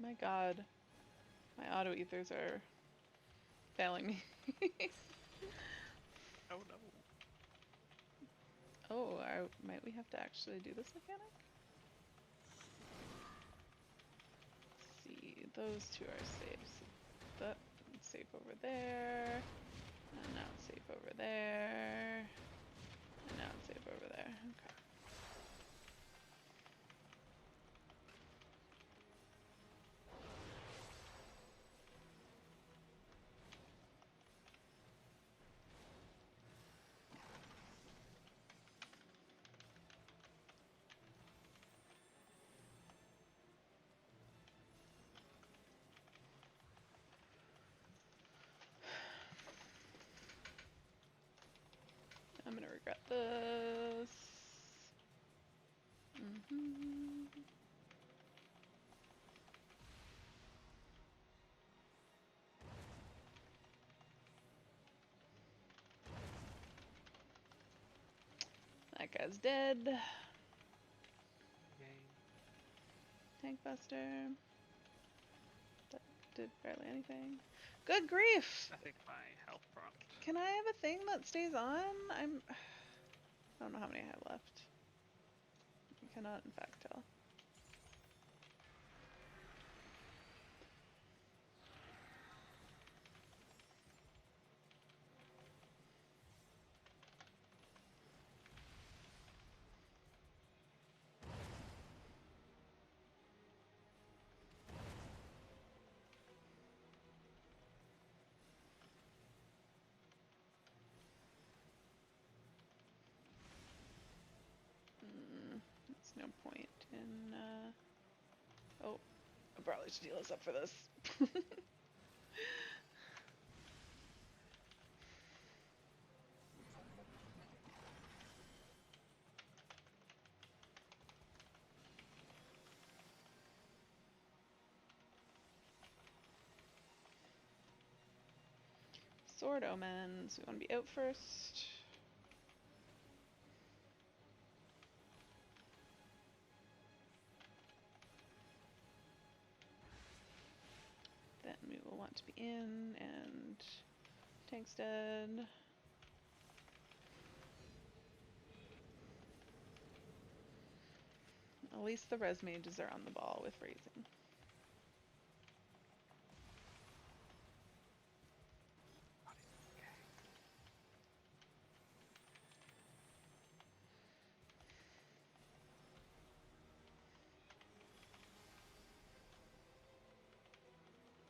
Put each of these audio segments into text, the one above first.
My god. My auto ethers are failing me. Oh no. Oh, might we have to actually do this mechanic? Let's see, those two are safe. So that's safe over there. And now it's safe over there. And now it's safe over there. Okay. I'm gonna regret this. That guy's dead. Yay. Tank buster. That did barely anything. Good grief! I think my health prompt. Can I have a thing that stays on? I don't know how many I have left. I cannot in fact tell. There's no point in, oh, I probably should heal us up for this. Sword omens. We want to be out first. Then we will want to be in, and tank's dead. At least the res mages are on the ball with raising.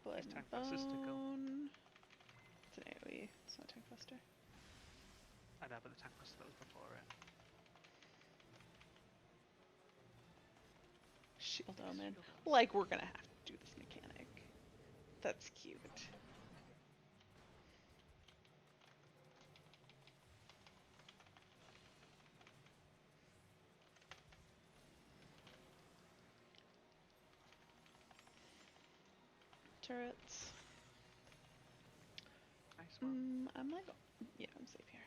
Blood Use and tank busters to go. bone. It's an AoE, it's not tank buster. I know, but the tank buster that was before it. Shield Yes, omen. shield. Like we're gonna have to do this mechanic. That's cute. Turrets. Nice one. I'm like, yeah, I'm safe here.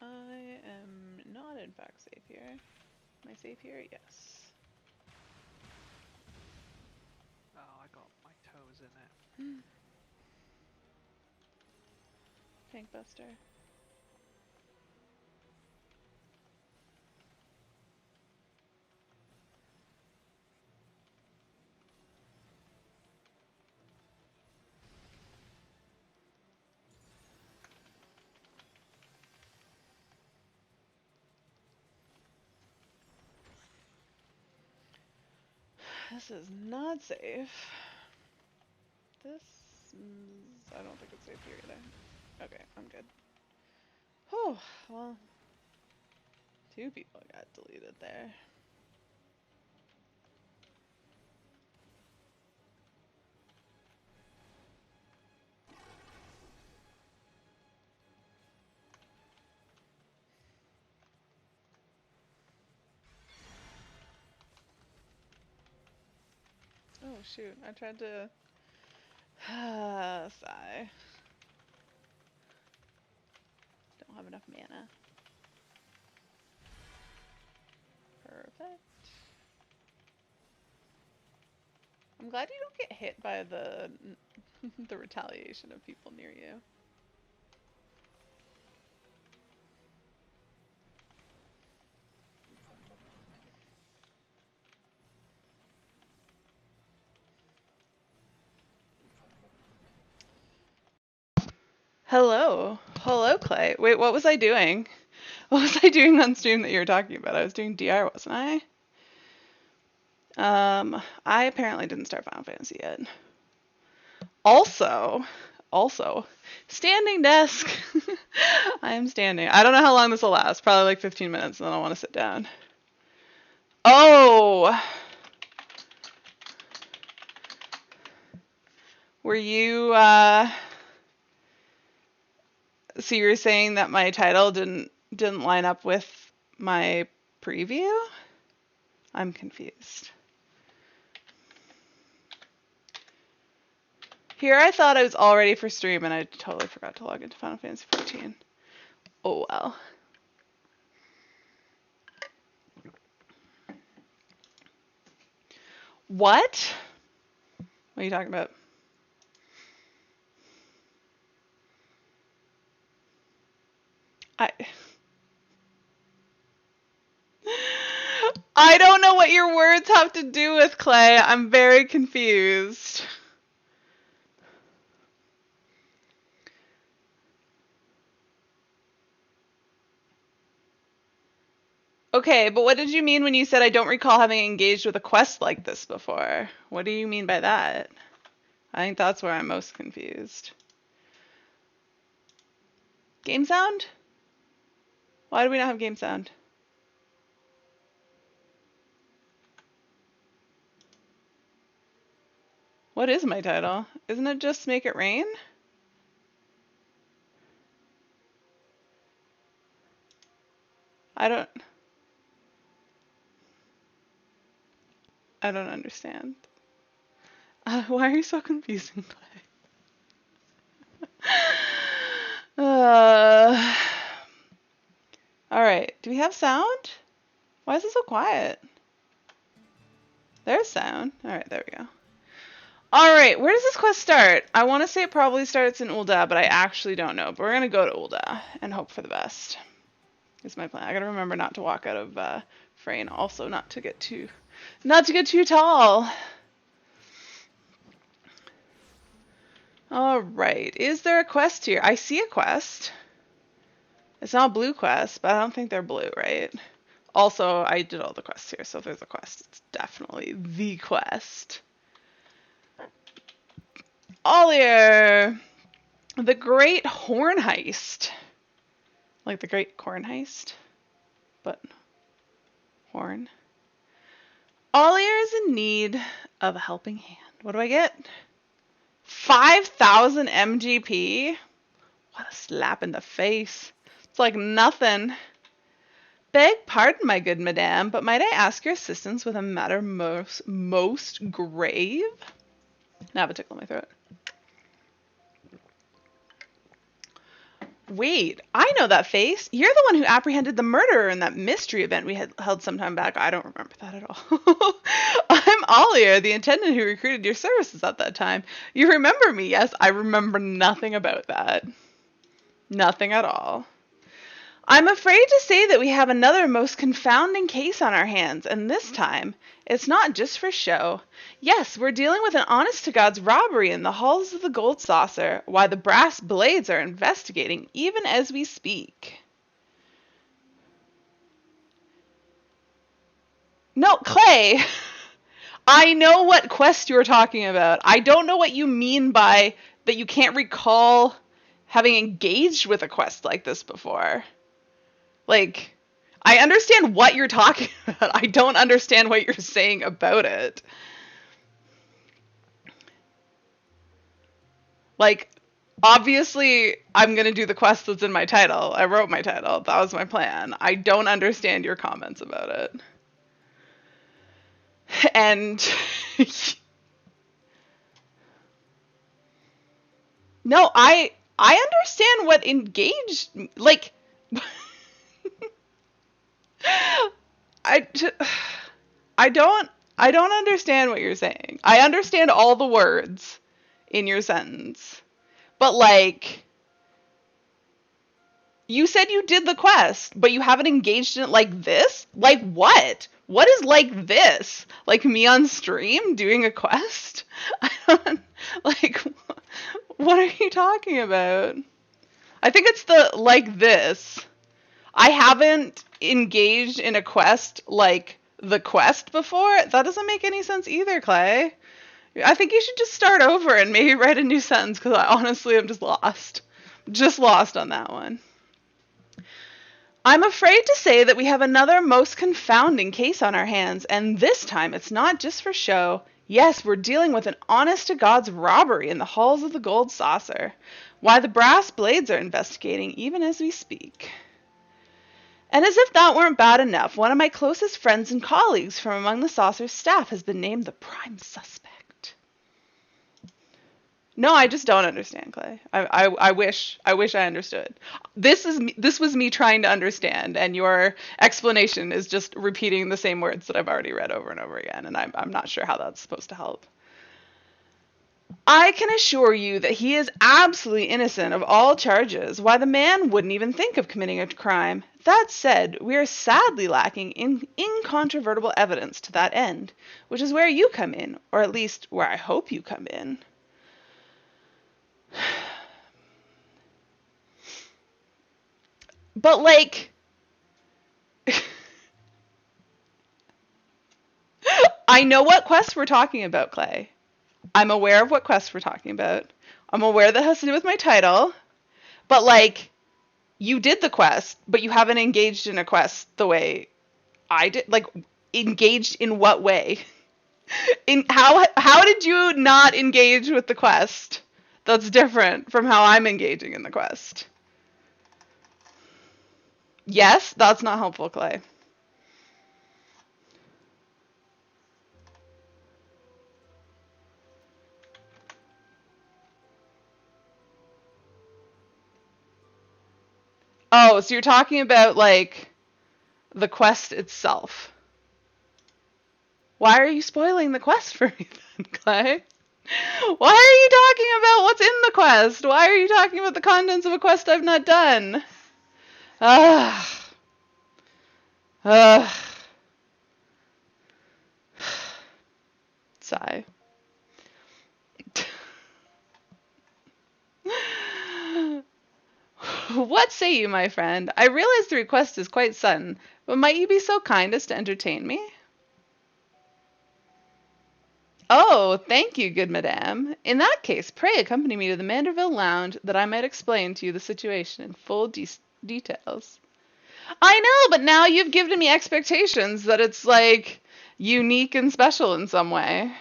I am not in fact safe here. Am I safe here? Yes. Oh, I got my toes in it. Tank buster. This is not safe. This is, I don't think it's safe here either. Okay, I'm good. Whew, well, 2 people got deleted there. shoot. I tried to... sigh. Don't have enough mana. Perfect. I'm glad you don't get hit by the the retaliation of people near you. Hello. Hello, Clay. Wait, what was I doing? What was I doing on stream that you were talking about? I was doing DR, wasn't I? I apparently didn't start Final Fantasy yet. Also, standing desk. I am standing. I don't know how long this will last. Probably like 15 minutes, and then I'll want to sit down. Oh! Were you, so you were saying that my title didn't line up with my preview? I'm confused. Here I thought I was all ready for stream and I totally forgot to log into Final Fantasy 14. Oh well. What? What are you talking about? I don't know what your words have to do with, Clay. I'm very confused. Okay, but what did you mean when you said I don't recall having engaged with a quest like this before? What do you mean by that? I think that's where I'm most confused. Game sound? Why do we not have game sound? What is my title? Isn't it just Make It Rain? I don't understand. Why are you so confusing, Clay? Alright, do we have sound? Why is it so quiet? There's sound. Alright, there we go. Alright, where does this quest start? I want to say it probably starts in Ul'dah, but I actually don't know. But we're going to go to Ul'dah and hope for the best. Is my plan. I gotta remember not to walk out of Frayne. Also, not to get too tall. Alright, is there a quest here? I see a quest. It's not a blue quest, but I don't think they're blue, right? Also, I did all the quests here, so if there's a quest, it's definitely the quest. Ollier! The Great Horn Heist. Like the Great Corn Heist, but horn. Ollier is in need of a helping hand. What do I get? 5,000 MGP? What a slap in the face. It's like nothing. Beg pardon, my good madame, but might I ask your assistance with a matter most grave? Now I have a tickle in my throat. Wait, I know that face. You're the one who apprehended the murderer in that mystery event we had held some time back. I don't remember that at all. I'm Ollier, the attendant who recruited your services at that time. You remember me, yes? I remember nothing about that. Nothing at all. I'm afraid to say that we have another most confounding case on our hands, and this time, it's not just for show. Yes, we're dealing with an honest-to-God's robbery in the halls of the Gold Saucer, while the Brass Blades are investigating even as we speak. No, Clay! I know what quest you're talking about. I don't know what you mean by that you can't recall having engaged with a quest like this before. Like, I understand what you're talking about. I don't understand what you're saying about it. Like, obviously, I'm going to do the quest that's in my title. I wrote my title. That was my plan. I don't understand your comments about it. And No, I understand what engaged, like, I, I don't I don't understand what you're saying. I understand all the words in your sentence. But like you said you did the quest, but you haven't engaged in it like this? Like what? What is like this? Like me on stream doing a quest? I don't like what are you talking about? I think it's the like this. I haven't engaged in a quest like the quest before. That doesn't make any sense either, Clay. I think you should just start over and maybe write a new sentence because I honestly am just lost. Just lost on that one. I'm afraid to say that we have another most confounding case on our hands, and this time it's not just for show. Yes, we're dealing with an honest to God's robbery in the halls of the Gold Saucer. Why, the brass blades are investigating even as we speak. And as if that weren't bad enough, one of my closest friends and colleagues from among the Saucer's staff has been named the prime suspect. No, I just don't understand, Clay. I wish I understood. This was me trying to understand, and your explanation is just repeating the same words that I've already read over and over again, and I'm not sure how that's supposed to help. I can assure you that he is absolutely innocent of all charges. Why, the man wouldn't even think of committing a crime. That said, we are sadly lacking in incontrovertible evidence to that end, which is where you come in, or at least where I hope you come in. But like I know what quest we're talking about, Clay. I'm aware of what quest we're talking about. I'm aware that has to do with my title. But like you did the quest, but you haven't engaged in a quest the way I did. Like engaged in what way? In how did you not engage with the quest? That's different from how I'm engaging in the quest. Yes, that's not helpful, Clay. Oh, so you're talking about like the quest itself. Why are you spoiling the quest for me then, Clay? Why are you talking about what's in the quest? Why are you talking about the contents of a quest I've not done? Ugh. Ugh. Sigh. What say you, my friend? I realize the request is quite sudden, but might you be so kind as to entertain me? Oh, thank you, good madame. In that case, pray accompany me to the Manderville Lounge that I might explain to you the situation in full details. I know, but now you've given me expectations that it's like unique and special in some way.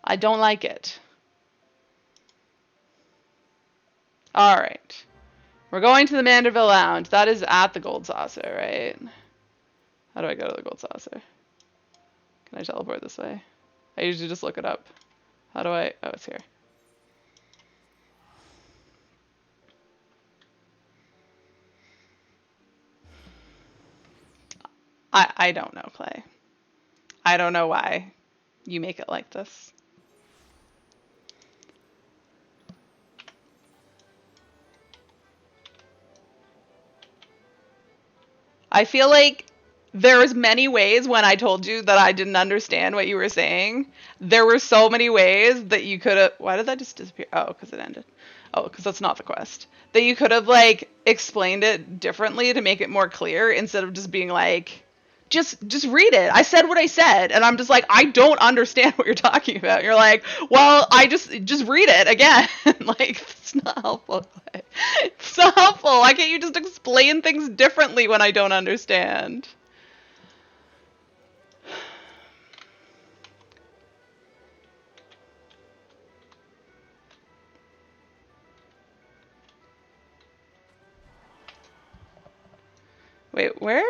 I don't like it. All right. We're going to the Manderville Lounge. That is at the Gold Saucer, right? How do I go to the Gold Saucer? Can I teleport this way? I usually just look it up. How do I? Oh, it's here. I don't know, Clay. I don't know why you make it like this. I feel like there was many ways when I told you that I didn't understand what you were saying. There were so many ways that you could have. Why did that just disappear? Oh, because it ended. Oh, because that's not the quest. That you could have like explained it differently to make it more clear instead of just being like, just read it. I said what I said, and I'm just like, I don't understand what you're talking about. You're like, well, I just read it again. Like, it's not helpful. It's not helpful. Why can't you just explain things differently when I don't understand? Wait, where?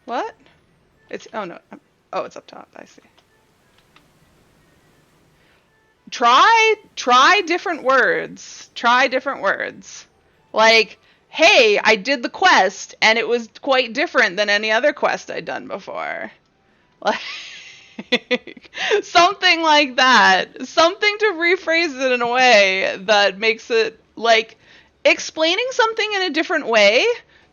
What? It's oh no. Oh, it's up top. I see. try different words. Try different words. Like, hey, I did the quest and it was quite different than any other quest I'd done before. Like something like that. Something to rephrase it in a way that makes it like explaining something in a different way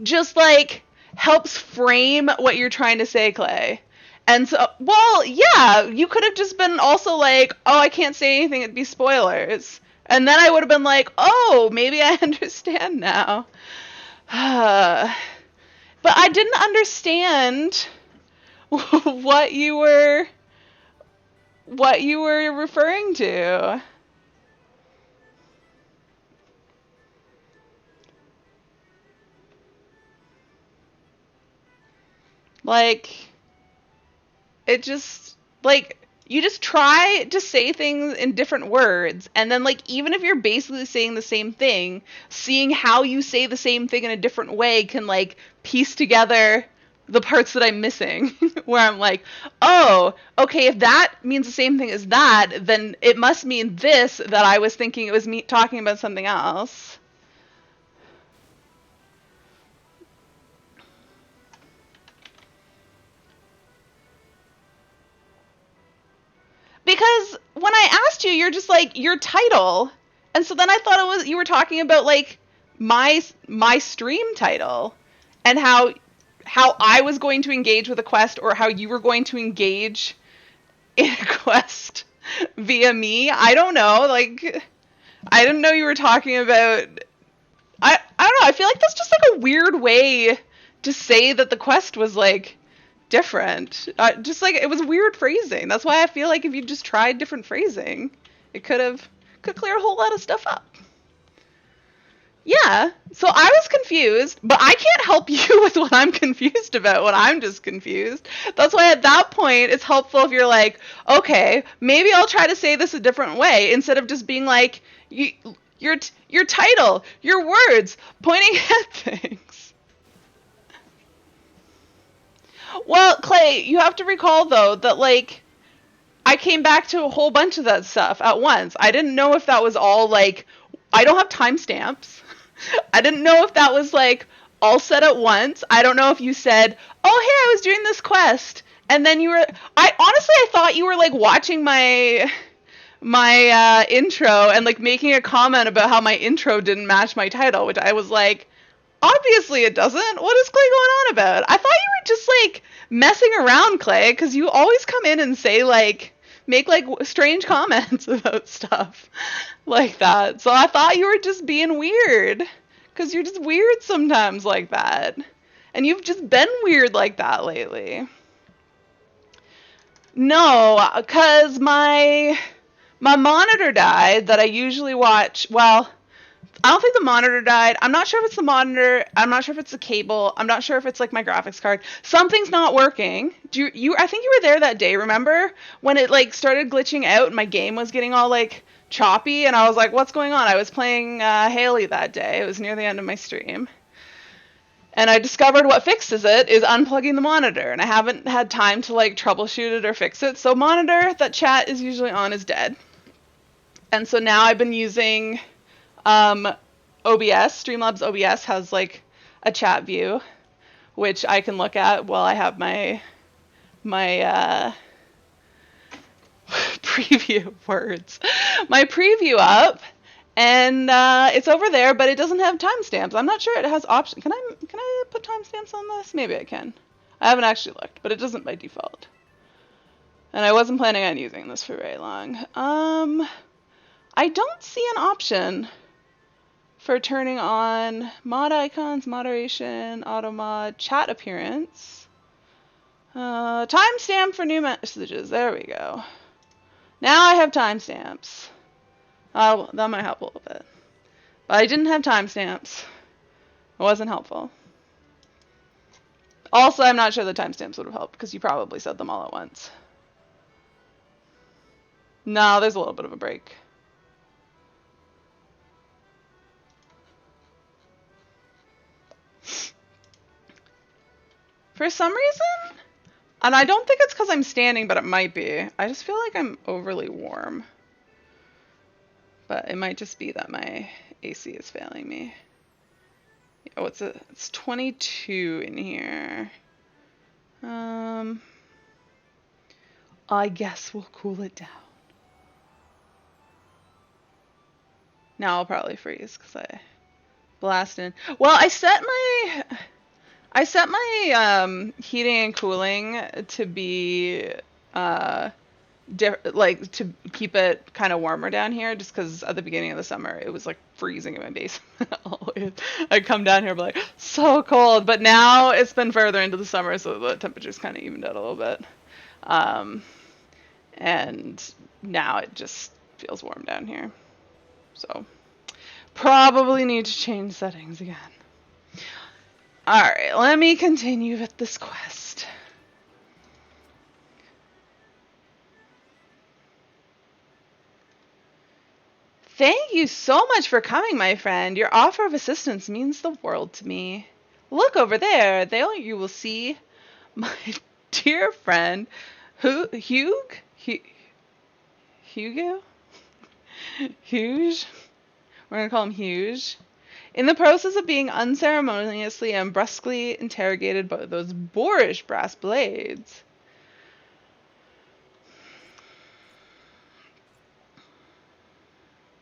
just like helps frame what you're trying to say, Clay. And so, well, yeah, you could have just been also like, oh, I can't say anything, it'd be spoilers. And then I would have been like, oh, maybe I understand now. But I didn't understand what you were referring to. Like, it just, like, you just try to say things in different words, and then, like, even if you're basically saying the same thing, seeing how you say the same thing in a different way can, like, piece together the parts that I'm missing, where I'm like, oh, okay, if that means the same thing as that, then it must mean this that I was thinking it was me talking about something else. Because when I asked you, you're just like, your title. And so then I thought it was you were talking about like my stream title and how I was going to engage with a quest or how you were going to engage in a quest via me. I don't know. Like I didn't know you were talking about I don't know. I feel like that's just like a weird way to say that the quest was like different. Just like it was weird phrasing. That's why I feel like if you just tried different phrasing, it could clear a whole lot of stuff up. Yeah. So I was confused, but I can't help you with what I'm confused about when I'm just confused. That's why at that point it's helpful if you're like, okay, maybe I'll try to say this a different way instead of just being like your title, your words, pointing at things. Well, Clay, you have to recall though that like I came back to a whole bunch of that stuff at once. I didn't know if that was all like I don't have timestamps. I didn't know if that was like all said at once. I don't know if you said, "Oh, hey, I was doing this quest." And then you were I thought you were like watching my intro and like making a comment about how my intro didn't match my title, which I was like, obviously it doesn't. What is Clay going on about? I thought you were just like messing around, Clay, because you always come in and say like make like strange comments about stuff like that. So I thought you were just being weird because you're just weird sometimes like that. And you've just been weird like that lately. No, because my monitor died that I usually watch. Well, I don't think the monitor died. I'm not sure if it's the monitor. I'm not sure if it's the cable. I'm not sure if it's like my graphics card. Something's not working. I think you were there that day, remember? When it like started glitching out and my game was getting all like choppy and I was like, what's going on? I was playing Haley that day. It was near the end of my stream. And I discovered what fixes it is unplugging the monitor, and I haven't had time to like troubleshoot it or fix it. So monitor that chat is usually on is dead. And so now I've been using OBS. Streamlabs OBS has like a chat view, which I can look at while I have my preview words, my preview up, and it's over there, but it doesn't have timestamps. I'm not sure it has options. Can I put timestamps on this? Maybe I can. I haven't actually looked, but it doesn't by default. And I wasn't planning on using this for very long. I don't see an option for turning on mod icons, moderation, auto mod, chat appearance. Timestamp for new messages. There we go. Now I have timestamps. That might help a little bit. But I didn't have timestamps. It wasn't helpful. Also, I'm not sure the timestamps would have helped because you probably said them all at once. No, there's a little bit of a break. For some reason, and I don't think it's because I'm standing, but it might be, I just feel like I'm overly warm. But it might just be that my AC is failing me. Oh, it's 22 in here. I guess we'll cool it down. Now I'll probably freeze because I blast in. Well, I set my heating and cooling to be like to keep it kind of warmer down here, just because at the beginning of the summer it was like freezing in my basement. Always. I'd come down here and be like, so cold. But now it's been further into the summer, so the temperature's kind of evened out a little bit. And now it just feels warm down here. So probably need to change settings again. Alright, let me continue with this quest. Thank you so much for coming, my friend. Your offer of assistance means the world to me. Look over there. There you will see my dear friend, Hugo? Huge? We're going to call him Huge. In the process of being unceremoniously and brusquely interrogated by those boorish brass blades.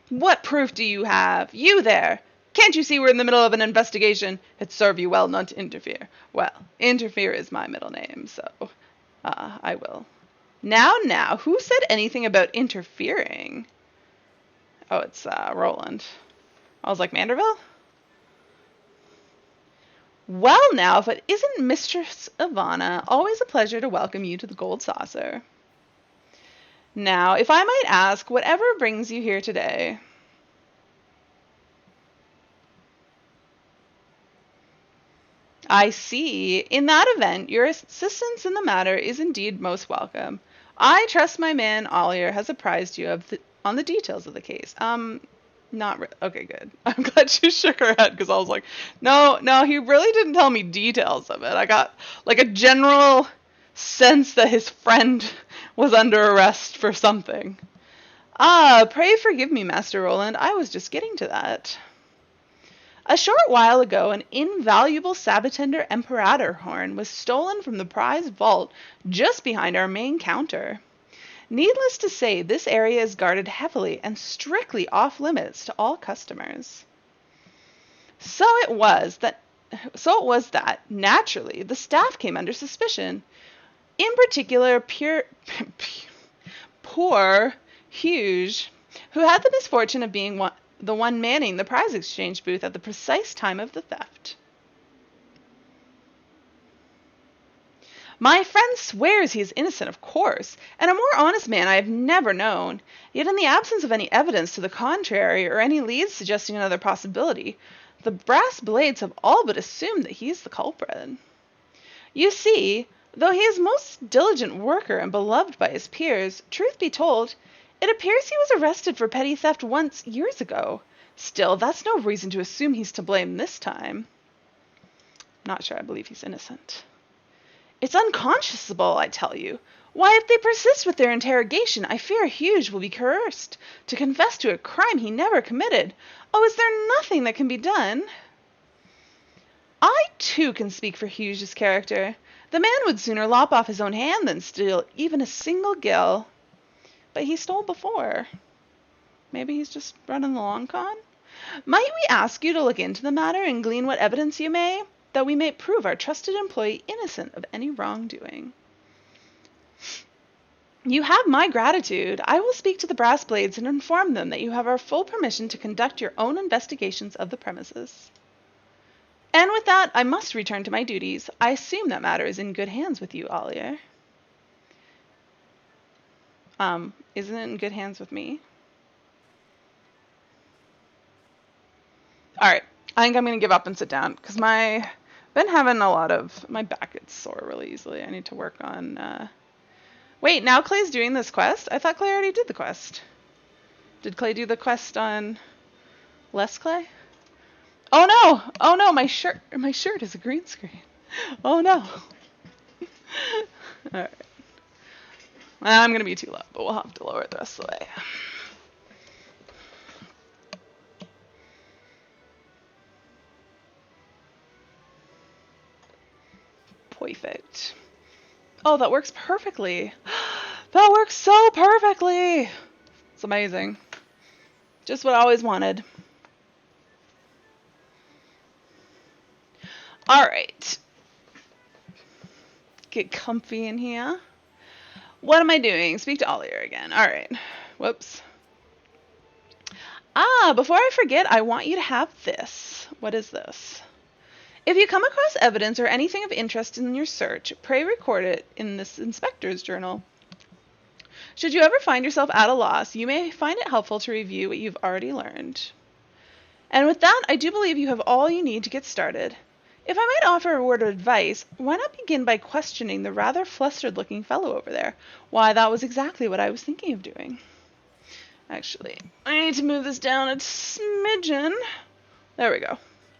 What proof do you have? You there! Can't you see we're in the middle of an investigation? It'd serve you well not to interfere. Well, interfere is my middle name, so I will. Now, who said anything about interfering? Oh, it's Roland. I was like, Manderville? Well now, if it isn't Mistress Ivana, always a pleasure to welcome you to the Gold Saucer. Now, if I might ask, whatever brings you here today? I see. In that event, your assistance in the matter is indeed most welcome. I trust my man Ollier has apprised you on the details of the case. Not really. Okay, good. I'm glad she shook her head because I was like, no, he really didn't tell me details of it. I got like a general sense that his friend was under arrest for something. Pray forgive me, Master Roland. I was just getting to that. A short while ago, an invaluable Sabbatender Imperator horn was stolen from the prize vault just behind our main counter. Needless to say, this area is guarded heavily and strictly off limits to all customers. So it was that, naturally, the staff came under suspicion. In particular, poor Huge, who had the misfortune of being the one manning the prize exchange booth at the precise time of the theft. My friend swears he is innocent, of course, and a more honest man I have never known. Yet in the absence of any evidence to the contrary, or any leads suggesting another possibility, the brass blades have all but assumed that he is the culprit. You see, though he is a most diligent worker and beloved by his peers, truth be told, it appears he was arrested for petty theft once, years ago. Still, that's no reason to assume he's to blame this time. Not sure I believe he's innocent. It's unconscionable, I tell you. Why, if they persist with their interrogation, I fear Huge will be coerced to confess to a crime he never committed. Oh, is there nothing that can be done? I, too, can speak for Huge's character. The man would sooner lop off his own hand than steal even a single gill. But he stole before. Maybe he's just running the long con? Might we ask you to look into the matter and glean what evidence you may, that we may prove our trusted employee innocent of any wrongdoing? You have my gratitude. I will speak to the Brass Blades and inform them that you have our full permission to conduct your own investigations of the premises. And with that, I must return to my duties. I assume that matter is in good hands with you, Ollier. Isn't it in good hands with me? Alright, I think I'm going to give up and sit down, because been having my back gets sore really easily. I need to work on, wait, now Clay's doing this quest? I thought Clay already did the quest. Did Clay do the quest on less Clay? Oh no, my shirt is a green screen. Oh no. Alright. I'm going to be too low, but we'll have to lower it the rest of the way. Perfect. Oh, that works perfectly. That works so perfectly. It's amazing. Just what I always wanted. All right. Get comfy in here. What am I doing? Speak to Ollier again. All right. Whoops. Before I forget, I want you to have this. What is this? If you come across evidence or anything of interest in your search, pray record it in this inspector's journal. Should you ever find yourself at a loss, you may find it helpful to review what you've already learned. And with that, I do believe you have all you need to get started. If I might offer a word of advice, why not begin by questioning the rather flustered-looking fellow over there? Why, that was exactly what I was thinking of doing. Actually, I need to move this down a smidgen. There we go.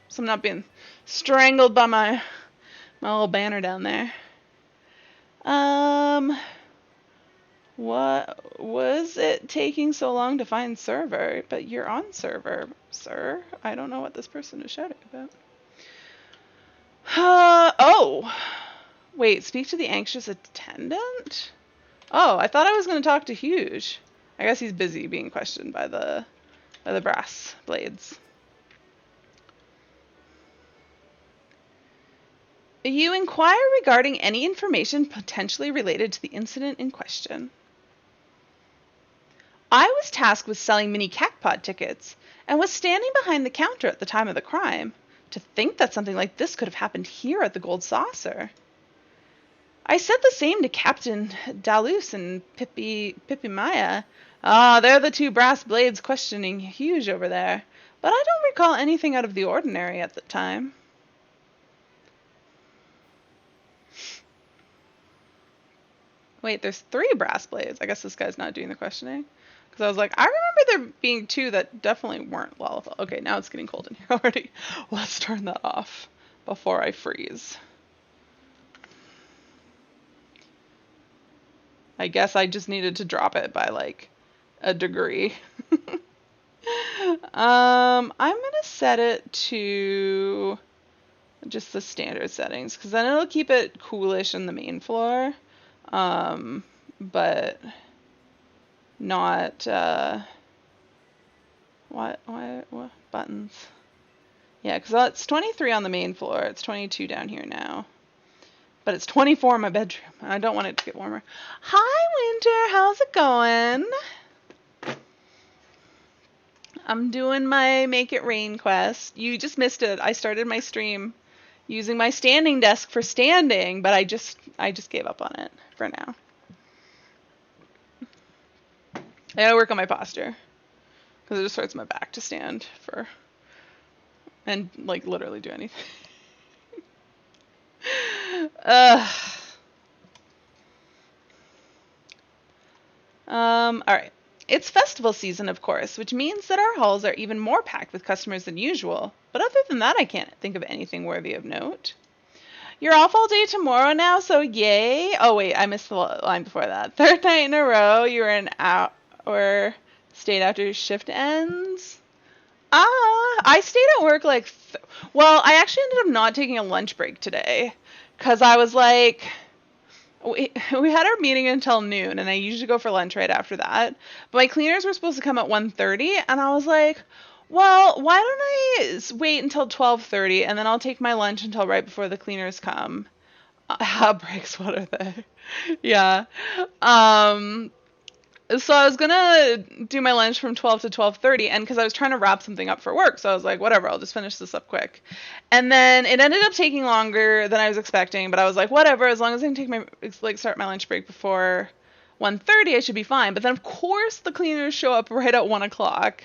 So I'm not being strangled by my little banner down there. What was it taking so long to find server? But you're on server, sir. I don't know what this person is shouting about. Oh. Wait, speak to the anxious attendant? Oh, I thought I was going to talk to Huge. I guess he's busy being questioned by the brass blades. You inquire regarding any information potentially related to the incident in question. I was tasked with selling mini Cactpod tickets and was standing behind the counter at the time of the crime. To think that something like this could have happened here at the Gold Saucer. I said the same to Captain Dalus and Pippi Maya. They're the two brass blades questioning Huge over there. But I don't recall anything out of the ordinary at the time. Wait, there's 3 brass blades. I guess this guy's not doing the questioning. Because I was like, I remember there being 2 that definitely weren't volatile. Okay, now it's getting cold in here already. Let's turn that off before I freeze. I guess I just needed to drop it by like a degree. I'm gonna set it to just the standard settings because then it'll keep it coolish in the main floor, but not what buttons? Yeah, because it's 23 on the main floor. It's 22 down here now. But it's 24 in my bedroom. I don't want it to get warmer. Hi, Winter. How's it going? I'm doing my Make It Rain quest. You just missed it. I started my stream using my standing desk for standing, but I just gave up on it for now. I gotta work on my posture because it just hurts my back to stand for and like literally do anything. Alright. It's festival season, of course, which means that our halls are even more packed with customers than usual. But other than that, I can't think of anything worthy of note. You're off all day tomorrow now, so yay. Oh, wait, I missed the line before that. 3rd night in a row, you were an hour stayed after your shift ends. I stayed at work like... well, I actually ended up not taking a lunch break today. Because I was like... We had our meeting until noon, and I usually go for lunch right after that. But my cleaners were supposed to come at 1:30, and I was like, well, why don't I wait until 12:30, and then I'll take my lunch until right before the cleaners come. Breaks, what are they? Yeah. So I was gonna do my lunch from 12 to 12:30, and because I was trying to wrap something up for work, so I was like, whatever, I'll just finish this up quick. And then it ended up taking longer than I was expecting, but I was like, whatever, as long as I can take my start my lunch break before 1:30, I should be fine. But then of course the cleaners show up right at 1 o'clock.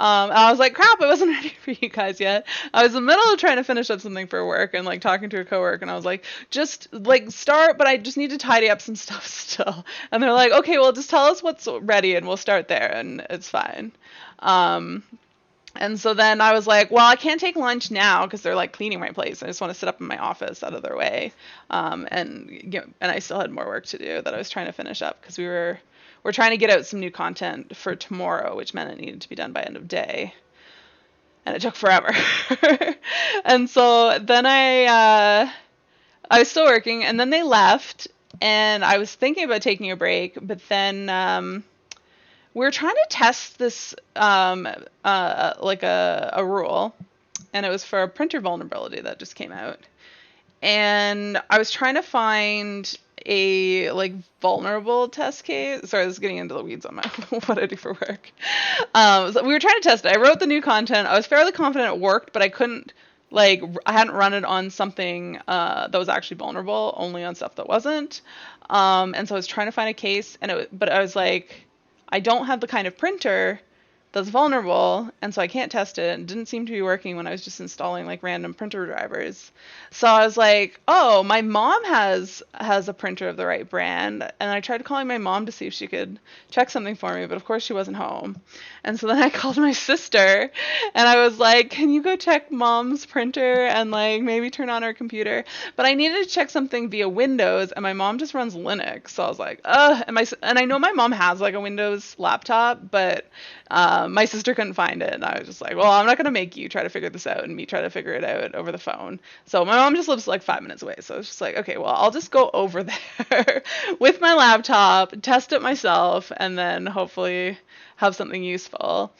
And I was like, crap, I wasn't ready for you guys yet. I was in the middle of trying to finish up something for work and like talking to a coworker, and I was like, just like start, but I just need to tidy up some stuff still. And they're like, okay, well just tell us what's ready and we'll start there, and it's fine. And so then I was like, well, I can't take lunch now because they're like cleaning my place. I just want to sit up in my office out of their way. And I still had more work to do that I was trying to finish up because we're trying to get out some new content for tomorrow, which meant it needed to be done by end of day. And it took forever. And so then I was still working, and then they left, and I was thinking about taking a break, but then we were trying to test this like a rule, and it was for a printer vulnerability that just came out. And I was trying to find a like vulnerable test case. Sorry, this is getting into the weeds on my what I do for work. So we were trying to test it. I wrote the new content. I was fairly confident it worked, but I couldn't like I hadn't run it on something that was actually vulnerable, only on stuff that wasn't. And so I was trying to find a case, but I was like, I don't have the kind of printer that's vulnerable, and so I can't test it. It didn't seem to be working when I was just installing like random printer drivers. So I was like, oh, my mom has a printer of the right brand, and I tried calling my mom to see if she could check something for me, but of course she wasn't home. And so then I called my sister, and I was like, can you go check mom's printer and like maybe turn on her computer? But I needed to check something via Windows, and my mom just runs Linux. So I was like, and I know my mom has like a Windows laptop, but my sister couldn't find it, and I was just like, well, I'm not gonna make you try to figure this out and me try to figure it out over the phone. So my mom just lives like 5 minutes away, so it's just like, okay, well, I'll just go over there with my laptop, test it myself, and then hopefully have something useful.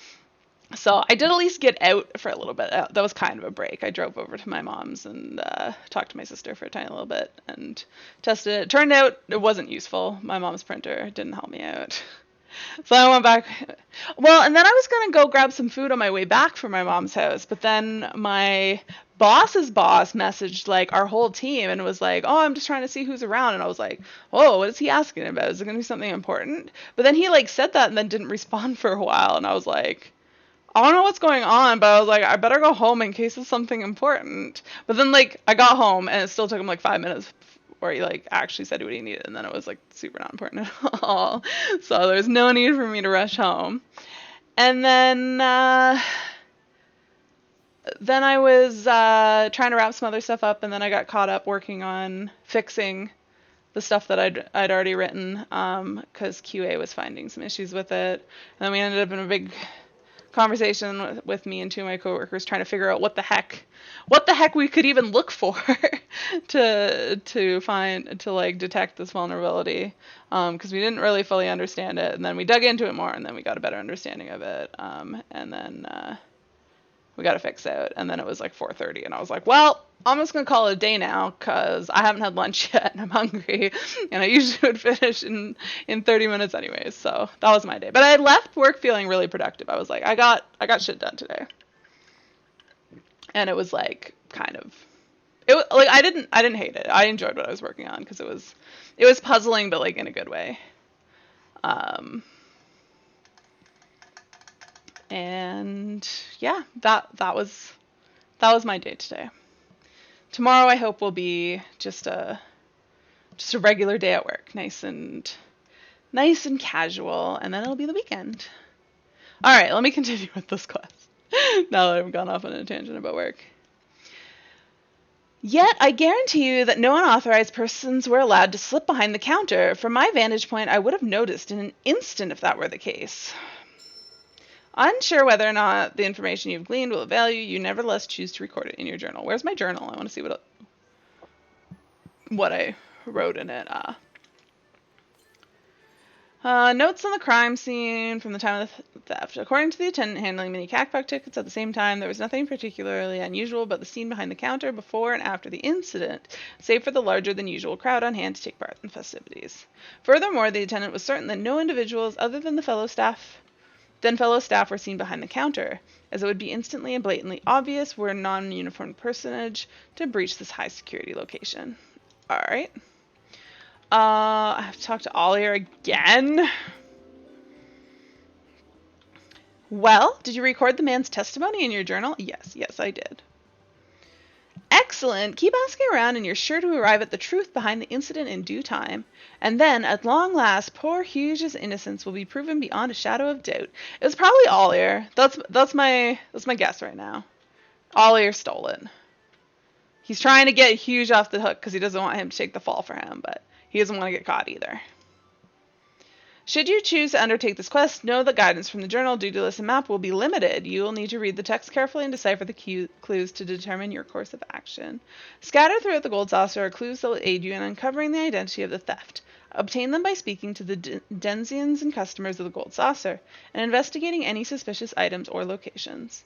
So I did at least get out for a little bit. That was kind of a break. I drove over to my mom's and talked to my sister for a tiny little bit and tested it. It turned out it wasn't useful. My mom's printer didn't help me out. So I went back. Well, and then I was going to go grab some food on my way back from my mom's house, but then my boss's boss messaged like our whole team and was like, oh, I'm just trying to see who's around. And I was like, oh, what is he asking about? Is it going to be something important? But then he like said that and then didn't respond for a while. And I was like, I don't know what's going on, but I was like, I better go home in case it's something important. But then like I got home and it still took him like 5 minutes where he like actually said what he needed, and then it was like super not important at all. So there was no need for me to rush home. And then I was trying to wrap some other stuff up, and then I got caught up working on fixing the stuff that I'd already written because QA was finding some issues with it. And then we ended up in a big conversation with me and two of my coworkers trying to figure out what the heck we could even look for to find to like detect this vulnerability, because we didn't really fully understand it. And then we dug into it more, and then we got a better understanding of it, and then we got it fixed out. And then it was like 4:30, and I was like, well, I'm just gonna call it a day now because I haven't had lunch yet and I'm hungry, and I usually would finish in 30 minutes anyways. So that was my day. But I left work feeling really productive. I was like, I got shit done today, and it was like kind of like I didn't hate it. I enjoyed what I was working on because it was puzzling, but like in a good way. And yeah, that was my day today. Tomorrow I hope will be just a regular day at work, nice and casual, and then it'll be the weekend. All right, let me continue with this class. Now that I've gone off on a tangent about work. Yet I guarantee you that no unauthorized persons were allowed to slip behind the counter. From my vantage point, I would have noticed in an instant if that were the case. Unsure whether or not the information you've gleaned will avail you, you nevertheless choose to record it in your journal. Where's my journal? I want to see what I wrote in it. Notes on the crime scene from the time of the theft. According to the attendant handling many CACPAC tickets at the same time, there was nothing particularly unusual about the scene behind the counter before and after the incident, save for the larger than usual crowd on hand to take part in festivities. Furthermore, the attendant was certain that no individuals other than fellow staff were seen behind the counter, as it would be instantly and blatantly obvious were a non-uniformed personage to breach this high security location. Alright. I have to talk to Ollier again. Well, did you record the man's testimony in your journal? Yes, I did. Excellent. Keep asking around and you're sure to arrive at the truth behind the incident in due time. And then, at long last, poor Hughes's innocence will be proven beyond a shadow of doubt. It was probably Ollier. That's my guess right now. Ollier stole it. He's trying to get Hughes off the hook because he doesn't want him to take the fall for him, but he doesn't want to get caught either. Should you choose to undertake this quest, know that guidance from the journal, duty list, and map will be limited. You will need to read the text carefully and decipher the clues to determine your course of action. Scattered throughout the gold saucer are clues that will aid you in uncovering the identity of the theft. Obtain them by speaking to the denizens and customers of the gold saucer and investigating any suspicious items or locations.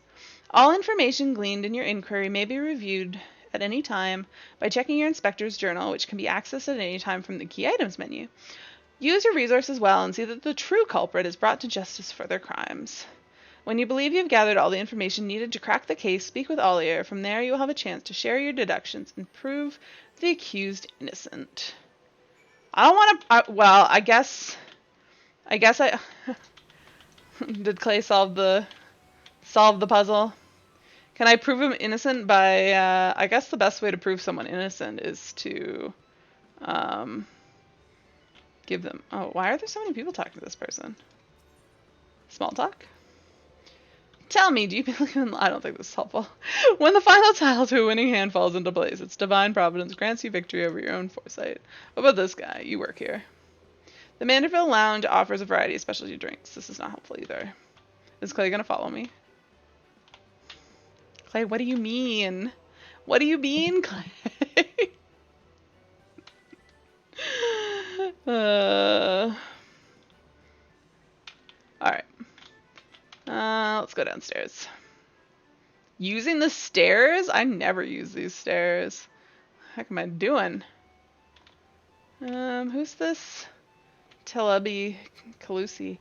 All information gleaned in your inquiry may be reviewed at any time by checking your inspector's journal, which can be accessed at any time from the key items menu. Use your resources well and see that the true culprit is brought to justice for their crimes. When you believe you've gathered all the information needed to crack the case, speak with Ollier. From there, you will have a chance to share your deductions and prove the accused innocent. I don't want to. Well, I guess I did Clay solve the puzzle. Can I prove him innocent by? I guess the best way to prove someone innocent is to give them. Oh, why are there so many people talking to this person? Small talk? Tell me, do you believe in... I don't think this is helpful. When the final tile to a winning hand falls into place, its divine providence grants you victory over your own foresight. What about this guy? You work here. The Manderville Lounge offers a variety of specialty drinks. This is not helpful either. Is Clay gonna follow me? Clay, what do you mean? What do you mean, Clay? Alright. Let's go downstairs. Using the stairs? I never use these stairs. What the heck am I doing? Who's this? Telebi Calusi.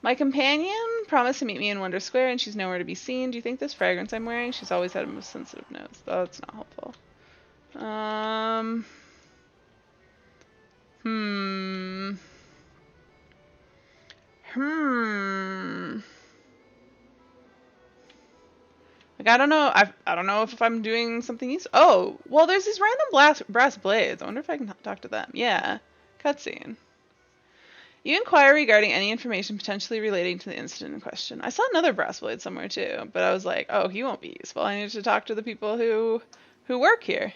My companion promised to meet me in Wonder Square and she's nowhere to be seen. Do you think this fragrance I'm wearing? She's always had a most sensitive nose. That's not helpful. Like, I don't know. I don't know if I'm doing something useful. Oh, well, there's these random brass blades. I wonder if I can talk to them. Yeah. Cutscene. You inquire regarding any information potentially relating to the incident in question. I saw another brass blade somewhere too, but I was like, oh, he won't be useful. I need to talk to the people who work here.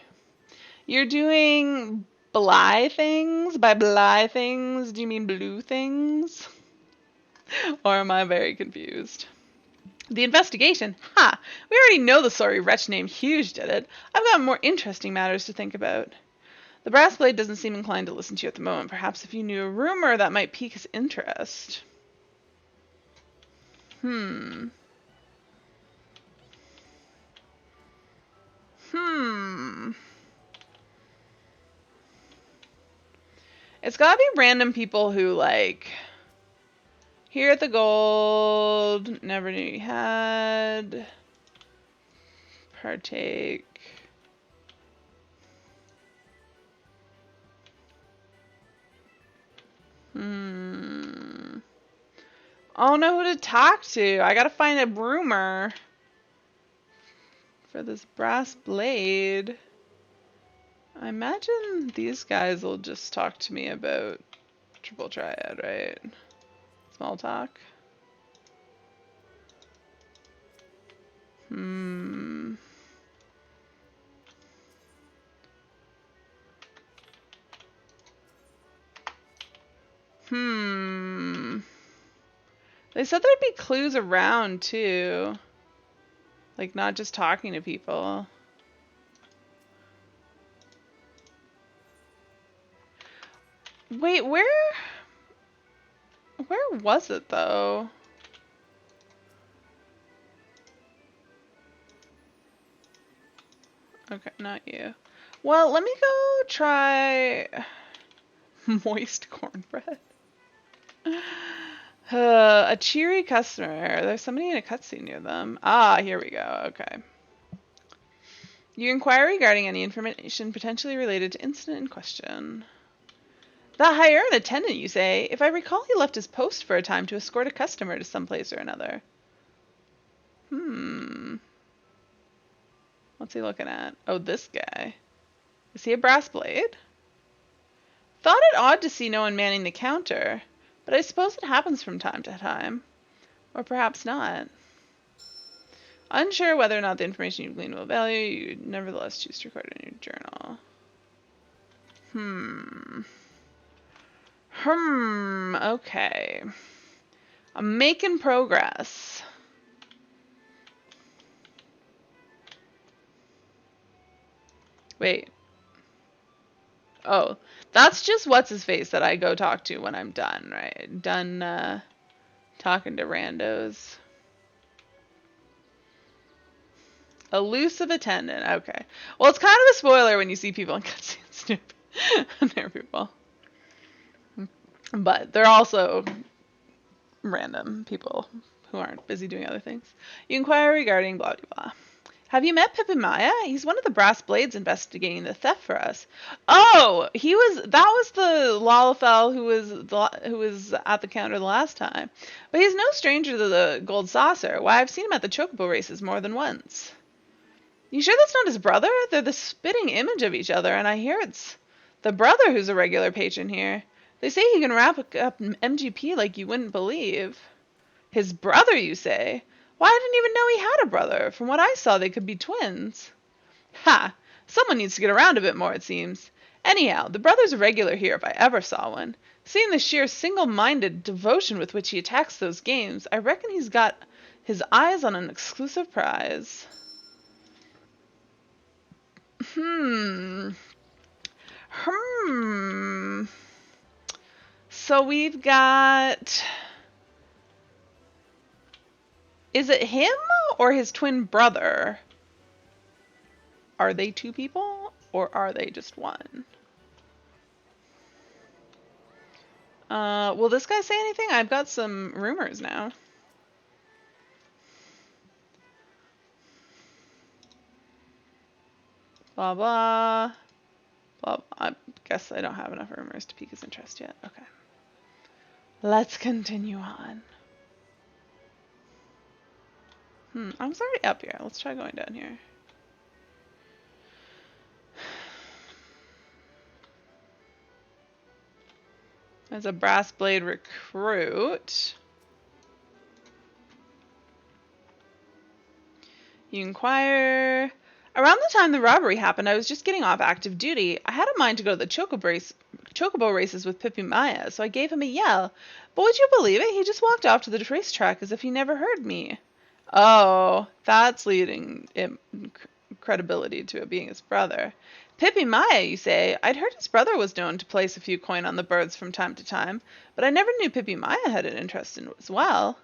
You're doing bly things? By bly things, do you mean blue things? Or am I very confused? The investigation? Ha! We already know the sorry wretch named Hughes did it. I've got more interesting matters to think about. The brass blade doesn't seem inclined to listen to you at the moment. Perhaps if you knew a rumor that might pique his interest. It's gotta be random people who, like, here at the gold, never knew you had, partake. I don't know who to talk to. I gotta find a rumor for this brass blade. I imagine these guys will just talk to me about triple triad, right? Small talk. They said there'd be clues around too. Like, not just talking to people. Wait, where was it though? Okay, not you. Well, let me go try moist cornbread. A cheery customer. There's somebody in a cutscene near them. Ah, here we go. Okay. You inquire regarding any information potentially related to incident in question. The Hiern attendant, you say? If I recall, he left his post for a time to escort a customer to some place or another. What's he looking at? Oh, this guy. Is he a brass blade? Thought it odd to see no one manning the counter, but I suppose it happens from time to time. Or perhaps not. Unsure whether or not the information you gleaned will value, you nevertheless choose to record it in your journal. Okay. I'm making progress. Wait. Oh, that's just what's his face that I go talk to when I'm done, right? Done talking to randos. Elusive attendant. Okay. Well, it's kind of a spoiler when you see people in cutscenes snoop near people. But they're also random people who aren't busy doing other things. You inquire regarding blah blah blah. Have you met Pippin Maya? He's one of the brass blades investigating the theft for us. Oh, that was the Lalafell who was at the counter the last time. But he's no stranger to the gold saucer. Why, I've seen him at the chocobo races more than once. You sure that's not his brother? They're the spitting image of each other, and I hear it's the brother who's a regular patron here. They say he can wrap up MGP like you wouldn't believe. His brother, you say? Why, I didn't even know he had a brother. From what I saw, they could be twins. Ha! Someone needs to get around a bit more, it seems. Anyhow, the brother's a regular here if I ever saw one. Seeing the sheer single-minded devotion with which he attacks those games, I reckon he's got his eyes on an exclusive prize. So we've got... Is it him or his twin brother? Are they two people or are they just one? Will this guy say anything? I've got some rumors now. Blah, blah. Blah. I guess I don't have enough rumors to pique his interest yet. Okay. Let's continue on. I was already up here. Let's try going down here. There's a brass blade recruit. You inquire. Around the time the robbery happened, I was just getting off active duty. I had a mind to go to the chocobo races with Pippin Maya, so I gave him a yell. But would you believe it? He just walked off to the racetrack as if he never heard me. Oh, that's leading credibility to it being his brother. Pippin Maya, you say? I'd heard his brother was known to place a few coin on the birds from time to time, but I never knew Pippin Maya had an interest in it as well.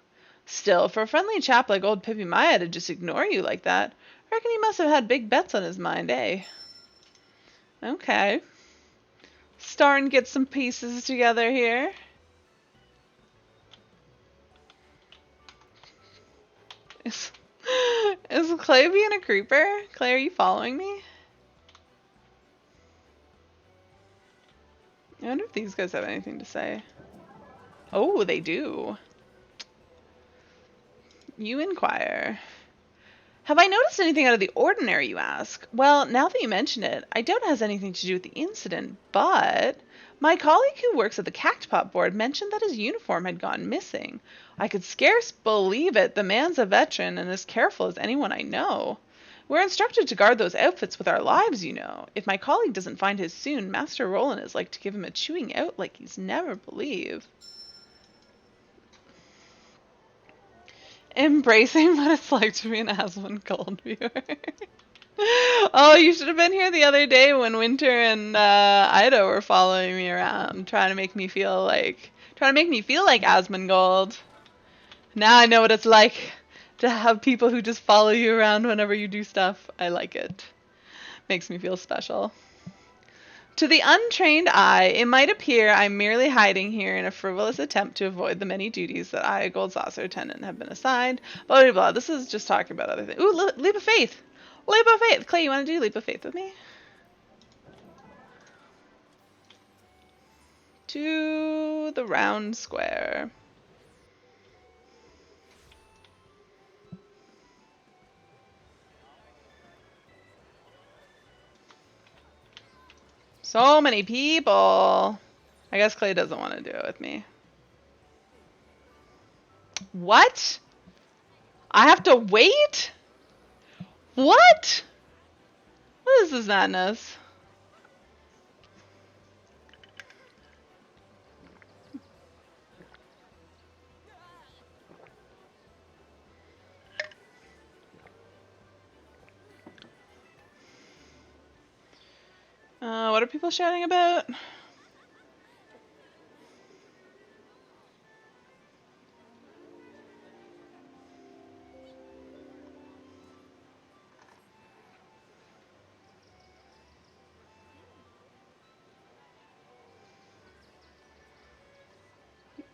Still, for a friendly chap like old Pippin Maya to just ignore you like that, I reckon he must have had big bets on his mind, eh? Okay. Starting to get some pieces together here. Is Clay being a creeper? Clay, are you following me? I wonder if these guys have anything to say. Oh, they do. You inquire. Have I noticed anything out of the ordinary, you ask? Well, now that you mention it, I doubt it has anything to do with the incident, but my colleague who works at the Cactpot board mentioned that his uniform had gone missing. I could scarce believe it. The man's a veteran and as careful as anyone I know. We're instructed to guard those outfits with our lives, you know. If my colleague doesn't find his soon, Master Roland is like to give him a chewing out like he's never believed. Embracing what it's like to be an Asmongold viewer. Oh, you should have been here the other day when Winter and Ida were following me around, trying to make me feel like Asmongold. Now I know what it's like to have people who just follow you around whenever you do stuff. I like it. Makes me feel special. To the untrained eye, it might appear I'm merely hiding here in a frivolous attempt to avoid the many duties that I, a gold saucer attendant, have been assigned. Blah, blah, blah. This is just talking about other things. Ooh, leap of faith. Leap of faith. Clay, you want to do leap of faith with me? To the round square. So many people. I guess Clay doesn't want to do it with me. What? I have to wait? What? What is this madness? what are people shouting about?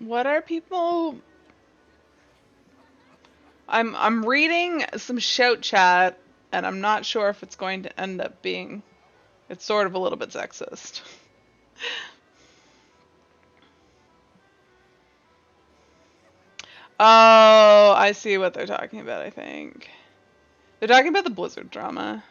What are people? I'm reading some shout chat, and I'm not sure if it's going to end up being. It's sort of a little bit sexist. Oh, I see what they're talking about, I think. They're talking about the Blizzard drama.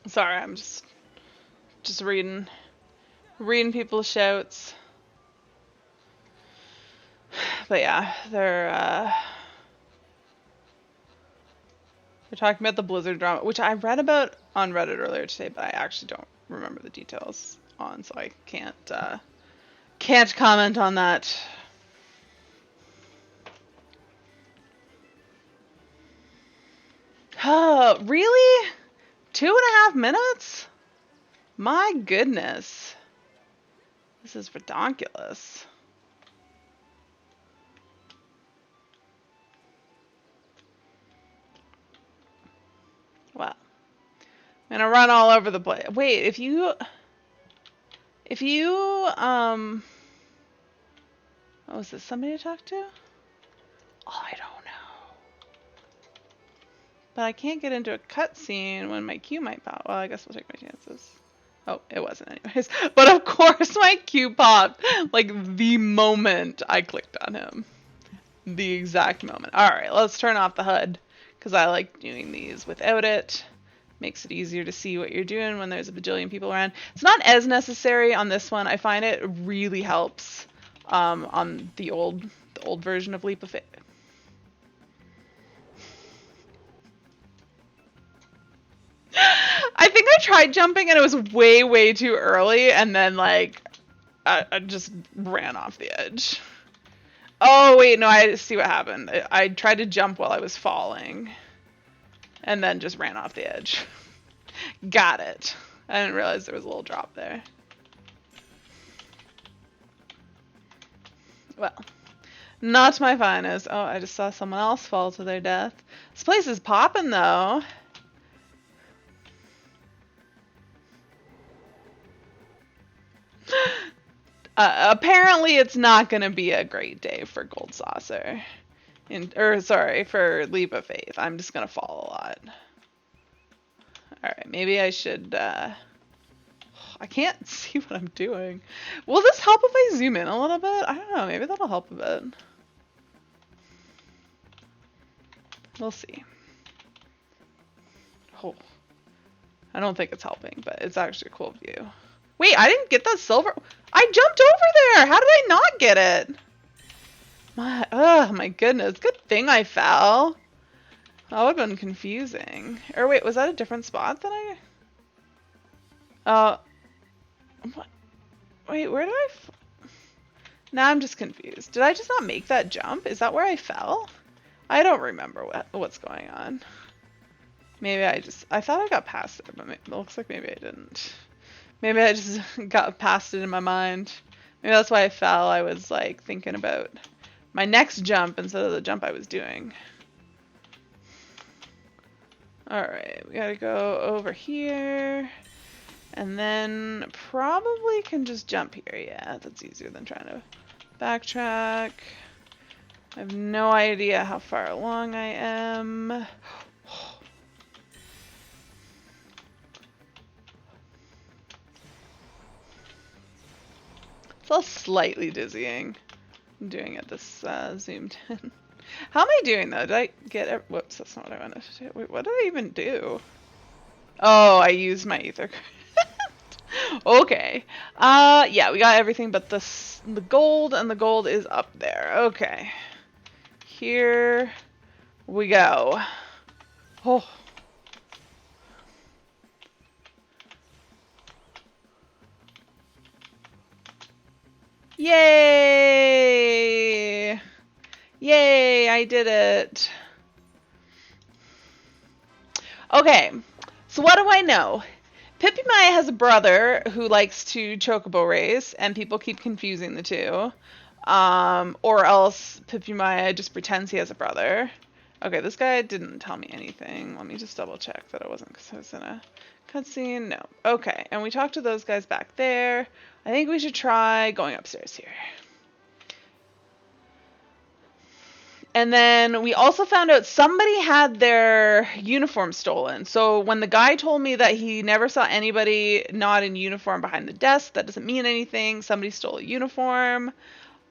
Sorry, I'm just reading people's shouts. But yeah, they're talking about the Blizzard drama, which I read about on Reddit earlier today, but I actually don't remember the details on, so I can't comment on that. Oh, really? 2.5 minutes? My goodness. This is redonkulous. Well, I'm gonna run all over the place. Wait, if you, oh, is this somebody to talk to? Oh, I don't know. But I can't get into a cutscene when my queue might pop. Well, I guess we'll take my chances. Oh, it wasn't anyways. But of course my queue popped like the moment I clicked on him. The exact moment. Alright, let's turn off the HUD because I like doing these without it. Makes it easier to see what you're doing when there's a bajillion people around. It's not as necessary on this one. I find it really helps on the old version of Leap of Faith. I think I tried jumping and it was way too early, and then like I just ran off the edge. Oh wait, no, I see what happened. I tried to jump while I was falling, and then just ran off the edge. Got it. I didn't realize there was a little drop there. Well, not my finest. Oh, I just saw someone else fall to their death. This place is popping though. Apparently it's not gonna be a great day for Gold Saucer. For Leap of Faith. I'm just gonna fall a lot. Alright, maybe I should, I can't see what I'm doing. Will this help if I zoom in a little bit? I don't know, maybe that'll help a bit. We'll see. Oh. I don't think it's helping, but it's actually a cool view. Wait, I didn't get that silver. I jumped over there. How did I not get it? My goodness. Good thing I fell. That would have been confusing. Or wait, was that a different spot than I? What? Wait, where did I? Now I'm just confused. Did I just not make that jump? Is that where I fell? I don't remember what's going on. Maybe I thought I got past it, but it looks like maybe I didn't. Maybe I just got past it in my mind. Maybe that's why I fell. I was like thinking about my next jump instead of the jump I was doing. Alright, we gotta go over here. And then probably can just jump here. Yeah, that's easier than trying to backtrack. I have no idea how far along I am. It's all slightly dizzying. I'm doing it this zoomed in. How am I doing though? Did I get it? Whoops, that's not what I wanted to do. Wait, what did I even do? Oh, I used my ether. Okay. Yeah, we got everything but the gold, and the gold is up there. Okay. Here we go. Oh. Yay! Yay, I did it. Okay. So what do I know? Pippi Maya has a brother who likes to chocobo race, and people keep confusing the two. Or else Pippi Maya just pretends he has a brother. Okay, this guy didn't tell me anything. Let me just double check that it wasn't because I was in a cutscene. No. Okay, and we talked to those guys back there. I think we should try going upstairs here. And then we also found out somebody had their uniform stolen. So when the guy told me that he never saw anybody not in uniform behind the desk, that doesn't mean anything. Somebody stole a uniform.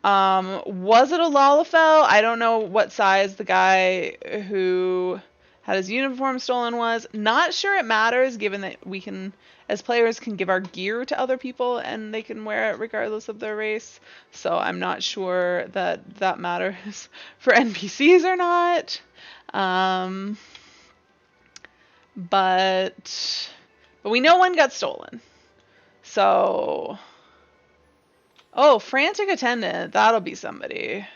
Was it a Lalafell? I don't know what size the guy who had his uniform stolen was. Not sure it matters, given that we can, as players, can give our gear to other people and they can wear it regardless of their race. So I'm not sure that that matters for NPCs or not. But we know one got stolen. So, oh, frantic attendant. That'll be somebody.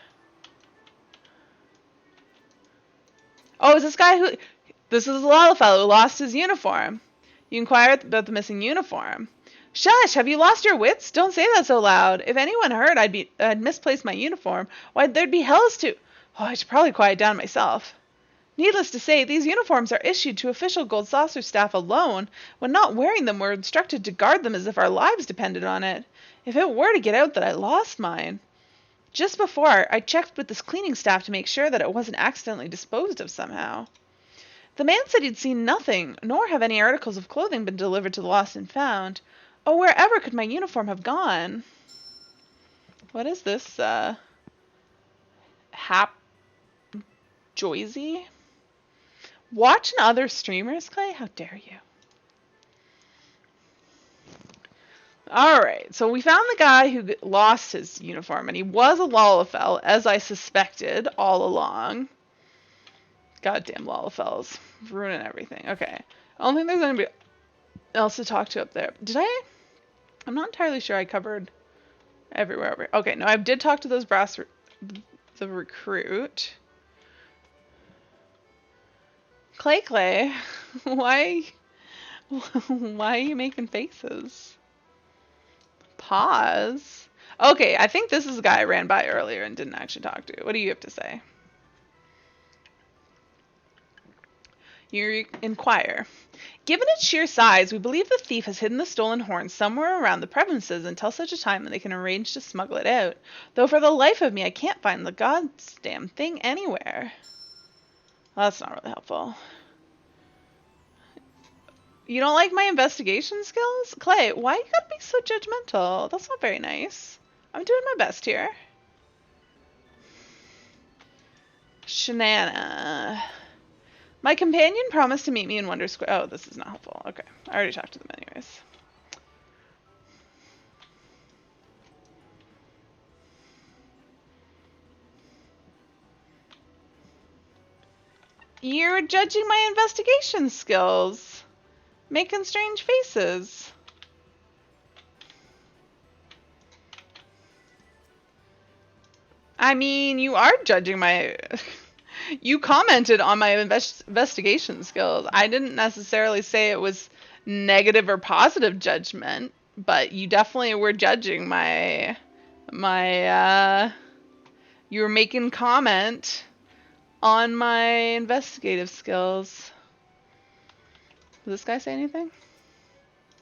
Oh, is this guy who... This is a Lalafell who lost his uniform. You inquired about the missing uniform. Shush! Have you lost your wits? Don't say that so loud. If anyone heard I'd misplaced my uniform, why, there'd be hells to... Oh, I should probably quiet down myself. Needless to say, these uniforms are issued to official Gold Saucer staff alone. When not wearing them, we're instructed to guard them as if our lives depended on it. If it were to get out that I lost mine... Just before, I checked with this cleaning staff to make sure that it wasn't accidentally disposed of somehow. The man said he'd seen nothing, nor have any articles of clothing been delivered to the lost and found. Oh, wherever could my uniform have gone? What is this, Hap Joyzy? Watching other streamers, Clay? How dare you? Alright, so we found the guy who lost his uniform, and he was a Lalafell, as I suspected all along. Goddamn Lalafells. Ruining everything. Okay. I don't think there's anybody else to talk to up there. Did I? I'm not entirely sure I covered everywhere. Okay, no, I did talk to those the recruit. Clay, why are you making faces? Pause. Okay, I think this is a guy I ran by earlier and didn't actually talk to. What do you have to say? You inquire. Given its sheer size, we believe the thief has hidden the stolen horn somewhere around the premises until such a time that they can arrange to smuggle it out. Though for the life of me, I can't find the goddamn thing anywhere. Well, that's not really helpful. You don't like my investigation skills? Clay, why you gotta be so judgmental? That's not very nice. I'm doing my best here. Shanana. My companion promised to meet me in Wonder Square. Oh, this is not helpful. Okay, I already talked to them anyways. You're judging my investigation skills. Making strange faces. I mean, you are judging my... You commented on my investigation skills. I didn't necessarily say it was negative or positive judgment, but you definitely were judging my you were making comment on my investigative skills. Does this guy say anything?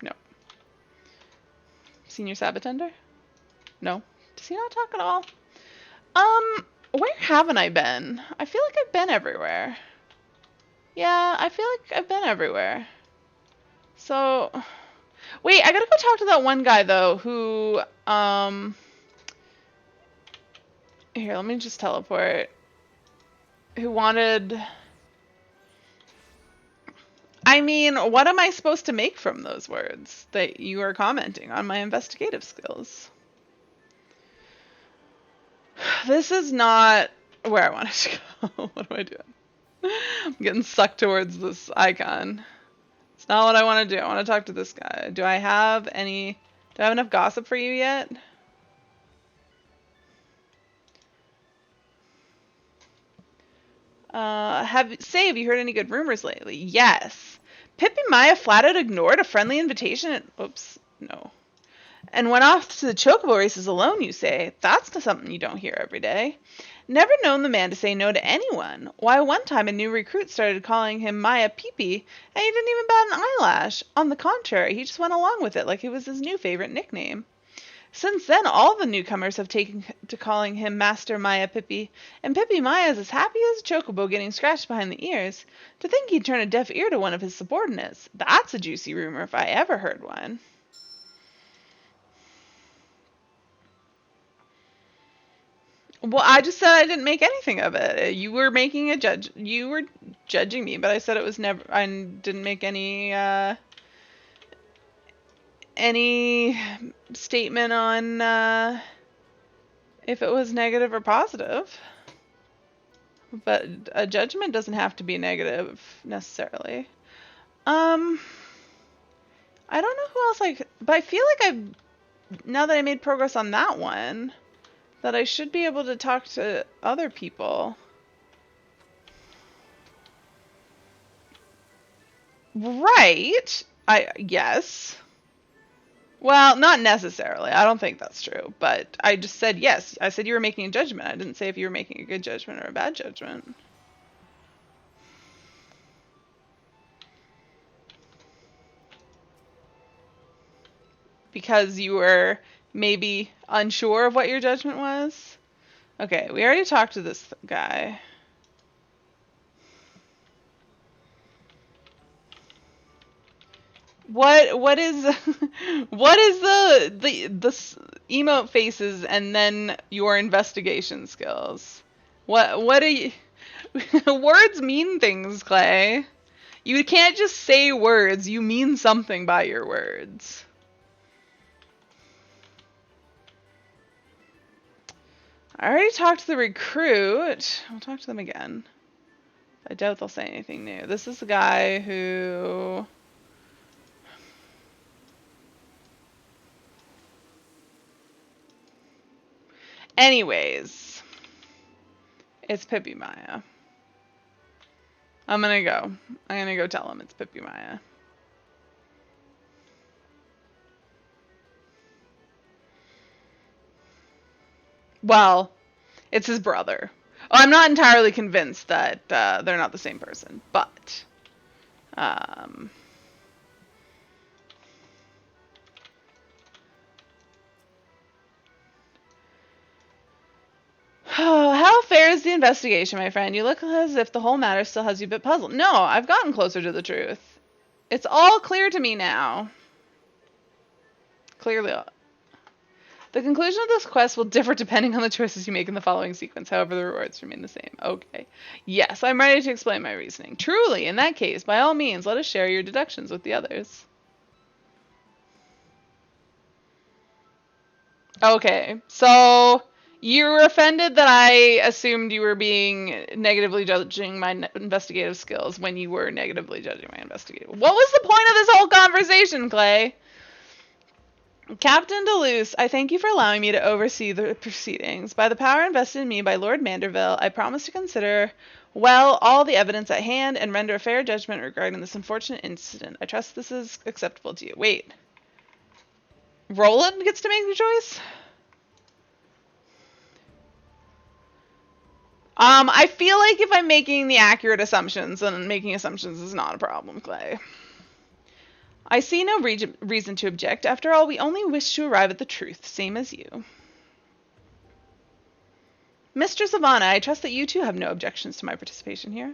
No. Senior Sabatender? No. Does he not talk at all? Where haven't I been? I feel like I've been everywhere. Yeah, I feel like I've been everywhere. So, wait, I gotta go talk to that one guy, though, who, here, let me just teleport. Who wanted I mean, what am I supposed to make from those words that you are commenting on my investigative skills? This is not where I wanted to go. What am I doing? I'm getting sucked towards this icon. It's not what I want to do. I want to talk to this guy. Do I have enough gossip for you yet? Have you heard any good rumors lately? Yes. Pip and Maya flat out ignored a friendly invitation and, oops, no. And went off to the chocobo races alone, you say? That's something you don't hear every day. Never known the man to say no to anyone. Why, one time a new recruit started calling him Maya Peepee, and he didn't even bat an eyelash. On the contrary, he just went along with it like it was his new favorite nickname. Since then, all the newcomers have taken to calling him Master Maya Pippi, and Pippi Maya is as happy as a chocobo getting scratched behind the ears. To think he'd turn a deaf ear to one of his subordinates. That's a juicy rumor if I ever heard one. Well, I just said I didn't make anything of it. You were making a judge. You were judging me, but I said it was never. I didn't make any statement on if it was negative or positive. But a judgment doesn't have to be negative necessarily. I don't know who else but I feel like now that I made progress on that one, that I should be able to talk to other people. Right. Yes. Well, not necessarily. I don't think that's true. But I just said yes. I said you were making a judgment. I didn't say if you were making a good judgment or a bad judgment. Because you were maybe unsure of what your judgment was? Okay, we already talked to this guy. What is the emote faces and then your investigation skills? What are you words mean things, Clay. You can't just say words, you mean something by your words. I already talked to the recruit. I'll talk to them again. I doubt they'll say anything new. This is the guy who... Anyways, it's Pippi Maya. I'm gonna go tell him it's Pippi Maya. Well, it's his brother. Oh, I'm not entirely convinced that they're not the same person, but how fair is the investigation, my friend? You look as if the whole matter still has you a bit puzzled. No, I've gotten closer to the truth. It's all clear to me now. Clearly. The conclusion of this quest will differ depending on the choices you make in the following sequence. However, the rewards remain the same. Okay. Yes, I'm ready to explain my reasoning. Truly, in that case, by all means, let us share your deductions with the others. Okay, so... You were offended that I assumed you were being negatively judging my investigative skills when you were negatively judging my investigative. What was the point of this whole conversation, Clay? Captain Deleuze, I thank you for allowing me to oversee the proceedings. By the power invested in me by Lord Manderville, I promise to consider well all the evidence at hand and render a fair judgment regarding this unfortunate incident. I trust this is acceptable to you. Wait. Roland gets to make the choice? I feel like if I'm making the accurate assumptions, then making assumptions is not a problem, Clay. I see no reason to object. After all, we only wish to arrive at the truth, same as you. Mr. Savannah, I trust that you too have no objections to my participation here.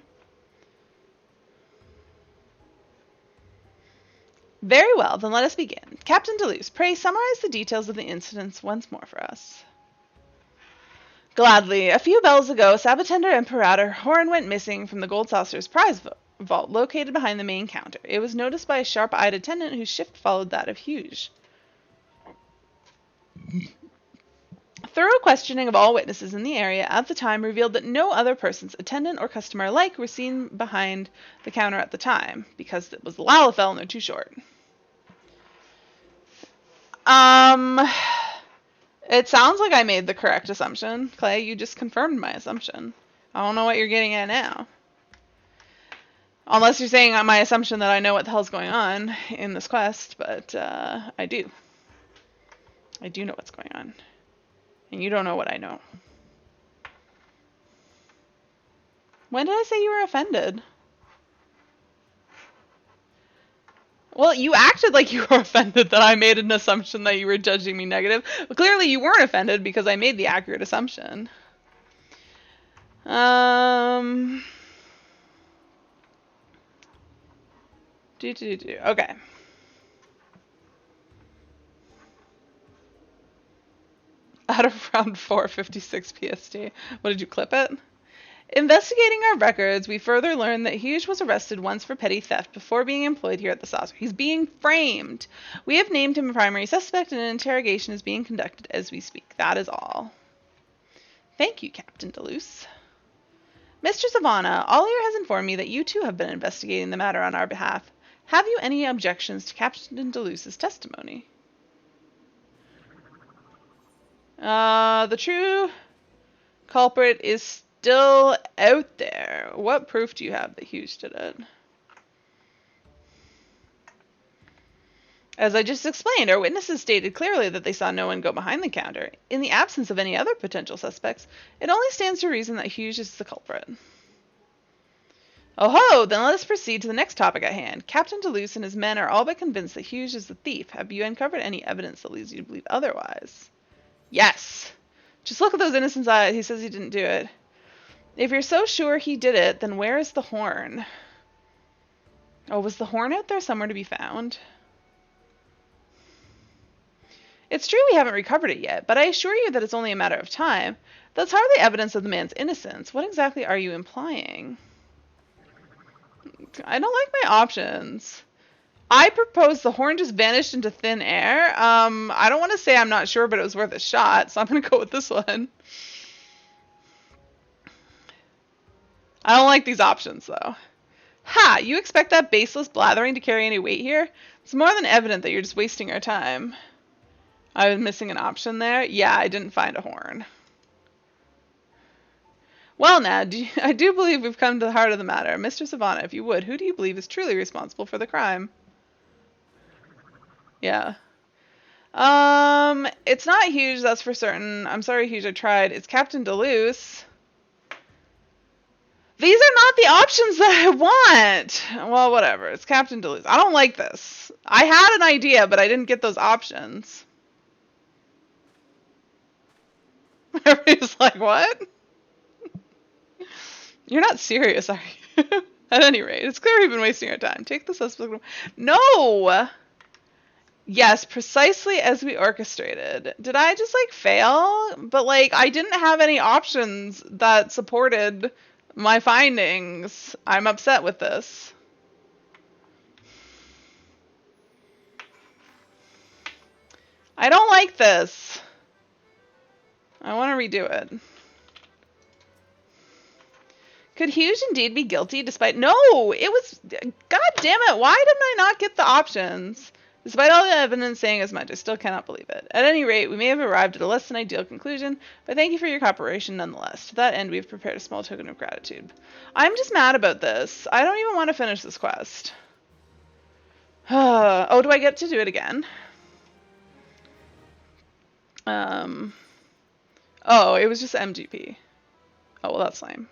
Very well, then let us begin. Captain Deleuze, pray summarize the details of the incidents once more for us. Gladly. A few bells ago, Sabbatender Imperator Horn went missing from the Gold Saucer's prize vault located behind the main counter. It was noticed by a sharp-eyed attendant whose shift followed that of Hughes. Thorough questioning of all witnesses in the area at the time revealed that no other persons, attendant or customer alike, were seen behind the counter at the time, because it was Lalafell and they're too short. It sounds like I made the correct assumption. Clay, you just confirmed my assumption. I don't know what you're getting at now. Unless you're saying my assumption that I know what the hell's going on in this quest, but I do. I do know what's going on. And you don't know what I know. When did I say you were offended? Well, you acted like you were offended that I made an assumption that you were judging me negative. But clearly you weren't offended because I made the accurate assumption. Okay. Out of round 456 PST. What, did you clip it? Investigating our records, we further learned that Hughes was arrested once for petty theft before being employed here at the saucer. He's being framed. We have named him a primary suspect and an interrogation is being conducted as we speak. That is all. Thank you, Captain Deleuze. Mr. Savannah, Ollier has informed me that you too have been investigating the matter on our behalf. Have you any objections to Captain Deleuze's testimony? The true culprit is still out there. What proof do you have that Hughes did it? As I just explained, our witnesses stated clearly that they saw no one go behind the counter. In the absence of any other potential suspects, it only stands to reason that Hughes is the culprit. Oh ho! Then let us proceed to the next topic at hand. Captain Deleuze and his men are all but convinced that Hughes is the thief. Have you uncovered any evidence that leads you to believe otherwise? Yes. Just look at those innocent eyes. He says he didn't do it. If you're so sure he did it, then where is the horn? Oh, was the horn out there somewhere to be found? It's true we haven't recovered it yet, but I assure you that it's only a matter of time. That's hardly evidence of the man's innocence. What exactly are you implying? I don't like my options. I propose the horn just vanished into thin air. I don't want to say I'm not sure, but it was worth a shot, so I'm going to go with this one. I don't like these options, though. Ha! You expect that baseless blathering to carry any weight here? It's more than evident that you're just wasting our time. I was missing an option there. Yeah, I didn't find a horn. Well, now, I do believe we've come to the heart of the matter. Mr. Savannah, if you would, who do you believe is truly responsible for the crime? Yeah. It's not Hughes, that's for certain. I'm sorry, Hughes, I tried. It's Captain Deleuze. These are not the options that I want. Well, whatever. It's Captain Deleuze. I don't like this. I had an idea, but I didn't get those options. Everybody's like, what? You're not serious, are you? At any rate, it's clear we've been wasting our time. Take the suspect. No! Yes, precisely as we orchestrated. Did I just, like, fail? But, like, I didn't have any options that supported my findings. I'm upset with this. I don't like this. I want to redo it. Could Hughes indeed be guilty despite... No! It was... God damn it! Why didn't I not get the options? Despite all the evidence saying as much, I still cannot believe it. At any rate, we may have arrived at a less than ideal conclusion, but thank you for your cooperation nonetheless. To that end, we have prepared a small token of gratitude. I'm just mad about this. I don't even want to finish this quest. Oh, do I get to do it again? Oh, it was just MGP. Oh, well, that's lame.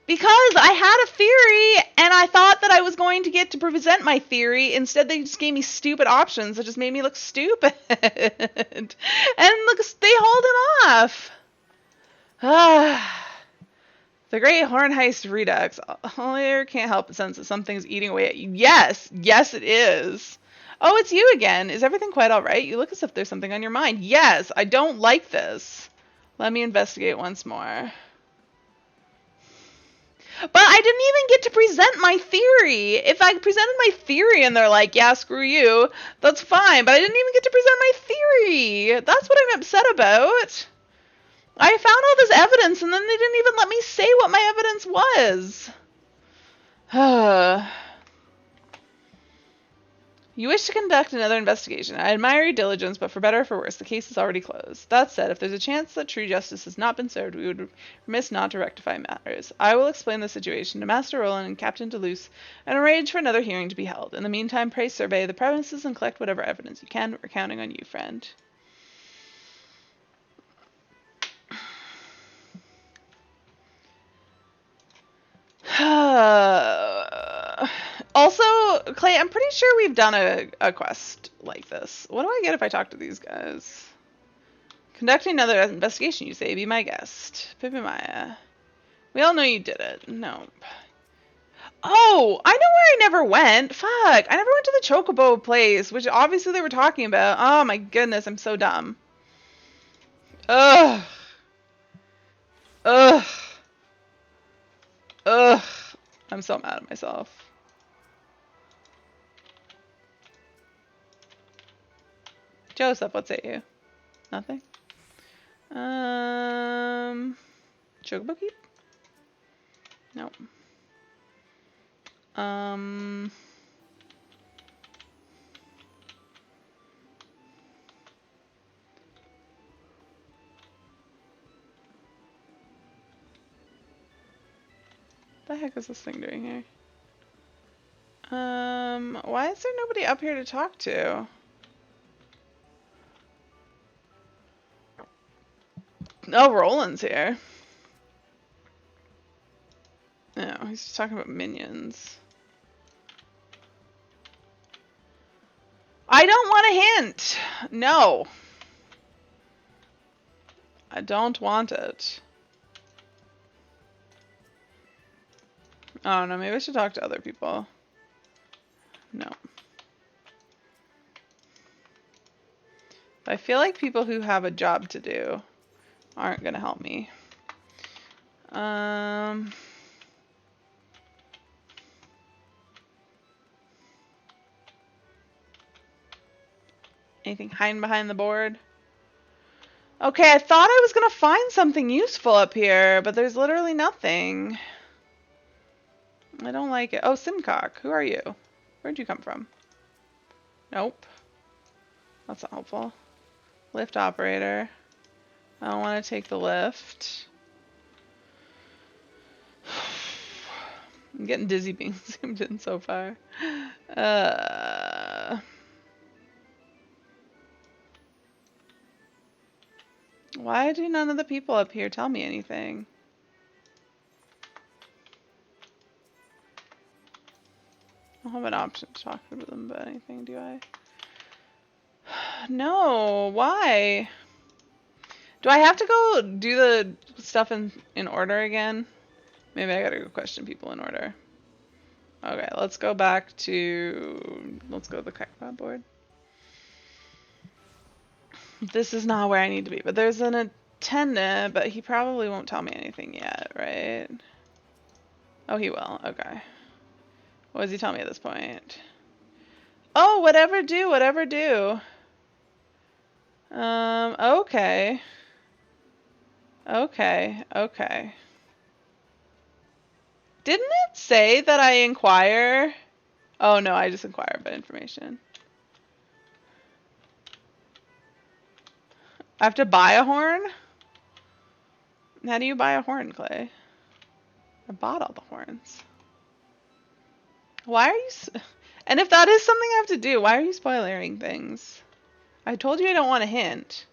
Because I had a theory, and I thought that I was going to get to present my theory. Instead, they just gave me stupid options that just made me look stupid. And look, they hauled him off. The Great Horn Heist Redux. Ollier can't help but sense that something's eating away at you. Yes, yes it is. Oh, it's you again. Is everything quite all right? You look as if there's something on your mind. Yes, I don't like this. Let me investigate once more. But I didn't even get to present my theory. If I presented my theory and they're like, yeah, screw you, that's fine. But I didn't even get to present my theory. That's what I'm upset about. I found all this evidence and then they didn't even let me say what my evidence was. You wish to conduct another investigation. I admire your diligence, but for better or for worse, the case is already closed. That said, if there's a chance that true justice has not been served, we would be remiss not to rectify matters. I will explain the situation to Master Roland and Captain Deleuze and arrange for another hearing to be held. In the meantime, pray survey the premises and collect whatever evidence you can. We're counting on you, friend. Also, Clay, I'm pretty sure we've done a quest like this. What do I get if I talk to these guys? Conducting another investigation, you say. Be my guest. Pippi Maya. We all know you did it. Nope. Oh, I know where I never went. Fuck. I never went to the Chocobo place, which obviously they were talking about. Oh my goodness, I'm so dumb. Ugh. Ugh. Ugh. I'm so mad at myself. Joseph, what's at you? Nothing? Chocobo Keep? Nope. The heck is this thing doing here? Why is there nobody up here to talk to? Oh, Roland's here. No, he's just talking about minions. I don't want a hint! No. I don't want it. I don't know, maybe I should talk to other people. No. I feel like people who have a job to do aren't gonna help me. Anything hiding behind the board? Okay, I thought I was gonna find something useful up here, but there's literally nothing. I don't like it. Oh, Simcock, who are you? Where'd you come from? Nope. That's not helpful. Lift operator. I don't want to take the lift. I'm getting dizzy being zoomed in so far. Why do none of the people up here tell me anything? I don't have an option to talk to them about anything, do I? No, why? Do I have to go do the stuff in order again? Maybe I gotta go question people in order. Okay, let's go back to... Let's go to the crackpot board. This is not where I need to be, but there's an attendant, but he probably won't tell me anything yet, right? Oh, he will. Okay. What does he tell me at this point? Oh, whatever do, whatever do. Okay. Okay, okay. Didn't it say that I inquire? Oh no, I just inquire about information. I have to buy a horn? How do you buy a horn, Clay? I bought all the horns. Why are you... And if that is something I have to do, why are you spoilering things? I told you I don't want a hint.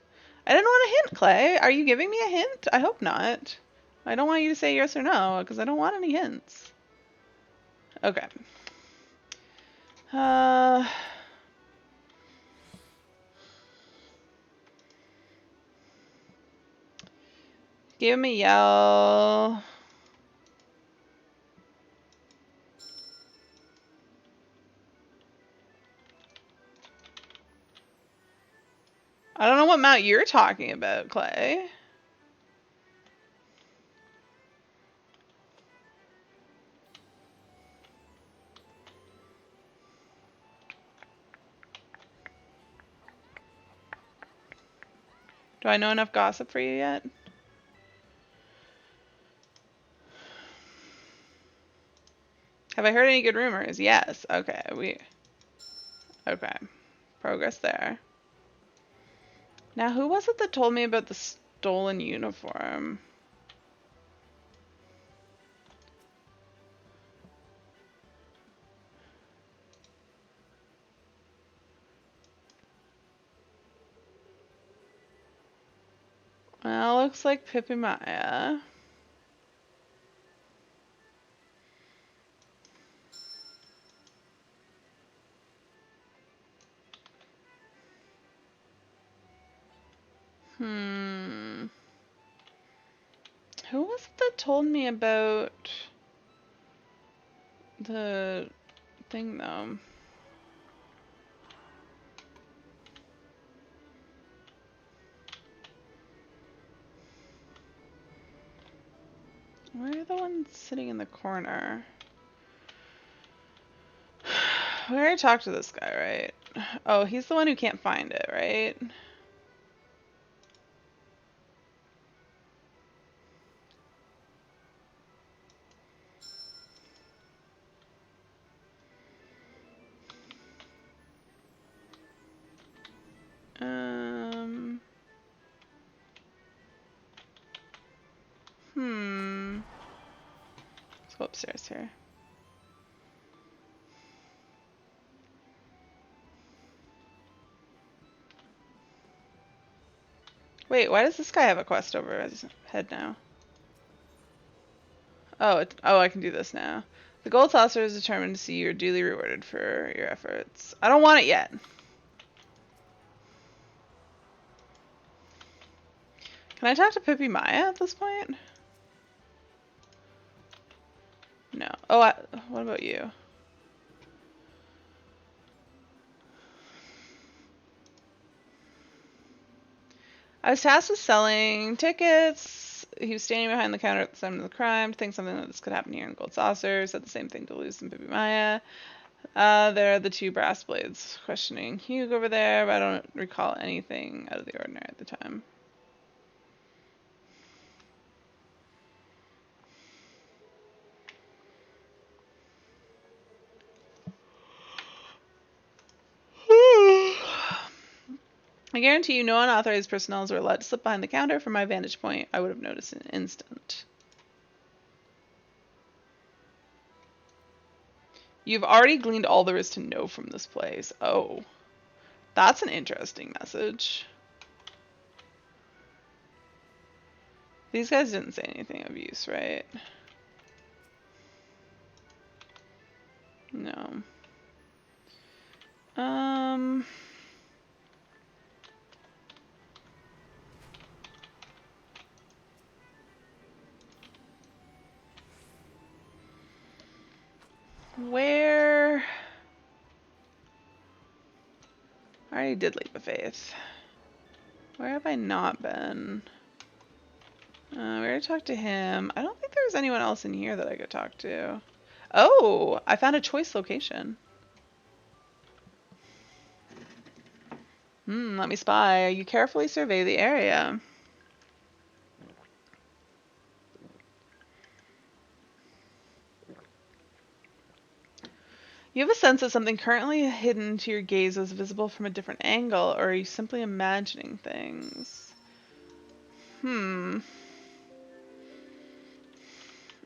I didn't want a hint, Clay. Are you giving me a hint? I hope not. I don't want you to say yes or no, because I don't want any hints. Okay. Give him a yell. I don't know what mount you're talking about, Clay. Do I know enough gossip for you yet? Have I heard any good rumors? Yes. Okay, okay. Progress there. Now, who was it that told me about the stolen uniform? Well, looks like Pippi Maya. Hmm. Who was it that told me about the thing, though? Where are the ones sitting in the corner? We already talked to this guy, right? Oh, he's the one who can't find it, right? Um, Let's go upstairs here. Wait, why does this guy have a quest over his head now? Oh, I can do this now. The gold saucer is determined to see you're duly rewarded for your efforts. I don't want it yet. Can I talk to Pippi Maya at this point? No. Oh, what about you? I was tasked with selling tickets. He was standing behind the counter at the time of the crime to think something like this could happen here in Gold Saucer. Said the same thing to Luz and Pippi Maya. There are the two brass blades questioning Hugh over there, but I don't recall anything out of the ordinary at the time. I guarantee you no unauthorized personnel were allowed to slip behind the counter. From my vantage point, I would have noticed in an instant. You've already gleaned all there is to know from this place. Oh, that's an interesting message. These guys didn't say anything of use, right? No. Where? I already did Leap of Faith. Where have I not been? We already talked to him. I don't think there was anyone else in here that I could talk to. Oh, I found a choice location. Let me spy. You carefully survey the area. You have a sense that something currently hidden to your gaze is visible from a different angle, or are you simply imagining things?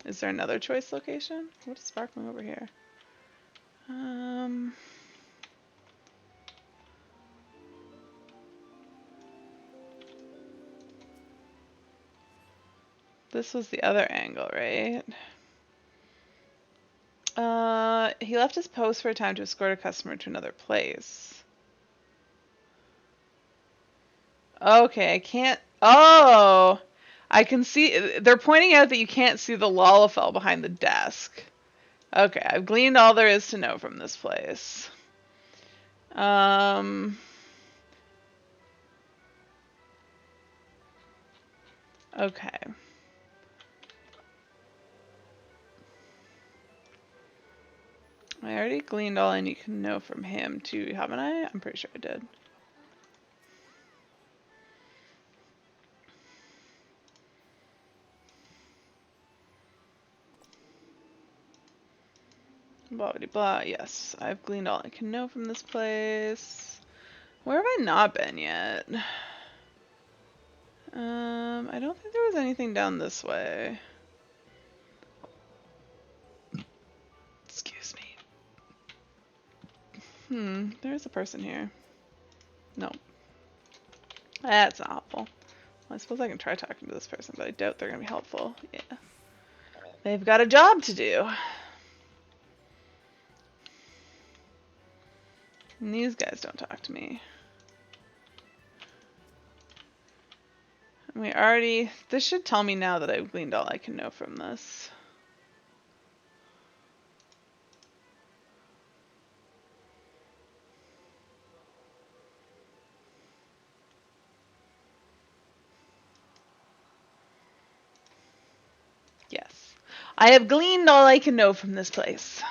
Is there another choice location? What is sparkling over here? This was the other angle, right? He left his post for a time to escort a customer to another place. Okay, I can't. Oh, I can see. They're pointing out that you can't see the Lalafell behind the desk. Okay, I've gleaned all there is to know from this place. Okay. I already gleaned all I need to know from him too, haven't I? I'm pretty sure I did. Blah blah blah. Yes, I've gleaned all I can know from this place. Where have I not been yet? I don't think there was anything down this way. Excuse me. There's a person here. No. That's not helpful. Well, I suppose I can try talking to this person, but I doubt they're gonna be helpful. Yeah. They've got a job to do. And these guys don't talk to me. And this should tell me now that I've gleaned all I can know from this. Yes. I have gleaned all I can know from this place.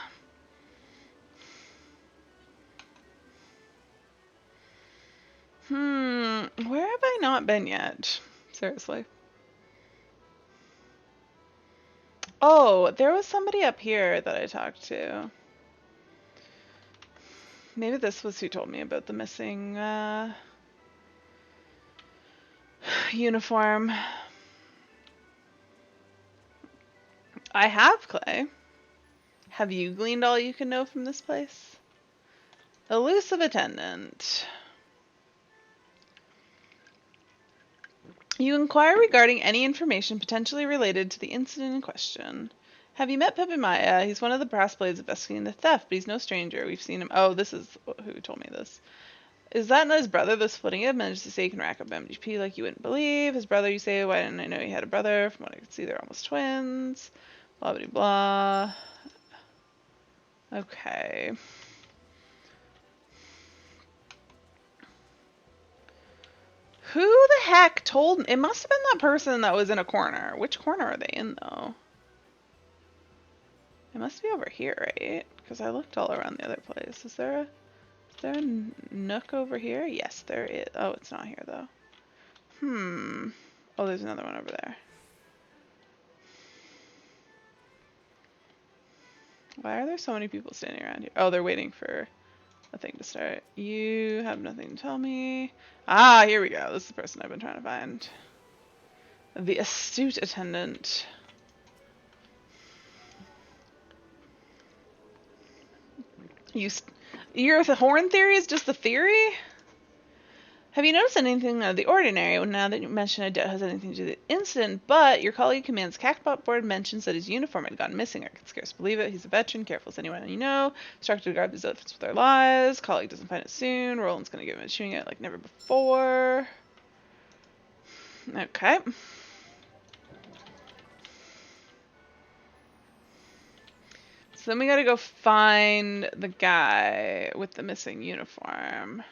Where have I not been yet? Seriously. Oh, there was somebody up here that I talked to. Maybe this was who told me about the missing uniform. I have, Clay. Have you gleaned all you can know from this place? Elusive attendant. You inquire regarding any information potentially related to the incident in question. Have you met Pepe Maya? He's one of the brass blades investigating the theft, but he's no stranger. We've seen him. Oh, this is who told me this. Is that not his brother, the splitting it? Managed to say he can rack up MGP like you wouldn't believe. His brother, you say, why didn't I know he had a brother? From what I could see, they're almost twins. Blah, blah, blah. Okay. Who the heck told me? It must have been that person that was in a corner. Which corner are they in, though? It must be over here, right? Because I looked all around the other place. Is there a nook over here? Yes, there is. Oh, it's not here, though. Oh, there's another one over there. Why are there so many people standing around here? Oh, they're waiting for a thing to start. You have nothing to tell me. Ah, here we go. This is the person I've been trying to find. The astute attendant. Your horn theory is just the theory? Have you noticed anything out of the ordinary? Now that you mention it, doubt has anything to do with the incident, but your colleague commands Cactbot board mentions that his uniform had gone missing. I can scarce believe it. He's a veteran, careful as anyone you know. Instructed to guard these outfits with their lives. Colleague doesn't find it soon. Roland's gonna give him a chewing it like never before. Okay. So then we gotta go find the guy with the missing uniform.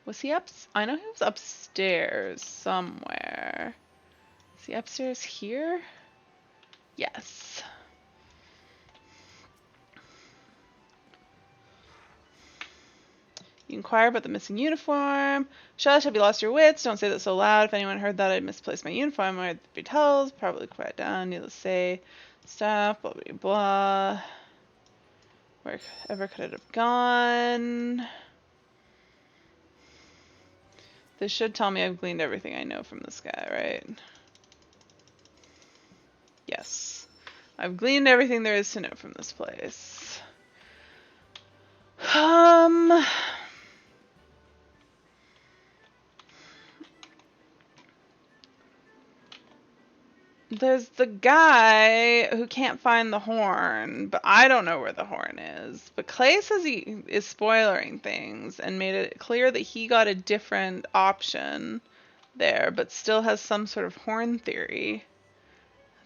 Was he up? I know he was upstairs somewhere. Is he upstairs here? Yes. You inquire about the missing uniform. Shush, have you lost your wits? Don't say that so loud. If anyone heard that, I'd misplaced my uniform. I'd be tells. Probably quiet down. Needless to say. Stop. Blah, blah, blah. Wherever could it have gone? This should tell me I've gleaned everything I know from this guy, right? Yes. I've gleaned everything there is to know from this place. There's the guy who can't find the horn, but I don't know where the horn is. But Clay says he is spoiling things and made it clear that he got a different option there, but still has some sort of horn theory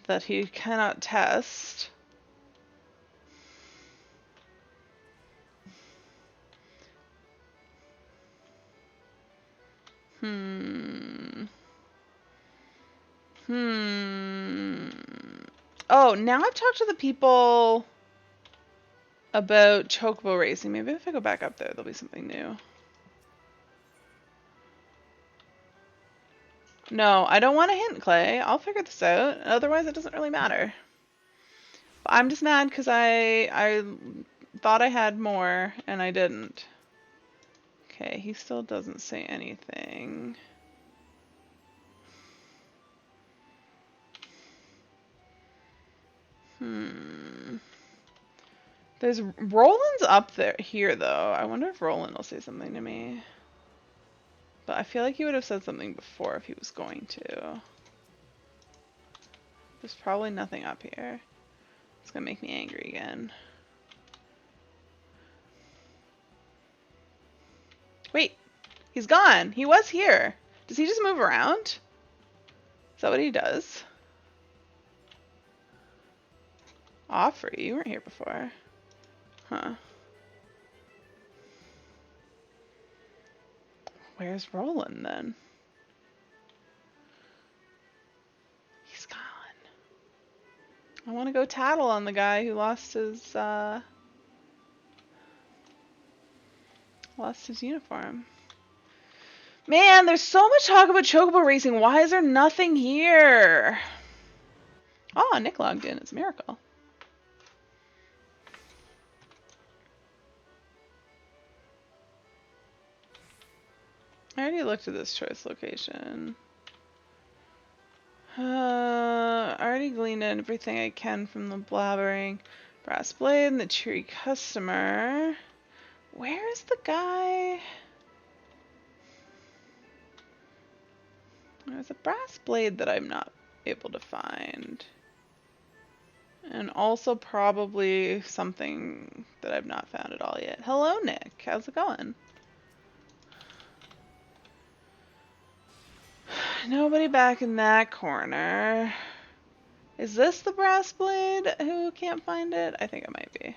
that he cannot test. Oh, now I've talked to the people about chocobo racing. Maybe if I go back up there, there'll be something new. No, I don't want a hint, Clay. I'll figure this out. Otherwise, it doesn't really matter. But I'm just mad because I thought I had more, and I didn't. Okay, he still doesn't say anything. There's Roland's up there here though. I wonder if Roland will say something to me. But I feel like he would have said something before if he was going to. There's probably nothing up here. It's gonna make me angry again. Wait, he's gone. He was here. Does he just move around? Is that what he does? Offrey, you weren't here before. Huh. Where's Roland then? He's gone. I want to go tattle on the guy who lost his uniform. Man, there's so much talk about chocobo racing. Why is there nothing here? Oh, Nick logged in. It's a miracle. I already looked at this choice location. I already gleaned everything I can from the blabbering brass blade and the cheery customer. Where is the guy? There's a brass blade that I'm not able to find. And also probably something that I've not found at all yet. Hello, Nick. How's it going? Nobody back in that corner. Is this the brass blade who can't find it? I think it might be.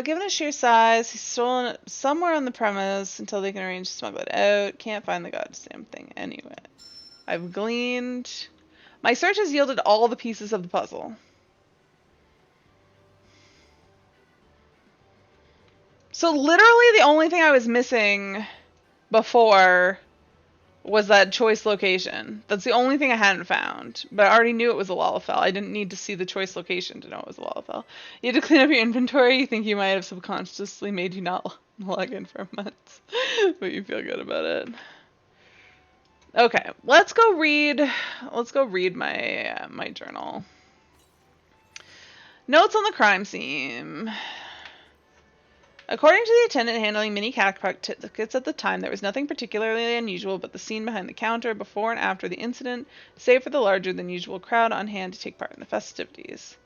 Given his sheer size, he's stolen it somewhere on the premise until they can arrange to smuggle it out. Can't find the goddamn thing anyway. I've gleaned. My search has yielded all the pieces of the puzzle. So literally the only thing I was missing before was that choice location. That's the only thing I hadn't found. But I already knew it was a Lalafell. I didn't need to see the choice location to know it was a Lalafell. You had to clean up your inventory. You think you might have subconsciously made you not log in for months. But you feel good about it. Okay, let's go read my my journal. Notes on the crime scene. According to the attendant handling mini cashback tickets at the time, there was nothing particularly unusual about the scene behind the counter before and after the incident, save for the larger than usual crowd on hand to take part in the festivities.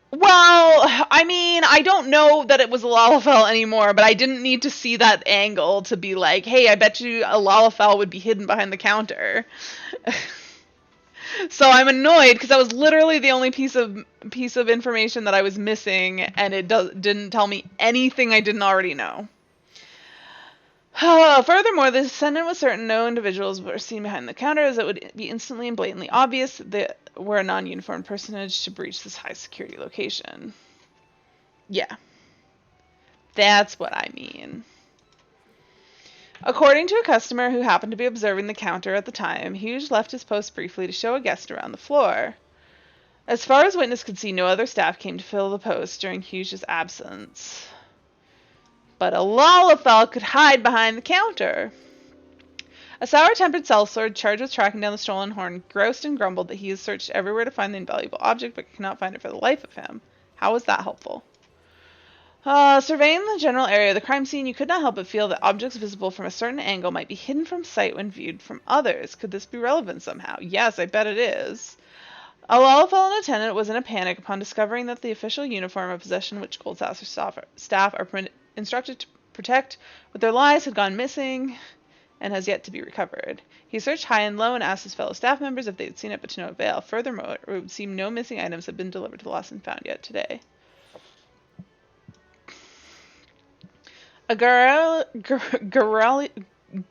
Well, I mean, I don't know that it was a Lalafell anymore, but I didn't need to see that angle to be like, hey, I bet you a Lalafell would be hidden behind the counter. So I'm annoyed because that was literally the only piece of information that I was missing, and it didn't tell me anything I didn't already know. Furthermore, the defendant was certain no individuals were seen behind the counter, as it would be instantly and blatantly obvious that were a non-uniformed personage to breach this high-security location. Yeah. That's what I mean. According to a customer who happened to be observing the counter at the time, Hughes left his post briefly to show a guest around the floor. As far as witness could see, no other staff came to fill the post during Hughes' absence. But a Lalafell could hide behind the counter. A sour-tempered sellsword charged with tracking down the stolen horn groused and grumbled that he has searched everywhere to find the invaluable object but cannot find it for the life of him. How was that helpful? Surveying the general area of the crime scene, you could not help but feel that objects visible from a certain angle might be hidden from sight when viewed from others. Could this be relevant somehow? Yes, I bet it is. A Lalafell attendant was in a panic upon discovering that the official uniform of possession which Goldsasser staff are instructed to protect with their lives had gone missing and has yet to be recovered. He searched high and low and asked his fellow staff members if they had seen it, but to no avail. Furthermore, it would seem no missing items had been delivered to the lost and found yet today. A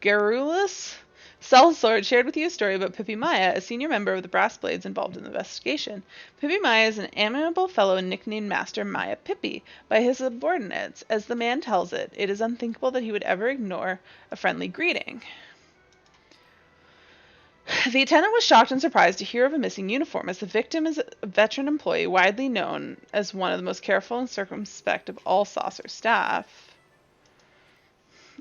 garrulous sellsword shared with you a story about Pippi Maya, a senior member of the Brass Blades involved in the investigation. Pippi Maya is an amiable fellow nicknamed Master Maya Pippi by his subordinates. As the man tells it, it is unthinkable that he would ever ignore a friendly greeting. The attendant was shocked and surprised to hear of a missing uniform, as the victim is a veteran employee widely known as one of the most careful and circumspect of all saucer staff.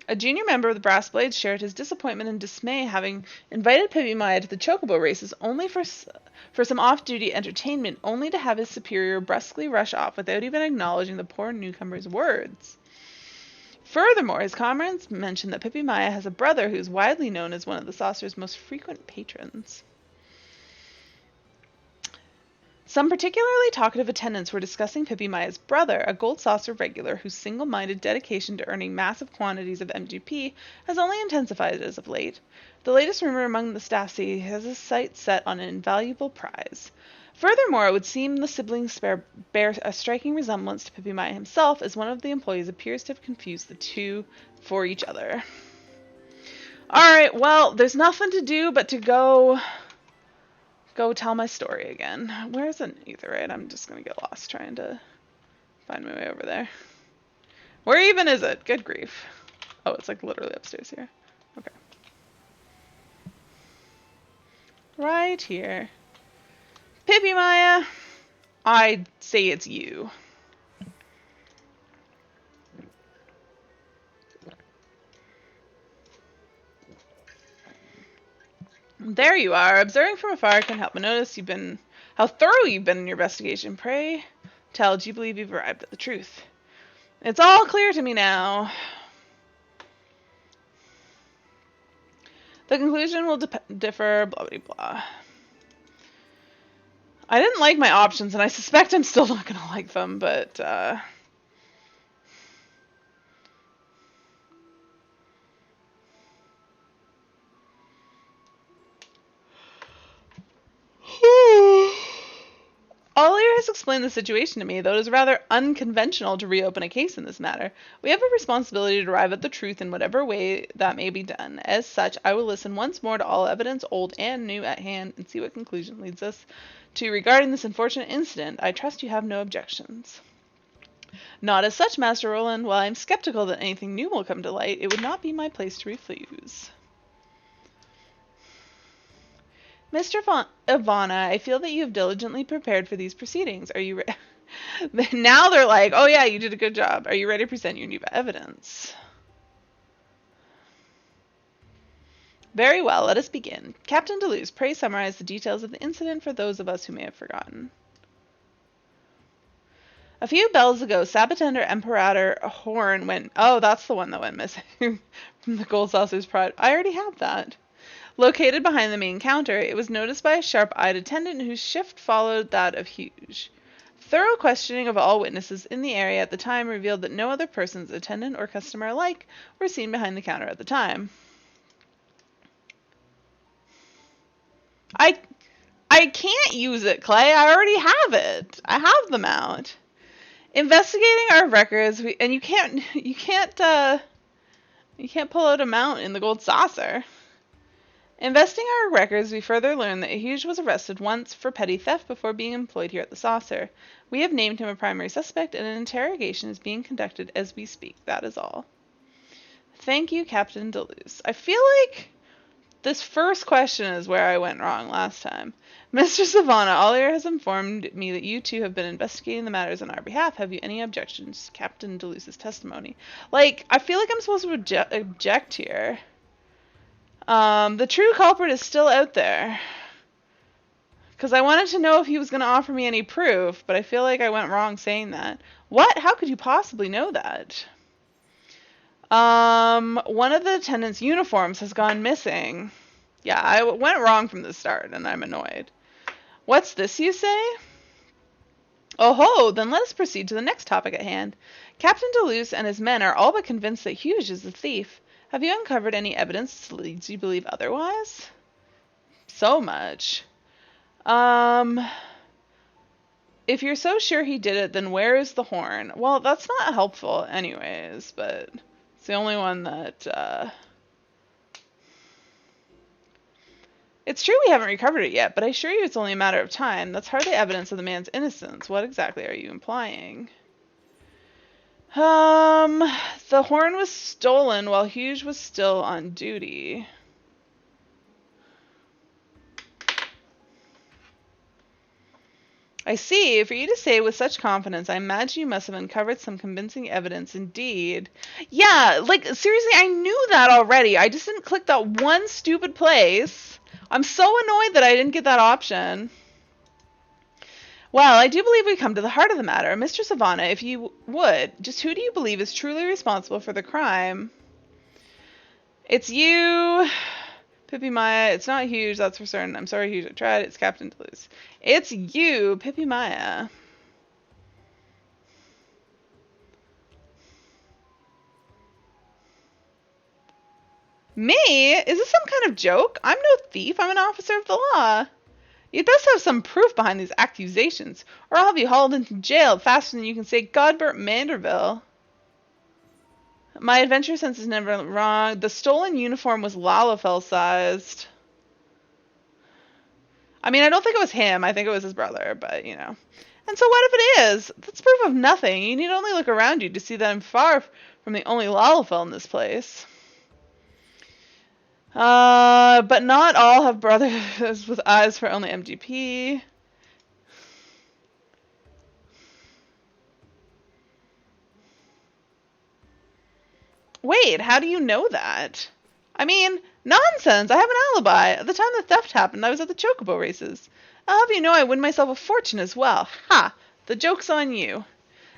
A junior member of the Brass Blades shared his disappointment and dismay, having invited Pippi Maya to the chocobo races only for some off-duty entertainment, only to have his superior brusquely rush off without even acknowledging the poor newcomer's words. Furthermore, his comrades mentioned that Pippi Maya has a brother who is widely known as one of the saucer's most frequent patrons. Some particularly talkative attendants were discussing Pippi Maya's brother, a Gold Saucer regular whose single-minded dedication to earning massive quantities of MGP has only intensified as of late. The latest rumor among the staff he has his sights set on an invaluable prize. Furthermore, it would seem the siblings bear a striking resemblance to Pippi Maya himself, as one of the employees appears to have confused the two for each other. Alright, well, there's nothing to do but to go tell my story again. Where's an etherite? I'm just gonna get lost trying to find my way over there. Where even is it? Good grief. Oh, it's like literally upstairs here. Okay. Right here. Pippi Maya, I'd say it's you. There you are. Observing from afar, I can't help but notice how thorough you've been in your investigation. Pray tell, do you believe you've arrived at the truth? It's all clear to me now. The conclusion will differ, blah, blah, blah. I didn't like my options, and I suspect I'm still not going to like them, but, Ollier has explained the situation to me, though it is rather unconventional to reopen a case in this matter. We have a responsibility to arrive at the truth in whatever way that may be done. As such, I will listen once more to all evidence, old and new, at hand, and see what conclusion leads us to regarding this unfortunate incident. I trust you have no objections. Not as such, Master Roland. While I am skeptical that anything new will come to light, it would not be my place to refuse. Mr. Ivana, I feel that you have diligently prepared for these proceedings. Are you ready? Now they're like, oh yeah, you did a good job. Are you ready to present your new evidence? Very well, let us begin. Captain Deleuze, pray summarize the details of the incident for those of us who may have forgotten. A few bells ago, Sabbatender Imperator Horn went... Oh, that's the one that went missing from the Gold Saucer's Pride. I already have that. Located behind the main counter, it was noticed by a sharp-eyed attendant whose shift followed that of Hughes. Thorough questioning of all witnesses in the area at the time revealed that no other persons, attendant or customer alike, were seen behind the counter at the time. I can't use it, Clay. I already have it. I have the mount. Investigating our records, and you can't pull out a mount in the Gold Saucer. Investigating our records, we further learned that Hughes was arrested once for petty theft before being employed here at the Saucer. We have named him a primary suspect, and an interrogation is being conducted as we speak. That is all. Thank you, Captain Deleuze. I feel like this first question is where I went wrong last time. Mr. Savannah, Ollier has informed me that you two have been investigating the matters on our behalf. Have you any objections to Captain Deleuze's testimony? Like, I feel like I'm supposed to object here. The true culprit is still out there. Because I wanted to know if he was going to offer me any proof, but I feel like I went wrong saying that. What? How could you possibly know that? One of the attendants' uniforms has gone missing. Yeah, I went wrong from the start, and I'm annoyed. What's this, you say? Oh ho, then let us proceed to the next topic at hand. Captain Deleuze and his men are all but convinced that Hughes is the thief. Have you uncovered any evidence that leads you to believe otherwise? So much. If you're so sure he did it, then where is the horn? Well, that's not helpful anyways, but it's the only one that, It's true we haven't recovered it yet, but I assure you it's only a matter of time. That's hardly evidence of the man's innocence. What exactly are you implying? The horn was stolen while Hughes was still on duty. I see. For you to say with such confidence, I imagine you must have uncovered some convincing evidence indeed. Yeah, like, seriously, I knew that already. I just didn't click that one stupid place. I'm so annoyed that I didn't get that option. Well, I do believe we come to the heart of the matter. Mr. Savannah, if you would, just who do you believe is truly responsible for the crime? It's you, Pippi Maya. It's not Hughes, that's for certain. I'm sorry, Hughes. I tried. It's Captain Toulouse. It's you, Pippi Maya. Me? Is this some kind of joke? I'm no thief. I'm an officer of the law. You'd best have some proof behind these accusations, or I'll have you hauled into jail faster than you can say Godbert Manderville. My adventure sense is never wrong. The stolen uniform was Lalafell-sized. I mean, I don't think it was him. I think it was his brother, but, you know. And so what if it is? That's proof of nothing. You need only look around you to see that I'm far from the only Lalafell in this place. But not all have brothers with eyes for only MGP. Wait, how do you know that? I mean, nonsense! I have an alibi. At the time the theft happened, I was at the Chocobo races. I'll have you know I win myself a fortune as well. Ha! The joke's on you.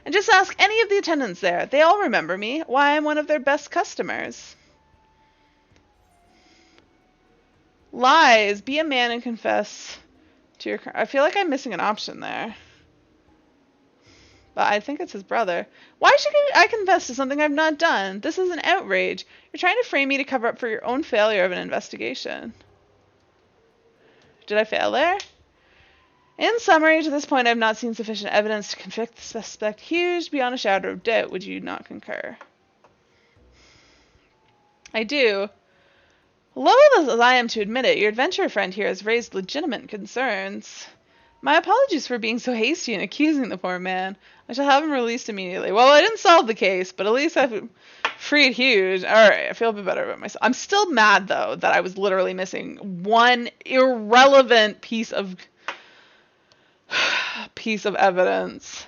And just ask any of the attendants there. They all remember me. Why, I'm one of their best customers. Lies. Be a man and confess to your crime. I feel like I'm missing an option there. But I think it's his brother. Why should I confess to something I've not done? This is an outrage. You're trying to frame me to cover up for your own failure of an investigation. Did I fail there? In summary, to this point, I have not seen sufficient evidence to convict the suspect Hughes beyond a shadow of doubt. Would you not concur? I do. Loath as I am to admit it, your adventurer friend here has raised legitimate concerns. My apologies for being so hasty in accusing the poor man. I shall have him released immediately. Well, I didn't solve the case, but at least I've freed Hughes. Alright, I feel a bit better about myself. I'm still mad, though, that I was literally missing one irrelevant piece of evidence.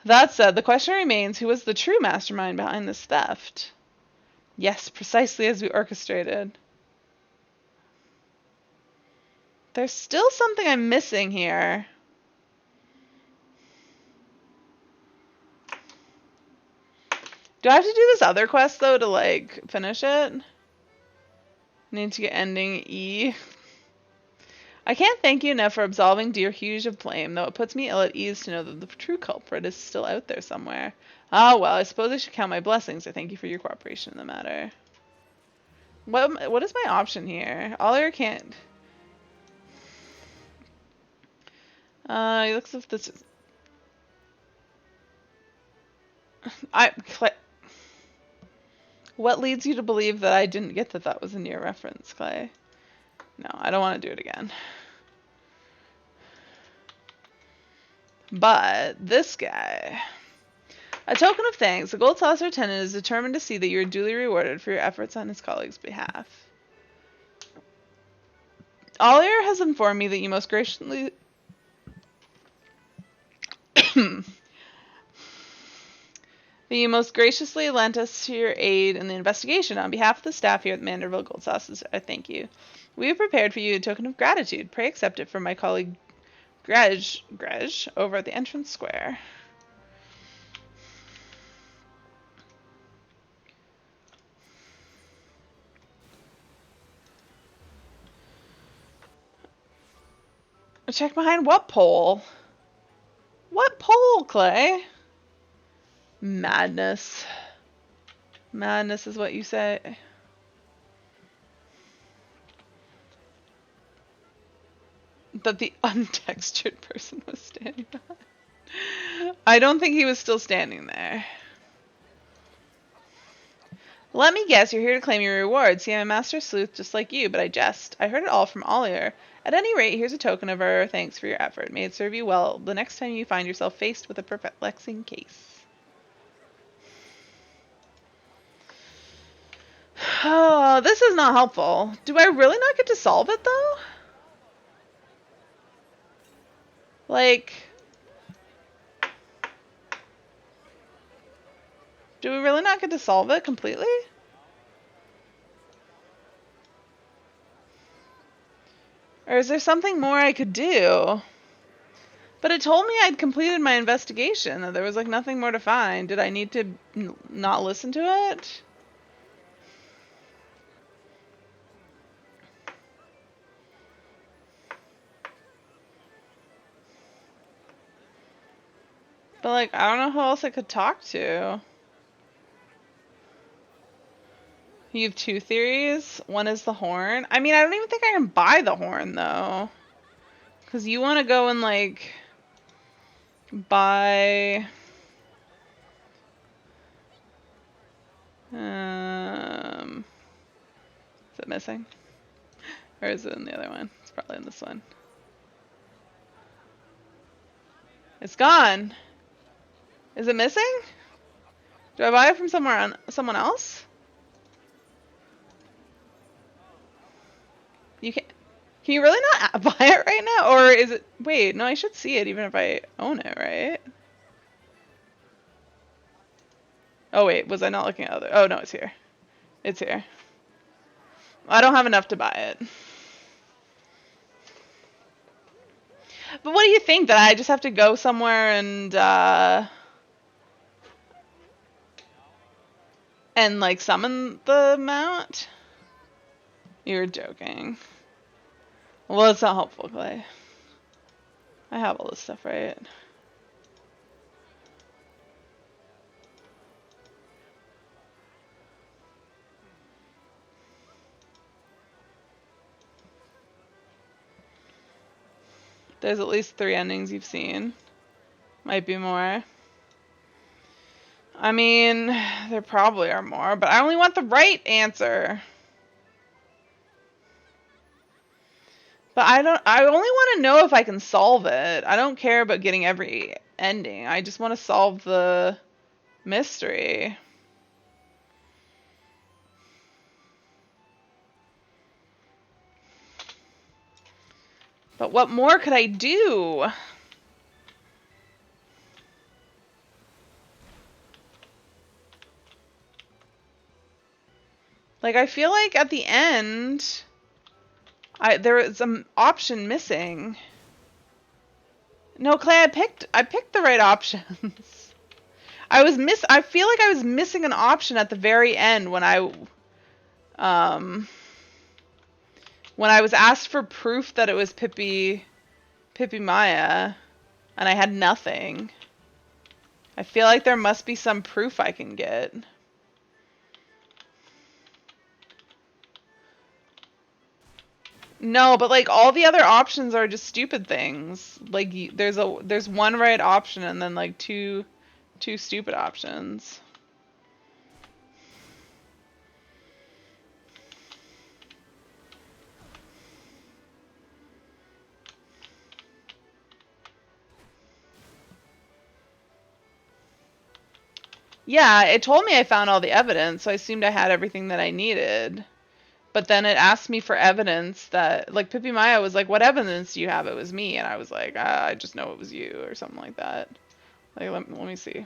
That said, the question remains, who was the true mastermind behind this theft? Yes, precisely as we orchestrated. There's still something I'm missing here. Do I have to do this other quest, though, to, like, finish it? Need to get ending E. I can't thank you enough for absolving dear Hughes of blame, though it puts me ill at ease to know that the true culprit is still out there somewhere. Ah, well, I suppose I should count my blessings. I thank you for your cooperation in the matter. What is my option here? Ollier can't... he looks as if this is... What leads you to believe that I didn't get that was a near reference, Clay? No, I don't want to do it again. But this guy... A token of thanks, the Gold Saucer Attendant is determined to see that you are duly rewarded for your efforts on his colleague's behalf. Ollier has informed me that you most graciously... that you most graciously lent us to your aid in the investigation. On behalf of the staff here at Manderville Gold Sauces, I thank you. We have prepared for you a token of gratitude. Pray accept it from my colleague Greg over at the entrance square. Check behind what pole? What pole, Clay? Madness. Madness is what you say. That the untextured person was standing behind. I don't think he was still standing there. Let me guess, you're here to claim your reward. See, I'm a master sleuth just like you, but I jest. I heard it all from Ollier. At any rate, here's a token of our thanks for your effort. May it serve you well the next time you find yourself faced with a perplexing case. Oh, this is not helpful. Do I really not get to solve it, though? Like, Do we really not get to solve it completely? Or is there something more I could do? But it told me I'd completed my investigation, that there was like nothing more to find. Did I need to not listen to it? But like, I don't know who else I could talk to. You have two theories. One is the horn. I mean, I don't even think I can buy the horn though. Because you want to go and like buy... Is it missing? Or is it in the other one? It's probably in this one. It's gone. Is it missing? Do I buy it from someone else? You can. Can you really not buy it right now, or is it? Wait, no, I should see it even if I own it, right? Oh wait, was I not looking at other? Oh no, it's here. It's here. I don't have enough to buy it. But what do you think, that I just have to go somewhere and like summon the mount? You're joking. Well, it's not helpful, Clay. I have all this stuff, right? There's at least 3 endings you've seen. Might be more. I mean, there probably are more, but I only want the right answer. But I only want to know if I can solve it. I don't care about getting every ending. I just want to solve the mystery. But what more could I do? Like, I feel like at the end, there was an option missing. No, Clay, I picked the right options. I feel like I was missing an option at the very end when I was asked for proof that it was Pippi Maya, and I had nothing. I feel like there must be some proof I can get. No, but like all the other options are just stupid things. Like there's one right option and then like two stupid options. Yeah, it told me I found all the evidence, so I assumed I had everything that I needed. But then it asked me for evidence that, like, Pippi Maya was like, what evidence do you have it was me? And I was like, I just know it was you, or something like that. Like, let me see.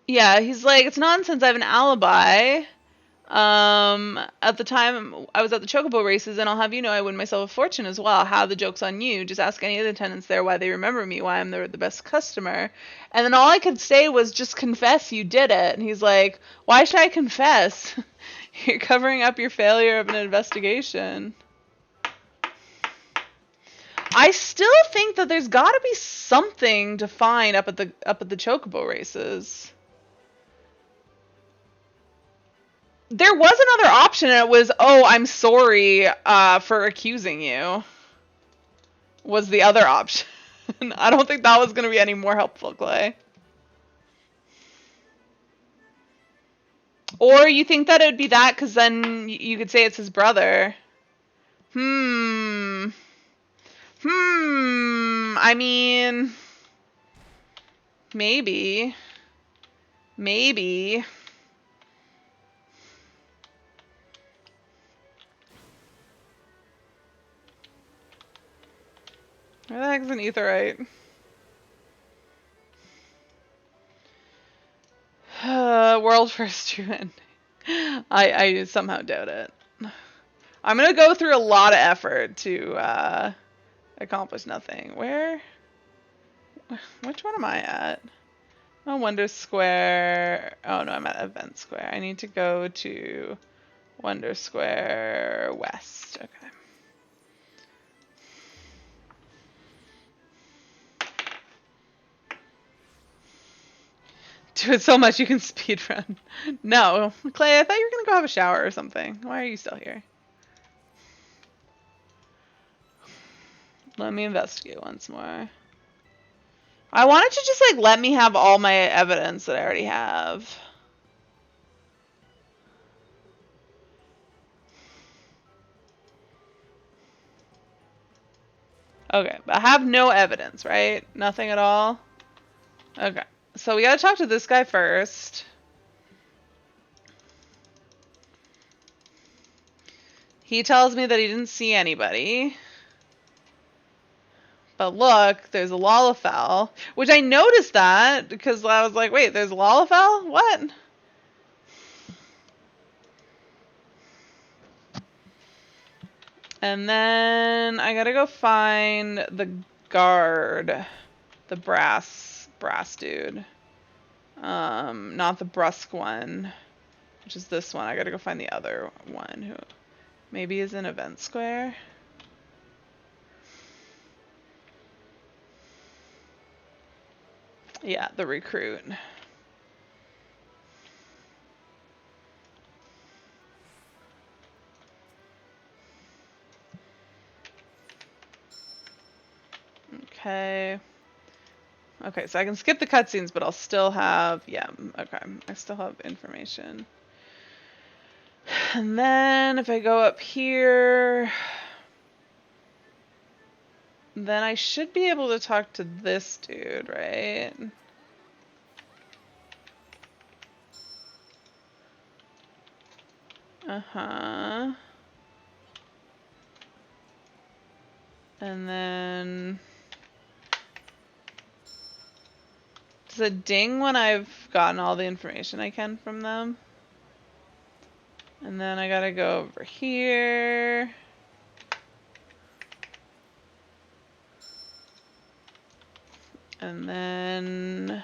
Yeah, he's like, it's nonsense, I have an alibi. At the time I was at the Chocobo races, and I'll have you know I win myself a fortune as well. How the joke's on you. Just ask any of the attendants there why they remember me, why I'm the best customer. And then all I could say was, just confess you did it. And he's like, why should I confess? You're covering up your failure of an investigation. I still think that there's got to be something to find up at the Chocobo races. There was another option, and it was, oh, I'm sorry for accusing you. Was the other option. I don't think that was going to be any more helpful, Clay. Or you think that it would be that because then you could say it's his brother. I mean, maybe. Where the heck's an etherite? World first true ending. I somehow doubt it. I'm gonna go through a lot of effort to accomplish nothing. Which one am I at? Oh, Wonder Square. Oh no, I'm at Event Square. I need to go to Wonder Square West. Okay. Do it so much you can speedrun. No. Clay, I thought you were gonna go have a shower or something. Why are you still here? Let me investigate once more. I wanted to just like let me have all my evidence that I already have. Okay, but I have no evidence, right? Nothing at all? Okay. So we gotta talk to this guy first. He tells me that he didn't see anybody. But look, there's a Lalafell, which I noticed that because I was like, wait, there's a Lalafell? What? And then I gotta go find the guard, the brass dude. Not the brusque one, which is this one. I gotta go find the other one who maybe is in Event Square. Yeah, the recruit. Okay. Okay, so I can skip the cutscenes, but I'll still have, yeah, okay. I still have information. And then if I go up here, then I should be able to talk to this dude, right? Uh-huh. And then does it ding when I've gotten all the information I can from them? And then I gotta go over here. And then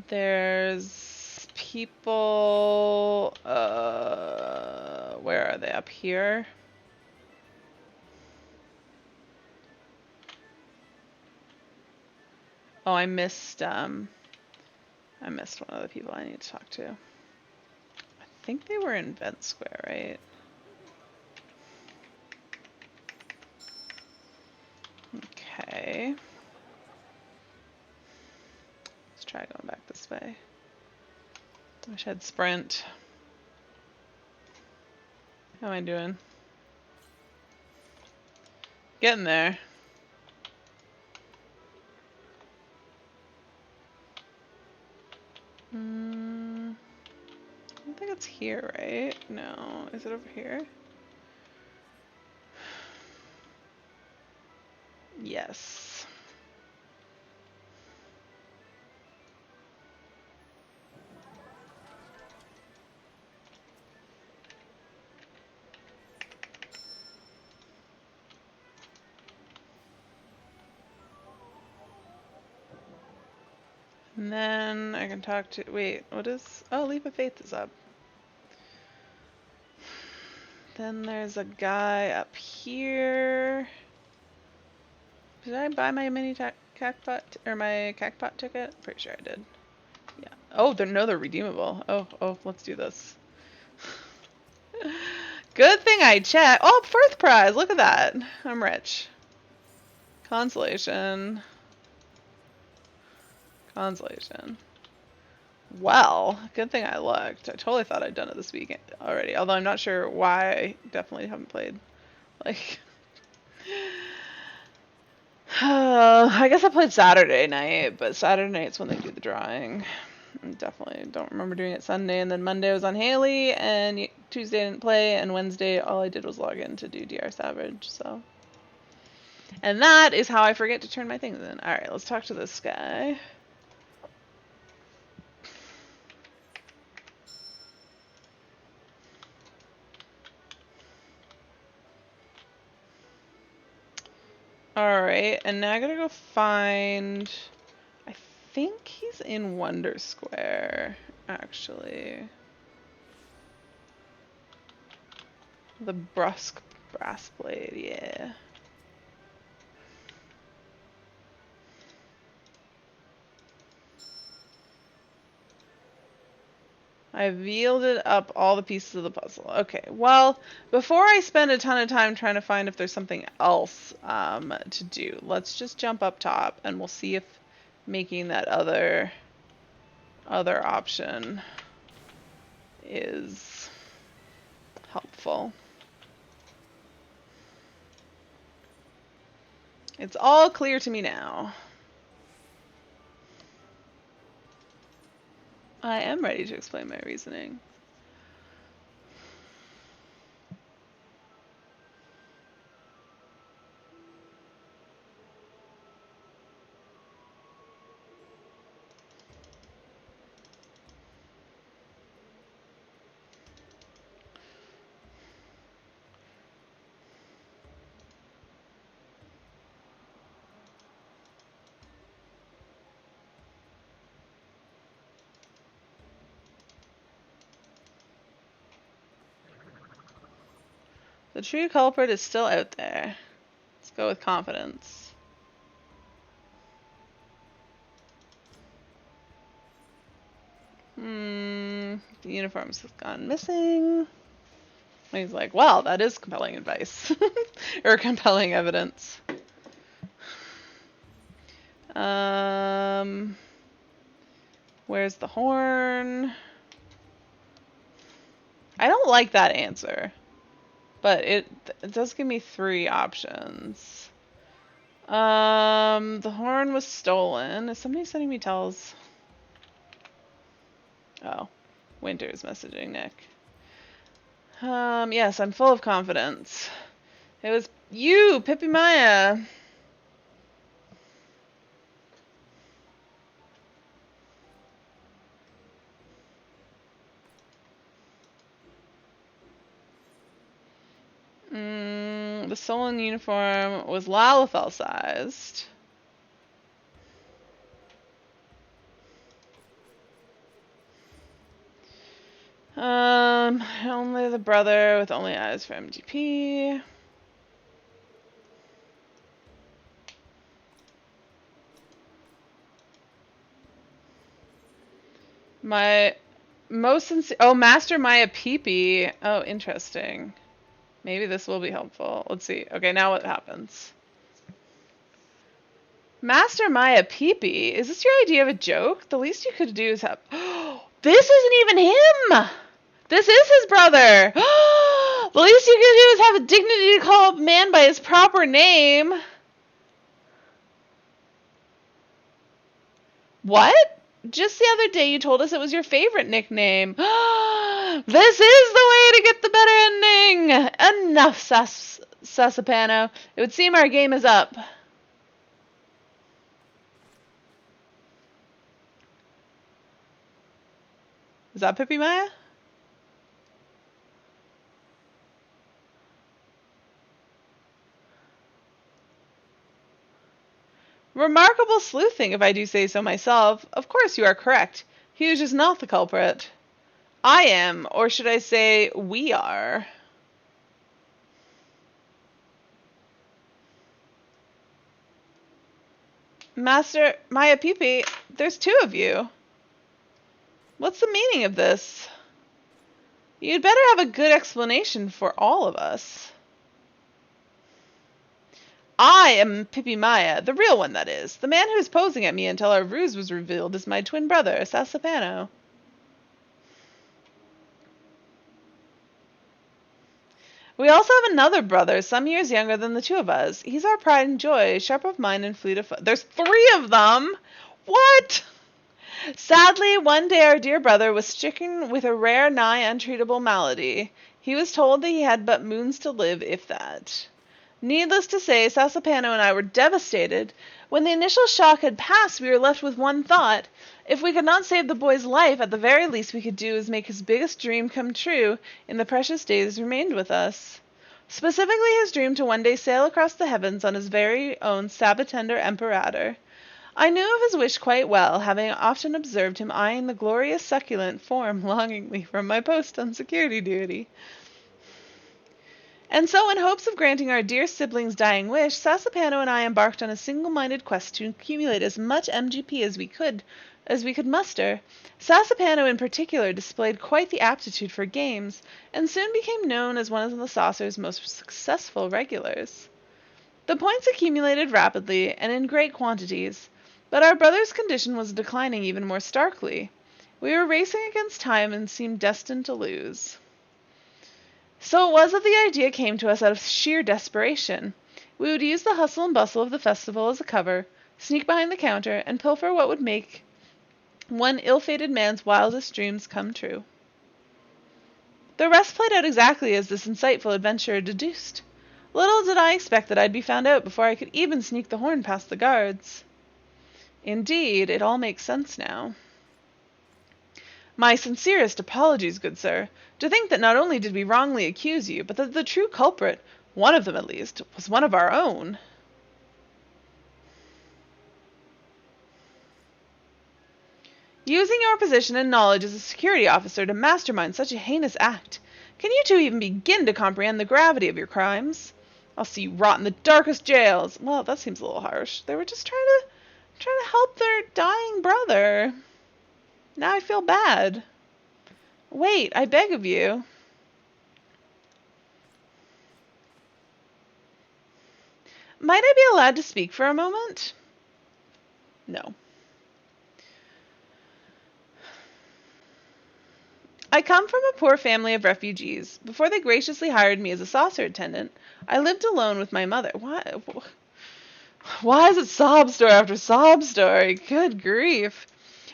there's people, where are they? Up here? Oh, I missed one of the people I need to talk to. I think they were in Event Square, right? Okay. Let's try going back this way. Wish I'd sprint. How am I doing? Getting there. I don't think it's here, right? No. Is it over here? Yes. And then I can talk to, wait, what is, oh, Leap of Faith is up. Then there's a guy up here. Did I buy my mini cactpot, or my cactpot ticket? Pretty sure I did. Yeah. Oh, they're redeemable. Oh, let's do this. Good thing I checked. Oh, Firth prize. Look at that. I'm rich. Consolation. Consolation. Well, good thing I looked. I totally thought I'd done it this weekend already. Although I'm not sure why I definitely haven't played. Like, I guess I played Saturday night, but Saturday night's when they do the drawing. Definitely don't remember doing it Sunday, and then Monday I was on Haley, and Tuesday I didn't play, and Wednesday all I did was log in to do DR Savage, so. And that is how I forget to turn my things in. Alright, let's talk to this guy. Alright, and now I gotta go find... I think he's in Wonder Square, actually. The Brusque Brass Blade, yeah. I've yielded up all the pieces of the puzzle. Okay, well, before I spend a ton of time trying to find if there's something else to do, let's just jump up top and we'll see if making that other option is helpful. It's all clear to me now. I am ready to explain my reasoning. The true culprit is still out there. Let's go with confidence. The uniforms have gone missing. And he's like, well, that is compelling advice. Or compelling evidence. Where's the horn? I don't like that answer. But it does give me 3 options. The horn was stolen. Is somebody sending me tells? Oh, Winter's messaging Nick. Yes, I'm full of confidence. It was you, Pippi Maya. The stolen uniform was Lalafell-sized. Only the brother with only eyes for MGP. My most sincere... Oh, Master Maya Peepee. Oh, interesting. Maybe this will be helpful. Let's see. Okay, now what happens? Master Maya Peepee? Is this your idea of a joke? The least you could do is have... This isn't even him! This is his brother! The least you could do is have a dignity to call a man by his proper name. What? Just the other day you told us it was your favorite nickname. This is the way to get the better ending! Enough, Sasapano. It would seem our game is up. Is that Pippi Maya? Remarkable sleuthing, if I do say so myself. Of course you are correct. Hughes is not the culprit. I am, or should I say, we are. Master Maya Peepee, there's 2 of you. What's the meaning of this? You'd better have a good explanation for all of us. I am Pippi Maya, the real one, that is. The man who was posing at me until our ruse was revealed is my twin brother, Sasapano. We also have another brother, some years younger than the 2 of us. He's our pride and joy, sharp of mind and fleet of foot. There's 3 of them! What? Sadly, one day our dear brother was stricken with a rare, nigh untreatable malady. He was told that he had but moons to live, if that. Needless to say, Sasapano and I were devastated. When the initial shock had passed, we were left with one thought. If we could not save the boy's life, at the very least we could do is make his biggest dream come true in the precious days remained with us. Specifically his dream to one day sail across the heavens on his very own Sabatender Imperator. I knew of his wish quite well, having often observed him eyeing the glorious succulent form longingly from my post on security duty. And so, in hopes of granting our dear sibling's dying wish, Sasapano and I embarked on a single-minded quest to accumulate as much MGP as we could muster. Sasapano in particular displayed quite the aptitude for games, and soon became known as one of the saucer's most successful regulars. The points accumulated rapidly and in great quantities, but our brother's condition was declining even more starkly. We were racing against time and seemed destined to lose. So it was that the idea came to us out of sheer desperation. We would use the hustle and bustle of the festival as a cover, sneak behind the counter, and pilfer what would make one ill-fated man's wildest dreams come true. The rest played out exactly as this insightful adventurer deduced. Little did I expect that I'd be found out before I could even sneak the horn past the guards. Indeed, it all makes sense now. My sincerest apologies, good sir. To think that not only did we wrongly accuse you, but that the true culprit, one of them at least, was one of our own. Using your position and knowledge as a security officer to mastermind such a heinous act, can you two even begin to comprehend the gravity of your crimes? I'll see you rot in the darkest jails. Well, that seems a little harsh. They were just trying to help their dying brother. Now I feel bad. Wait, I beg of you. Might I be allowed to speak for a moment? No. I come from a poor family of refugees. Before they graciously hired me as a saucer attendant, I lived alone with my mother. Why is it sob story after sob story? Good grief.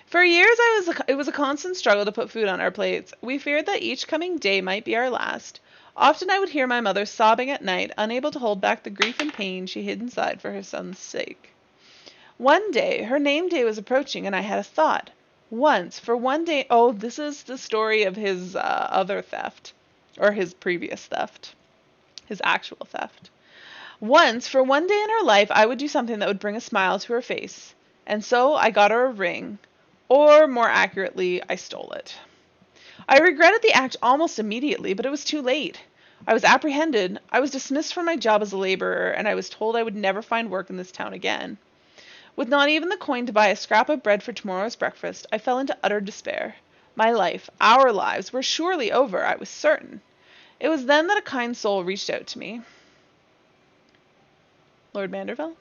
For years, it was a constant struggle to put food on our plates. We feared that each coming day might be our last. Often I would hear my mother sobbing at night, unable to hold back the grief and pain she hid inside for her son's sake. One day, her name day was approaching, and I had a thought. Once, for one day, oh, this is the story of his other theft, or his previous theft, his actual theft. Once, for one day in her life, I would do something that would bring a smile to her face. And so I got her a ring. Or, more accurately, I stole it. I regretted the act almost immediately, but it was too late. I was apprehended, I was dismissed from my job as a laborer, and I was told I would never find work in this town again. With not even the coin to buy a scrap of bread for tomorrow's breakfast, I fell into utter despair. My life, our lives, were surely over, I was certain. It was then that a kind soul reached out to me. Lord Manderville?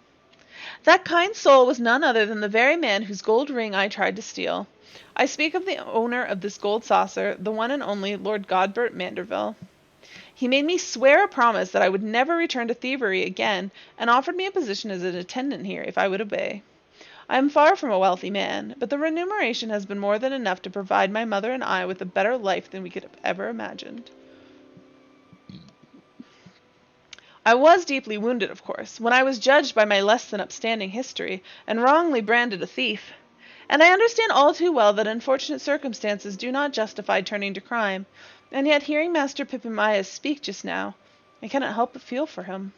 That kind soul was none other than the very man whose gold ring I tried to steal. I speak of the owner of this gold saucer, the one and only Lord Godbert Manderville. He made me swear a promise that I would never return to thievery again, and offered me a position as an attendant here if I would obey. I am far from a wealthy man, but the remuneration has been more than enough to provide my mother and I with a better life than we could have ever imagined. I was deeply wounded, of course, when I was judged by my less than upstanding history, and wrongly branded a thief. And I understand all too well that unfortunate circumstances do not justify turning to crime, and yet hearing Master Pippimias speak just now, I cannot help but feel for him.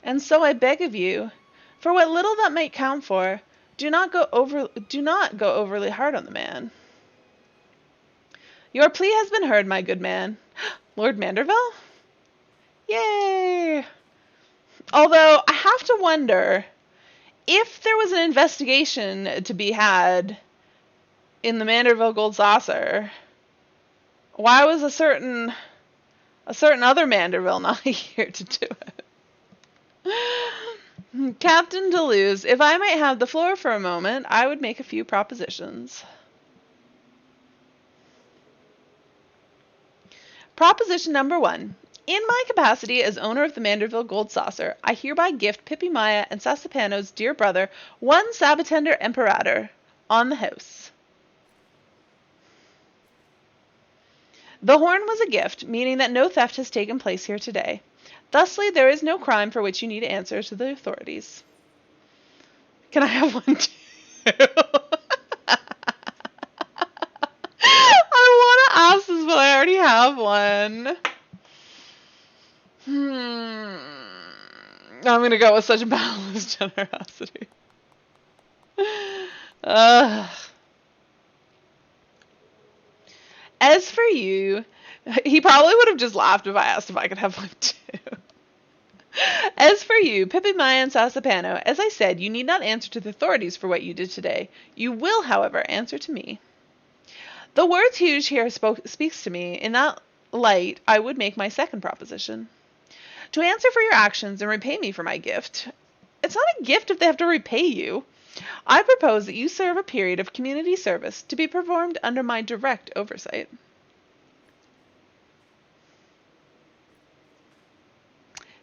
And so I beg of you, for what little that might count for, do not go overly hard on the man. Your plea has been heard, my good man. Lord Manderville? Yay! Although, I have to wonder, if there was an investigation to be had in the Manderville Gold Saucer, why was a certain other Manderville not here to do it? Captain Deleuze, if I might have the floor for a moment, I would make a few propositions. Proposition number 1. In my capacity as owner of the Manderville Gold Saucer, I hereby gift Pippimaya and Sasapano's dear brother one Sabatender Imperator. on the house. The horn was a gift, meaning that no theft has taken place here today. Thusly, there is no crime for which you need to answer to the authorities. Can I have one too? I want to ask this, but I already have one. I'm going to go with such boundless generosity. As for you, he probably would have just laughed if I asked if I could have one too. As for you, Pippi, Maya, and Sasapano, as I said, you need not answer to the authorities for what you did today. You will, however, answer to me. The words Huge here speaks to me. In that light, I would make my second proposition. To answer for your actions and repay me for my gift. It's not a gift if they have to repay you. I propose that you serve a period of community service to be performed under my direct oversight.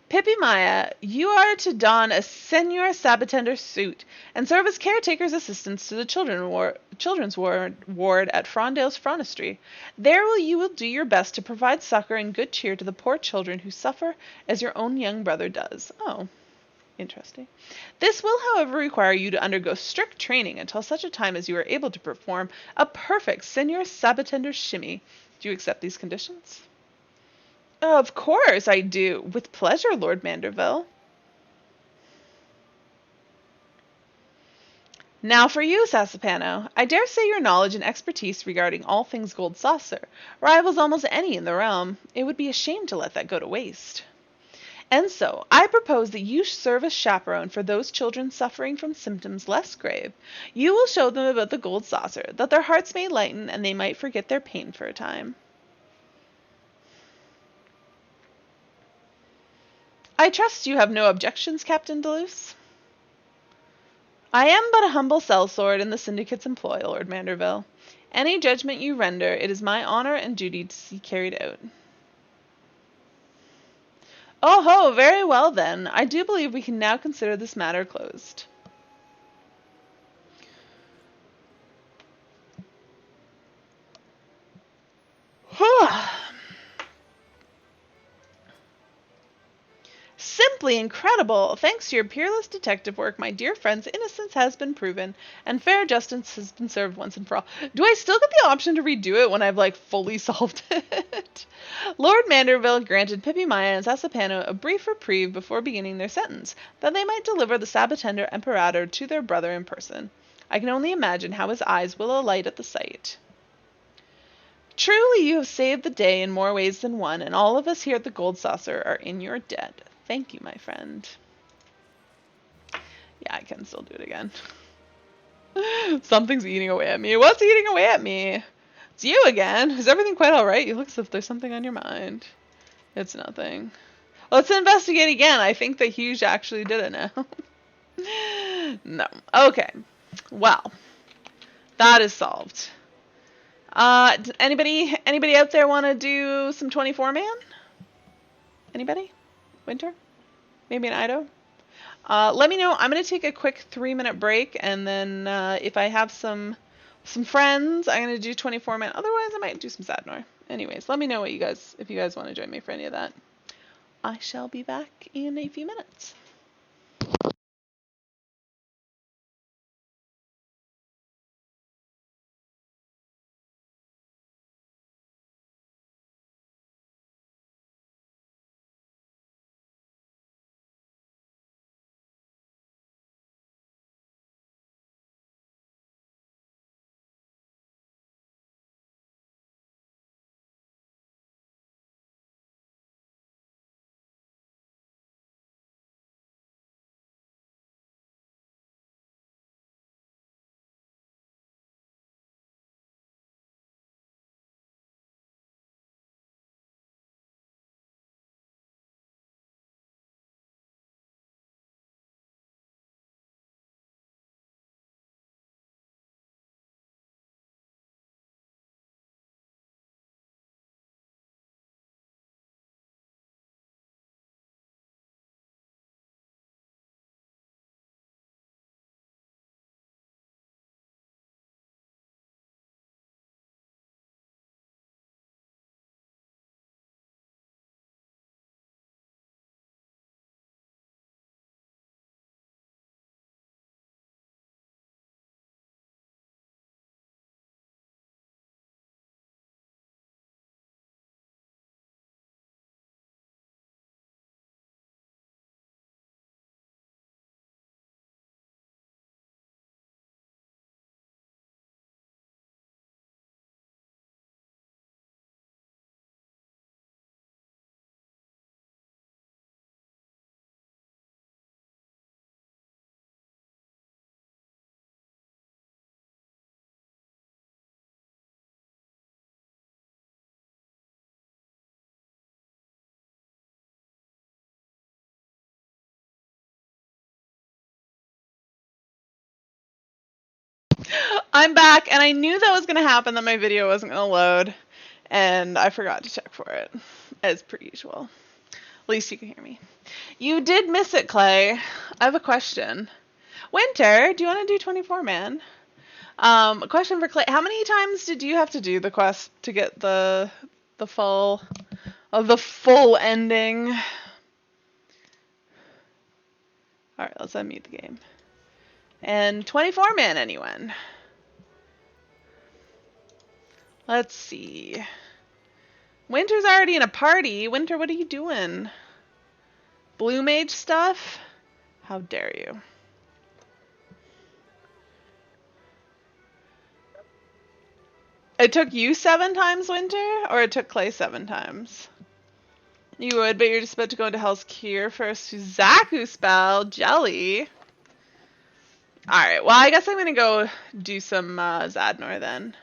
Pippi Maya, you are to don a Senor Sabbatender suit and serve as caretaker's assistants to the children's ward at Frondale's Fronistry. There you will do your best to provide succor and good cheer to the poor children who suffer as your own young brother does. Oh, interesting. This will, however, require you to undergo strict training until such a time as you are able to perform a perfect Senor Sabbatender shimmy. Do you accept these conditions? Of course I do. With pleasure, Lord Manderville. Now for you, Sasapano. I dare say your knowledge and expertise regarding all things gold saucer rivals almost any in the realm. It would be a shame to let that go to waste. And so, I propose that you serve as chaperone for those children suffering from symptoms less grave. You will show them about the gold saucer, that their hearts may lighten and they might forget their pain for a time. I trust you have no objections, Captain Deleuze? I am but a humble sellsword in the syndicate's employ, Lord Manderville. Any judgment you render, it is my honour and duty to see carried out. Oh ho, very well then. I do believe we can now consider this matter closed. Simply incredible! Thanks to your peerless detective work, my dear friend's innocence has been proven, and fair justice has been served once and for all. Do I still get the option to redo it when I've, fully solved it? Lord Manderville granted Pippi Maya and Sasapano a brief reprieve before beginning their sentence, that they might deliver the Sabbatender Imperator to their brother in person. I can only imagine how his eyes will alight at the sight. Truly you have saved the day in more ways than one, and all of us here at the Gold Saucer are in your debt. Thank you, my friend. Yeah, I can still do it again. Something's eating away at me. What's eating away at me? It's you again. Is everything quite alright? You look as if there's something on your mind. It's nothing. Let's investigate again. I think that Hughes actually did it now. No. Okay. Well, that is solved. Anybody out there want to do some 24 man? Anybody? Winter? Maybe an Ido? Let me know. I'm going to take a quick 3-minute break, and then if I have some friends, I'm going to do 24 man. Otherwise, I might do some Sadnor. Anyways, let me know if you guys want to join me for any of that. I shall be back in a few minutes. I'm back, and I knew that was going to happen, that my video wasn't going to load, and I forgot to check for it, as per usual. At least you can hear me. You did miss it, Clay. I have a question. Winter, do you want to do 24 man? A question for Clay. How many times did you have to do the quest to get the full ending? All right, let's unmute the game. And 24 man, anyone? Let's see. Winter's already in a party. Winter, what are you doing? Blue mage stuff? How dare you? It took you 7 times, Winter? Or it took Clay 7 times? You would, but you're just about to go into Hell's Cure first. Suzaku spell. Jelly. Alright, well, I guess I'm going to go do some Zadnor then.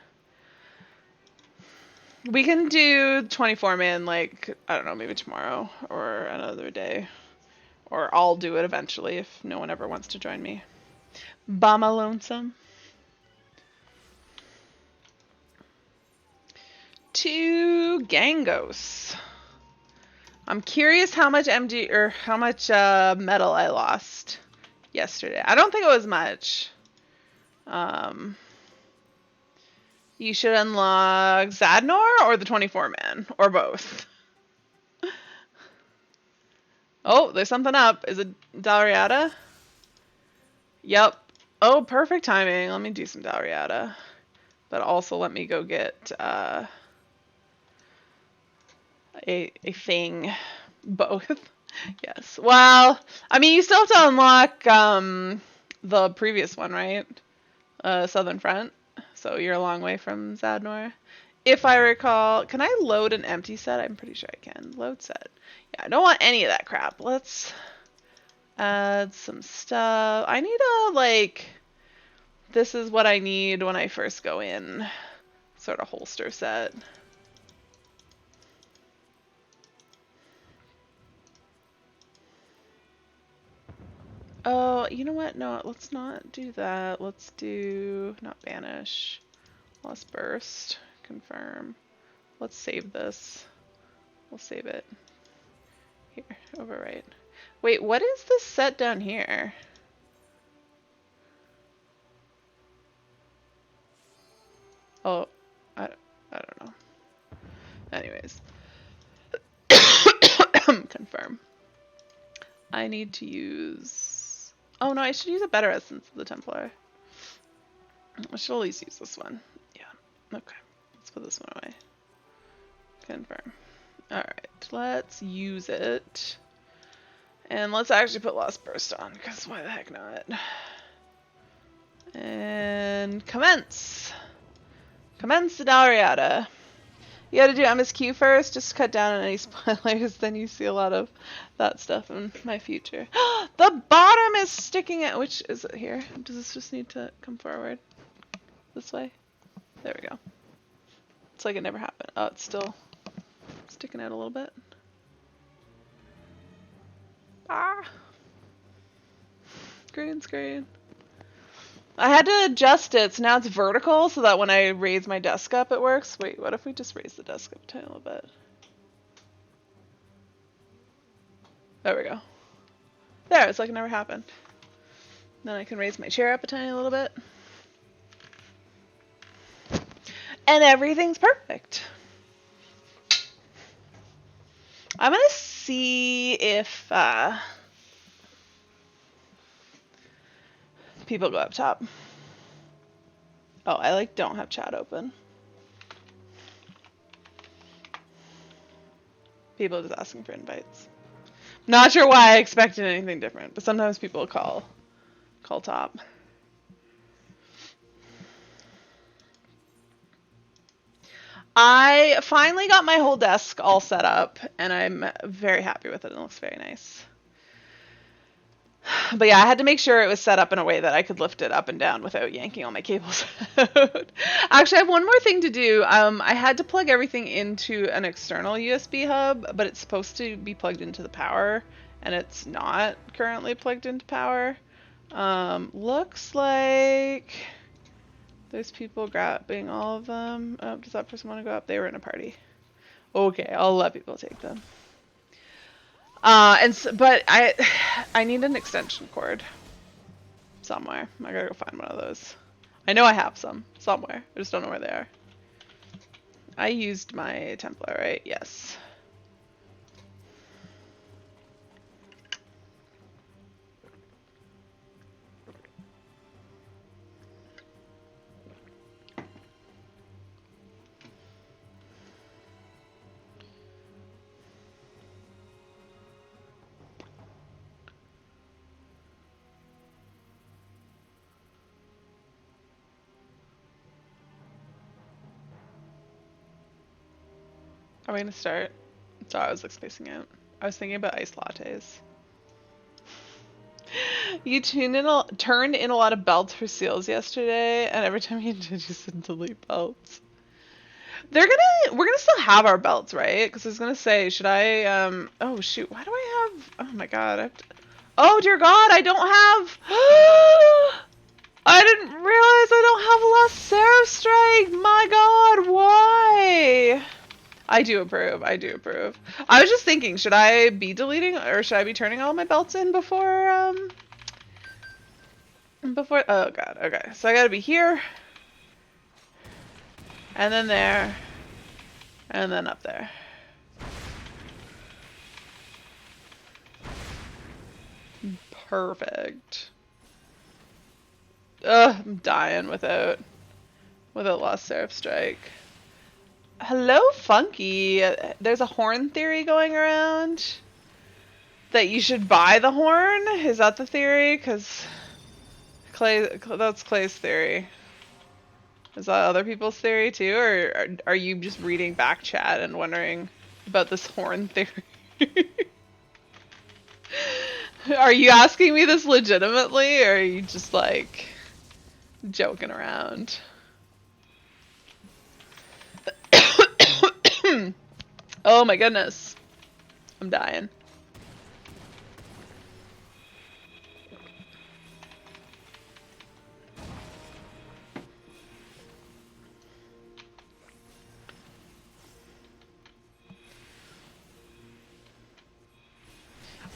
We can do 24 man, like, I don't know, maybe tomorrow or another day. Or I'll do it eventually if no one ever wants to join me. Bama lonesome. 2 Gangos. I'm curious how much MG or how much metal I lost yesterday. I don't think it was much. You should unlock Zadnor or the 24 man or both. Oh, there's something up. Is it Dalriata? Yep. Oh, perfect timing. Let me do some Dalriata. But also let me go get a thing. Both. Yes. Well, I mean, you still have to unlock the previous one, right? Southern Front. So you're a long way from Zadnor. If I recall, can I load an empty set? I'm pretty sure I can. Load set. Yeah, I don't want any of that crap. Let's add some stuff. I need a, like, this is what I need when I first go in sort of holster set. Oh, you know what? No, let's not do that. Let's do, not banish. Lost burst. Confirm. Let's save this. We'll save it. Here, overwrite. Wait, what is this set down here? Oh, I don't know. Anyways. Confirm. I need to use... Oh no, I should use a better essence of the Templar. I should at least use this one. Yeah, okay. Let's put this one away. Confirm. Alright, let's use it. And let's actually put Lost Burst on, because why the heck not? And commence! Commence the Dalriata. You gotta do MSQ first, just to cut down on any spoilers, then you see a lot of that stuff in my future. The bottom is sticking out. Which is it here? Does this just need to come forward? This way? There we go. It's like it never happened. Oh, it's still sticking out a little bit. Ah! Screen. I had to adjust it, so now it's vertical, so that when I raise my desk up, it works. Wait, what if we just raise the desk up a tiny little bit? There we go. There, it's like it never happened. Then I can raise my chair up a tiny little bit. And everything's perfect. I'm gonna see if people go up top. Oh, I don't have chat open. People are just asking for invites. Not sure why I expected anything different, but sometimes people call top. I finally got my whole desk all set up, and I'm very happy with it. It looks very nice. But yeah, I had to make sure it was set up in a way that I could lift it up and down without yanking all my cables out. Actually, I have one more thing to do. I had to plug everything into an external USB hub, but it's supposed to be plugged into the power, and it's not currently plugged into power. Looks like There's people grabbing all of them. Oh, does that person want to go up? They were in a party. Okay, I'll let people take them. But I need an extension cord somewhere. I gotta go find one of those. I know I have some somewhere. I just don't know where they are. I used my Templar, right? Yes. Are we gonna start? Sorry, I was like spacing out. I was thinking about iced lattes. You turned in a lot of belts for seals yesterday, and every time you did, you said delete belts. We're gonna still have our belts, right? Because I was gonna say, should I, oh shoot, why do I have, oh my god, oh dear god, I don't have, I didn't realize I don't have Lost Seraph Strike, my god, why? I do approve, I do approve. I was just thinking, should I be deleting, or should I be turning all my belts in before, oh god, okay, so I gotta be here, and then there, and then up there. Perfect. Ugh, I'm dying without Lost Seraph Strike. Hello, Funky. There's a horn theory going around that you should buy the horn. Is that the theory? Because that's Clay's theory. Is that other people's theory too, or are you just reading back chat and wondering about this horn theory? Are you asking me this legitimately, or are you just like joking around? Oh my goodness. I'm dying.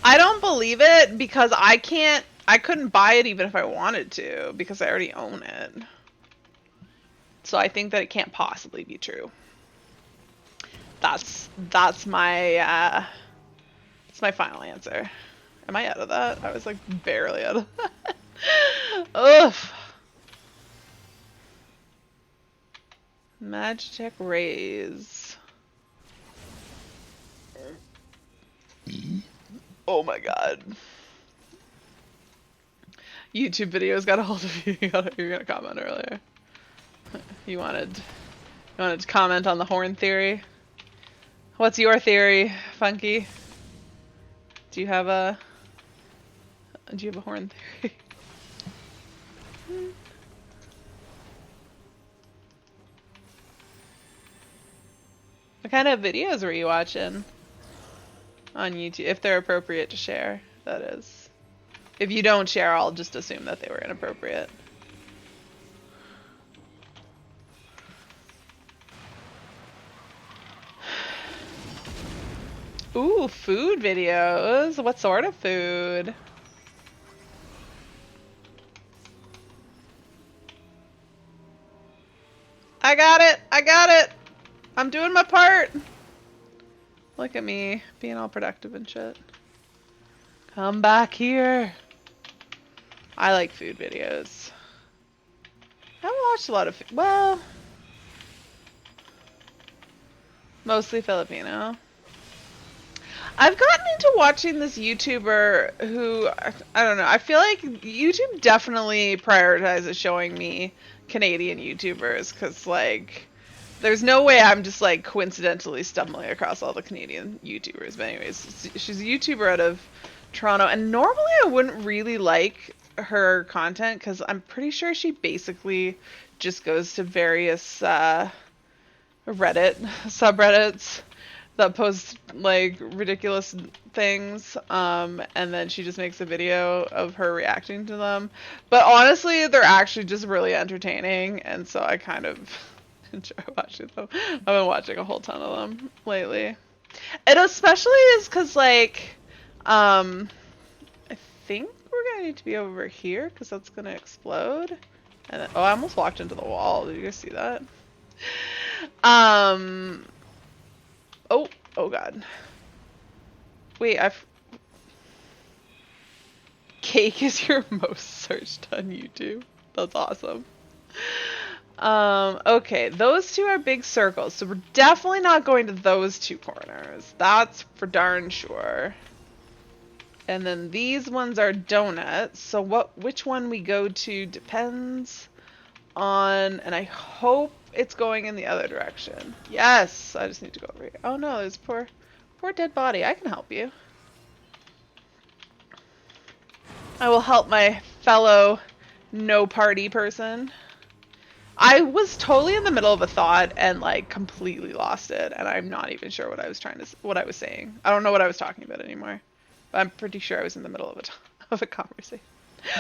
I don't believe it because I couldn't buy it even if I wanted to because I already own it. So I think that it can't possibly be true. That's my final answer. Am I out of that? I was like barely out of that. Ugh. Magitech Rays. Oh my god. YouTube videos got a hold of you. You were gonna comment earlier. You wanted to comment on the horn theory. What's your theory, Funky? Do you have a horn theory? What kind of videos were you watching on YouTube? If they're appropriate to share, that is. If you don't share, I'll just assume that they were inappropriate. Ooh, food videos. What sort of food? I got it. I got it. I'm doing my part. Look at me being all productive and shit. Come back here. I like food videos. I haven't watched a lot of food. Well, mostly Filipino. I've gotten into watching this YouTuber who, I don't know, I feel like YouTube definitely prioritizes showing me Canadian YouTubers because, like, there's no way I'm just, like, coincidentally stumbling across all the Canadian YouTubers. But anyways, she's a YouTuber out of Toronto, and normally I wouldn't really like her content because I'm pretty sure she basically just goes to various Reddit subreddits that posts like ridiculous things, and then she just makes a video of her reacting to them. But honestly, they're actually just really entertaining, and so I kind of enjoy watching them. I've been watching a whole ton of them lately. It especially is because like, I think we're gonna need to be over here because that's gonna explode. And then, oh, I almost walked into the wall. Did you guys see that? Um. Oh. Oh God. Wait. Cake is your most searched on YouTube. That's awesome. Okay, those two are big circles, so we're definitely not going to those two corners. That's for darn sure. And then these ones are donuts, so which one we go to depends on, and I hope it's going in the other direction. Yes, I just need to go over here. Oh no, there's poor dead body. I can help you. I will help my fellow no party person. I was totally in the middle of a thought and like completely lost it, and I'm not even sure what I was what I was saying. I don't know what I was talking about anymore. But I'm pretty sure I was in the middle of of a conversation.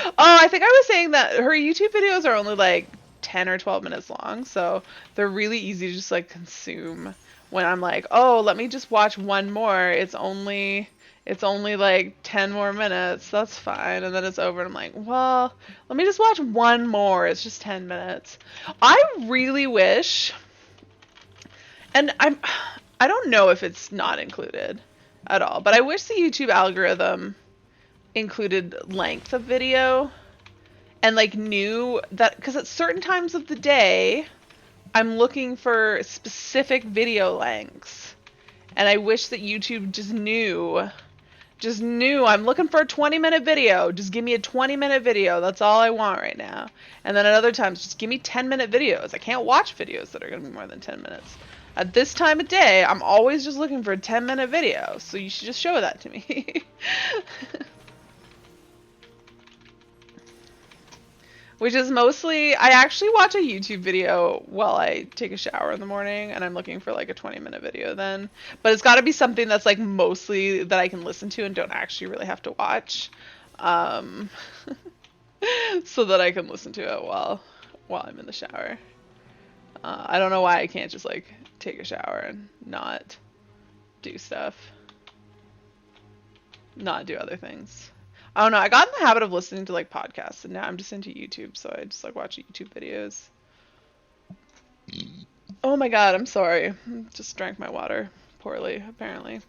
Oh, I think I was saying that her YouTube videos are only like 10 or 12 minutes long, so they're really easy to just like consume when I'm like, "Oh, let me just watch one more. It's only like 10 more minutes. That's fine." And then it's over and I'm like, "Well, let me just watch one more. It's just 10 minutes." I really wish, and I don't know if it's not included at all, but I wish the YouTube algorithm included length of video and like knew that, because at certain times of the day I'm looking for specific video lengths, and I wish that YouTube just knew I'm looking for a 20-minute video. Just give me a 20-minute video. That's all I want right now. And then at other times, just give me 10-minute videos. I can't watch videos that are going to be more than 10 minutes. At this time of day, I'm always just looking for a 10-minute video. So you should just show that to me. Which is mostly, I actually watch a YouTube video while I take a shower in the morning, and I'm looking for like a 20-minute video then. But it's got to be something that's like mostly that I can listen to and don't actually really have to watch. Um, so that I can listen to it while I'm in the shower. I don't know why I can't just like take a shower and not do stuff. Not do other things. I don't know. I got in the habit of listening to like podcasts, and now I'm just into YouTube, so I just like watch YouTube videos. Oh my god, I'm sorry. Just drank my water poorly, apparently.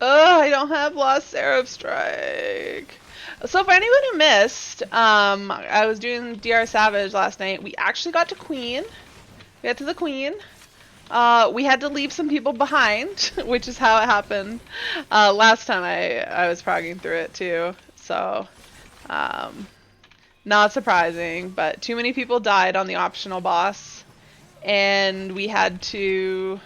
Oh, I don't have Lost Seraph Strike. So for anyone who missed, I was doing DR Savage last night. We actually got to Queen. We got to the Queen. We had to leave some people behind, which is how it happened. Last time I was progging through it too. So, not surprising, but too many people died on the optional boss. And we had to...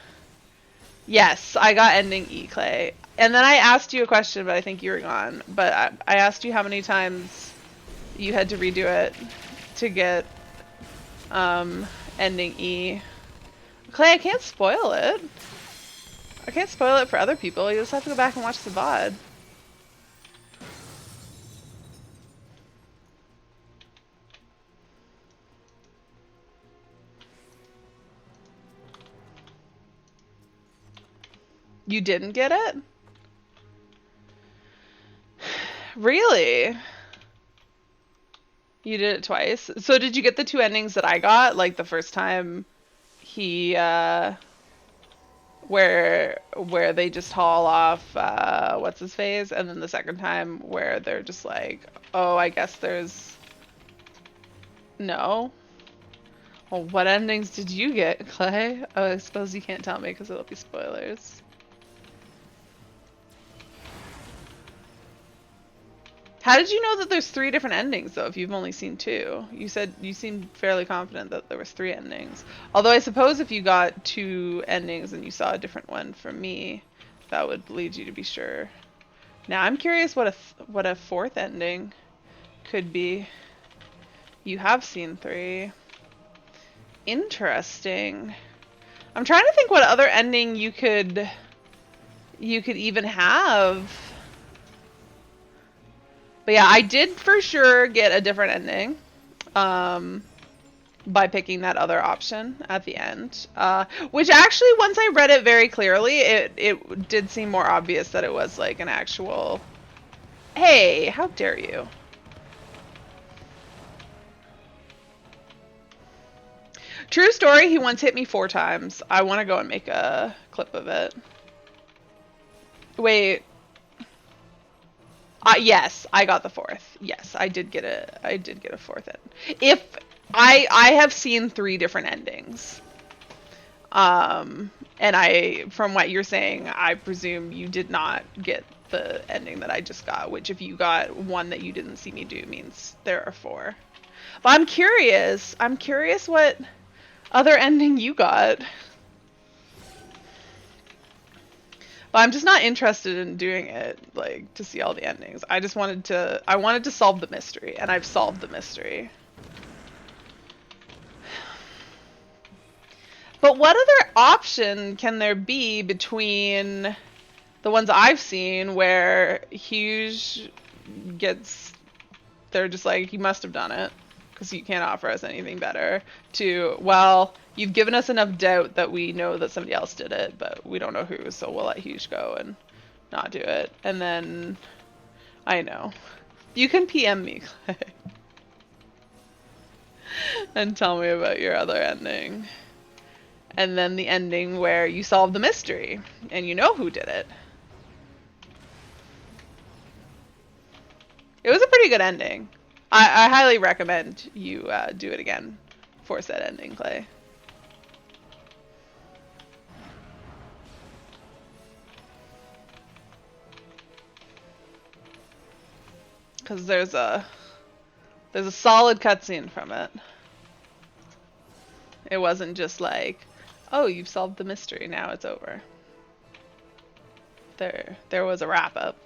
Yes, I got ending E, Clay. And then I asked you a question, but I think you were gone. But I asked you how many times you had to redo it to get ending E. Clay, I can't spoil it. I can't spoil it for other people. You just have to go back and watch the VOD. You didn't get it? Really? You did it twice? So did you get the two endings that I got? Like the first time he, where they just haul off, what's his face? And then the second time where they're just like, oh, I guess there's... No? Well, what endings did you get, Clay? Oh, I suppose you can't tell me because it'll be spoilers. How did you know that there's 3 different endings, though, if you've only seen 2? You said you seemed fairly confident that there was 3 endings. Although I suppose if you got 2 endings and you saw a different one from me, that would lead you to be sure. Now I'm curious what a 4th ending could be. You have seen 3. Interesting. I'm trying to think what other ending you could even have. But yeah, I did for sure get a different ending by picking that other option at the end. Which actually, once I read it very clearly, it did seem more obvious that it was like an actual... Hey, how dare you? True story, he once hit me 4 times. I want to go and make a clip of it. Wait. Yes, I got the 4th. Yes, I did get a 4th end. If I have seen 3 different endings. And from what you're saying, I presume you did not get the ending that I just got, which if you got one that you didn't see me do means there are 4. But I'm curious what other ending you got. But I'm just not interested in doing it, like, to see all the endings. I wanted to solve the mystery, and I've solved the mystery. But what other option can there be between the ones I've seen where Hughes they're just like, you must have done it, because you can't offer us anything better, to, well, you've given us enough doubt that we know that somebody else did it, but we don't know who, so we'll let Hughes go and not do it. And then, I know. You can PM me, Clay. And tell me about your other ending. And then the ending where you solve the mystery, and you know who did it. It was a pretty good ending. I highly recommend you do it again for said ending, Clay. Because there's a solid cutscene from it. It wasn't just like, oh, you've solved the mystery, now it's over. There was a wrap up.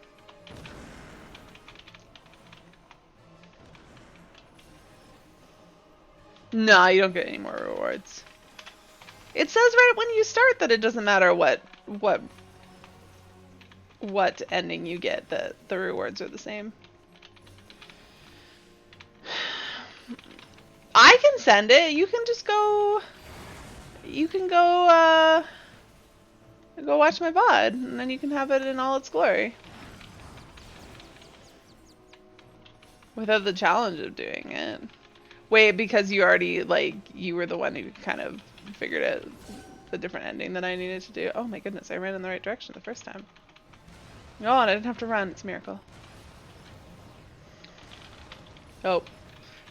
No, you don't get any more rewards. It says right when you start that it doesn't matter what ending you get, that the rewards are the same. I can send it. You can just go. You can go watch my VOD, and then you can have it in all its glory. Without the challenge of doing it. Wait, because you already, like, you were the one who kind of figured out the different ending that I needed to do. Oh my goodness, I ran in the right direction the first time. Oh, and I didn't have to run. It's a miracle. Oh,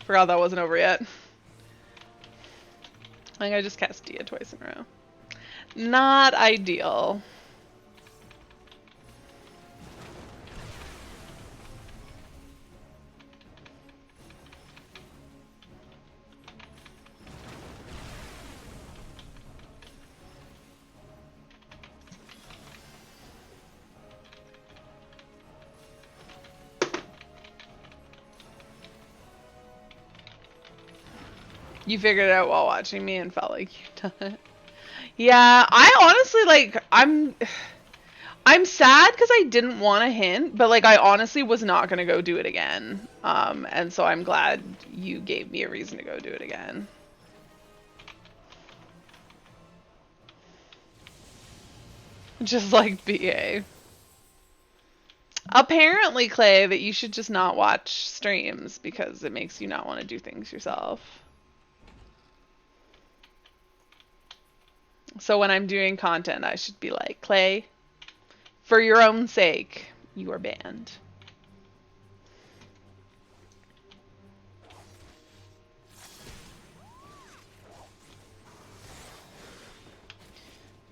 forgot that wasn't over yet. I think I just cast Dia twice in a row. Not ideal. You figured it out while watching me and felt like you've done it. Yeah, I honestly, like, I'm sad because I didn't want to hint, but, like, I honestly was not going to go do it again. And so I'm glad you gave me a reason to go do it again. Just like BA. Apparently, Clay, that you should just not watch streams because it makes you not want to do things yourself. So when I'm doing content, I should be like, Clay, for your own sake, you are banned.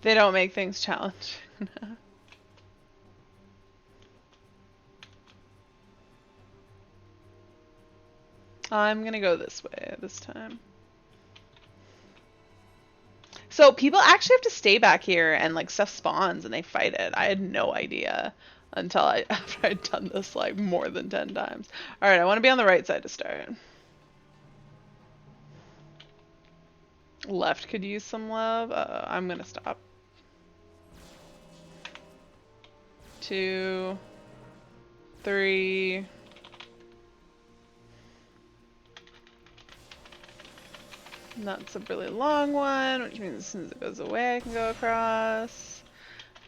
They don't make things challenging. I'm gonna go this way this time. So people actually have to stay back here and like stuff spawns and they fight it. I had no idea until after I'd done this like more than 10 times. All right, I want to be on the right side to start. Left could use some love. I'm gonna stop. 2, 3. That's a really long one, which means as soon as it goes away, I can go across.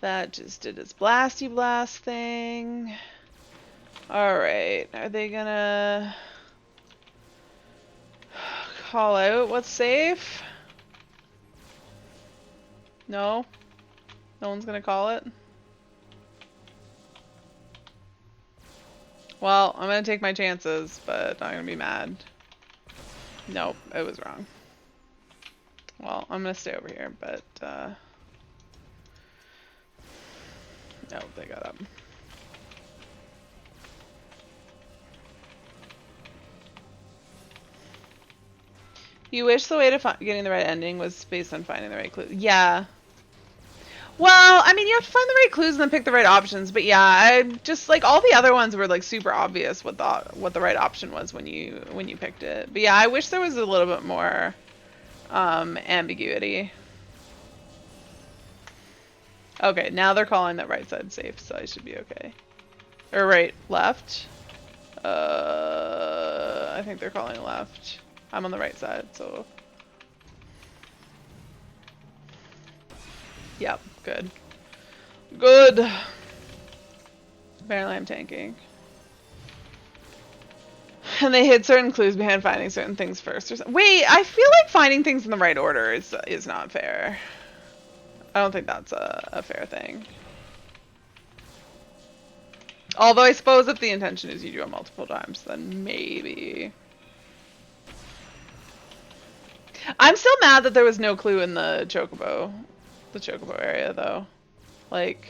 That just did its blasty blast thing. Alright, are they gonna call out what's safe? No? No one's gonna call it? Well, I'm gonna take my chances, but I'm gonna be mad. Nope, it was wrong. Well, I'm gonna stay over here, but, no, they got up. You wish the way to getting the right ending was based on finding the right clue. Yeah. Well, I mean, you have to find the right clues and then pick the right options. But yeah, I just like all the other ones were like super obvious what the right option was when you picked it. But yeah, I wish there was a little bit more ambiguity. Okay, now they're calling that right side safe, so I should be okay. Or right, left. I think they're calling left. I'm on the right side, so. Yep, good. Good! Apparently I'm tanking. And they hid certain clues behind finding certain things first or something. Wait, I feel like finding things in the right order is not fair. I don't think that's a fair thing. Although I suppose if the intention is you do it multiple times, then maybe. I'm still mad that there was no clue in the chocobo area though. Like,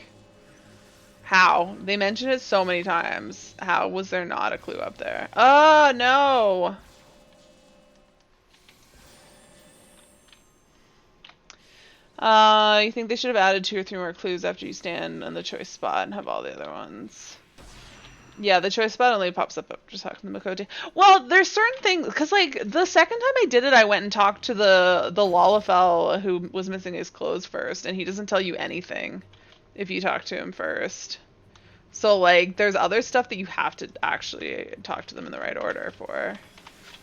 how? They mentioned it so many times. How was there not a clue up there? Oh no! You think they should have added 2 or 3 more clues after you stand on the choice spot and have all the other ones? Yeah, the choice spot only pops up after talking to Makoti. Well, there's certain things, because, like, the second time I did it, I went and talked to the Lalafell who was missing his clothes first, and he doesn't tell you anything if you talk to him first. So, like, there's other stuff that you have to actually talk to them in the right order for.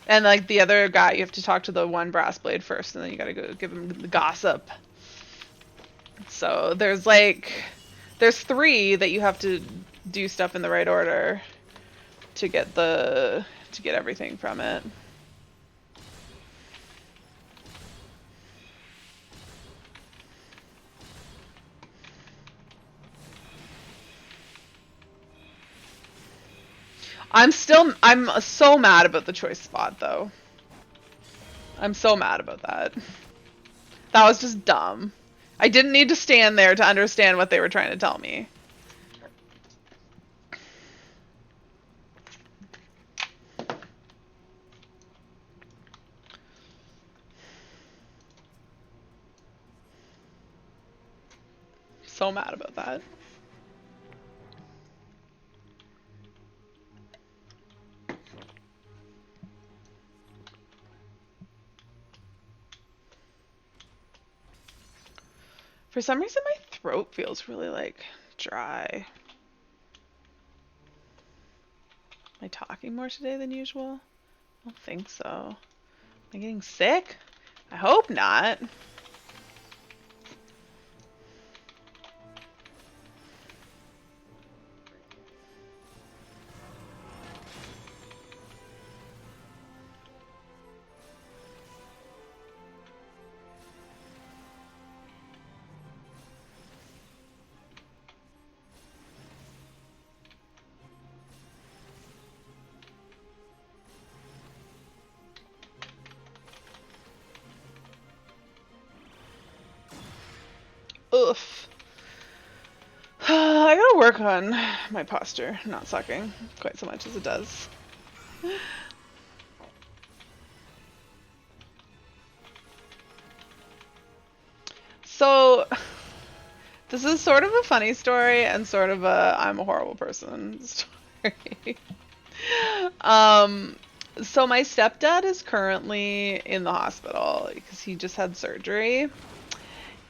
And, like, the other guy, you have to talk to the one brass blade first, and then you gotta go give him the gossip. So, there's, like, there's 3 that you have to do stuff in the right order to get everything from it. I'm so mad about the choice spot though. I'm so mad about that. That was just dumb. I didn't need to stand there to understand what they were trying to tell me. So mad about that. For some reason my throat feels really like dry. Am I talking more today than usual? I don't think so. Am I getting sick? I hope not. Oof. I gotta work on my posture, not sucking quite so much as it does. So this is sort of a funny story and sort of a I'm a horrible person story. Um, so my stepdad is currently in the hospital because he just had surgery.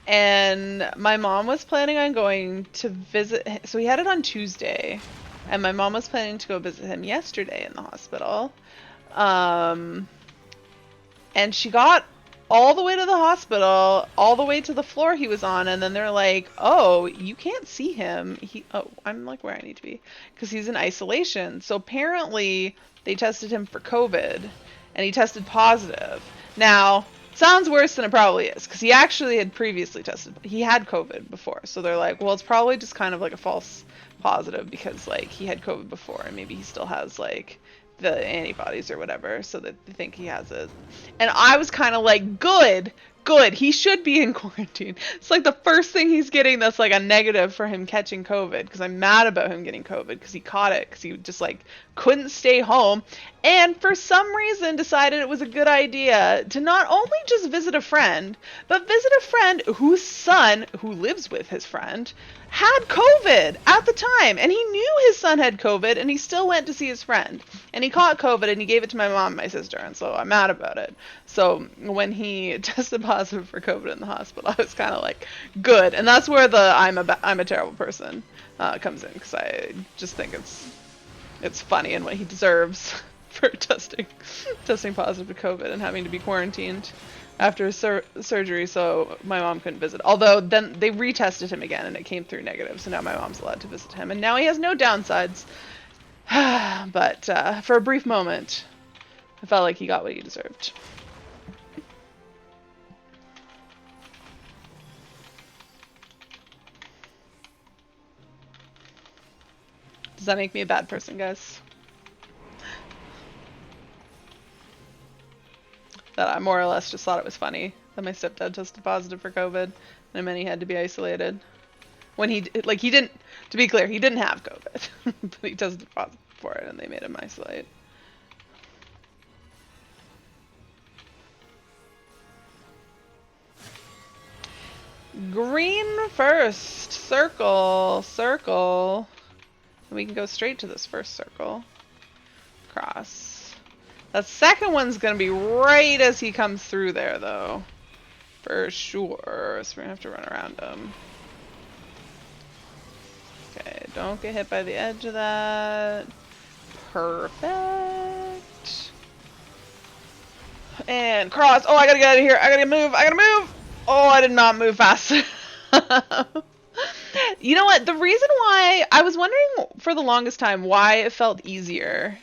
And my mom was planning on going to visit. So he had it on Tuesday, and my mom was planning to go visit him yesterday in the hospital. Um, and she got all the way to the hospital, all the way to the floor he was on, and then they're like, "Oh, you can't see him. I'm like where I need to be because he's in isolation." So apparently they tested him for COVID, and he tested positive. Now, sounds worse than it probably is because he actually had previously tested. He had COVID before, so they're like, "Well, it's probably just kind of like a false positive because like he had COVID before, and maybe he still has like." The antibodies or whatever, so that they think he has it. And I was kind of like, good, good. He should be in quarantine. It's like the first thing he's getting that's like a negative for him catching COVID, because I'm mad about him getting COVID because he caught it because he just like couldn't stay home, and for some reason decided it was a good idea to not only just visit a friend, but visit a friend whose son, who lives with his friend, had COVID at the time, and he knew his son had COVID, and he still went to see his friend, and he caught COVID, and he gave it to my mom and my sister, and so I'm mad about it. So when he tested positive for COVID in the hospital, I was kind of like, good, and that's where the I'm a terrible person comes in, because I just think it's funny and what he deserves for testing positive to COVID and having to be quarantined after surgery, so my mom couldn't visit. Although then they retested him again and it came through negative, so now my mom's allowed to visit him, and now he has no downsides. But for a brief moment, I felt like he got what he deserved. Does that make me a bad person, guys? That I more or less just thought it was funny that my stepdad tested positive for COVID and it meant he had to be isolated. When he didn't, to be clear, he didn't have COVID, but he tested positive for it and they made him isolate. Green first, circle, circle. And we can go straight to this first circle. Cross. That second one's gonna be right as he comes through there, though. For sure. So we're gonna have to run around him. Okay, don't get hit by the edge of that. Perfect. And cross. Oh, I gotta get out of here. I gotta move. I gotta move. Oh, I did not move fast. You know what? The reason why I was wondering for the longest time why it felt easier.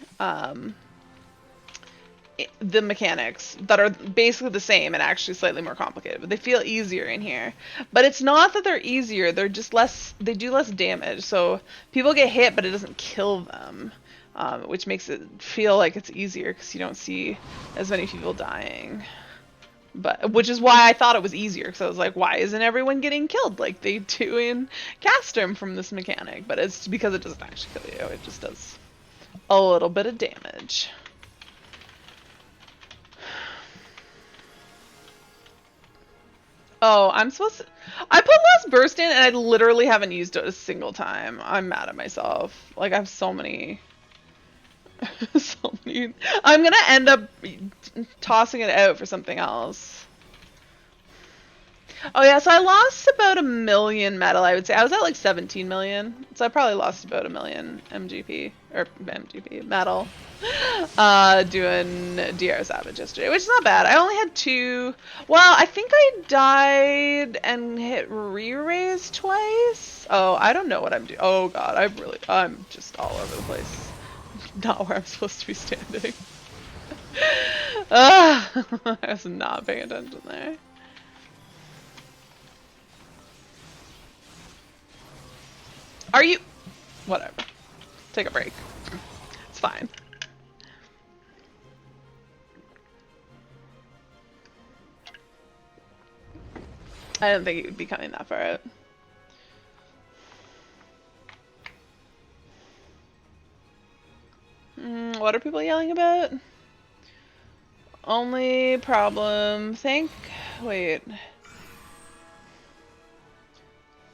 The mechanics that are basically the same and actually slightly more complicated, but they feel easier in here. But it's not that they're easier, they're just less, they do less damage. So people get hit, but it doesn't kill them, which makes it feel like it's easier because you don't see as many people dying. But which is why I thought it was easier, because I was like, why isn't everyone getting killed like they do in Castrum from this mechanic? But it's because it doesn't actually kill you, it just does a little bit of damage. Oh, I'm supposed to... I put last burst in and I literally haven't used it a single time. I'm mad at myself. Like, I have so many... so many... I'm gonna end up tossing it out for something else. Oh yeah, so I lost about 1 million metal, I would say. I was at like 17 million. So I probably lost about 1 million MGP, or MGP, metal. Doing DR Savage yesterday, which is not bad. I only had 2. Well, I think I died and hit re-raise twice. Oh, I don't know what I'm doing. Oh god, I'm just all over the place. Not where I'm supposed to be standing. I was not paying attention there. Are you? Whatever. Take a break. It's fine. I didn't think it would be coming that far out. What are people yelling about? Only problem. Wait.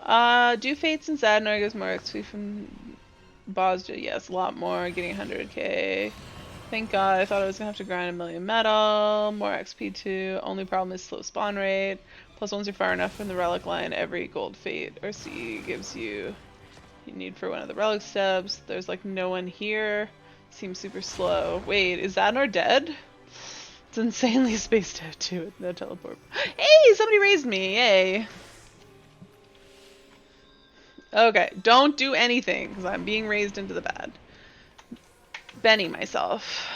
Do Fates and Sadnar gives more XP from Bosja? Yes, a lot more, getting 100k. Thank God, I thought I was gonna have to grind a million metal, more XP too. Only problem is slow spawn rate. Plus, once you're far enough from the relic line, every gold fate or C gives you need for one of the relic steps. There's like no one here. Seems super slow. Wait, is Zadnor dead? It's insanely spaced out too with no teleport. Hey, somebody raised me, yay. Okay, don't do anything, because I'm being raised into the bad. Benny myself.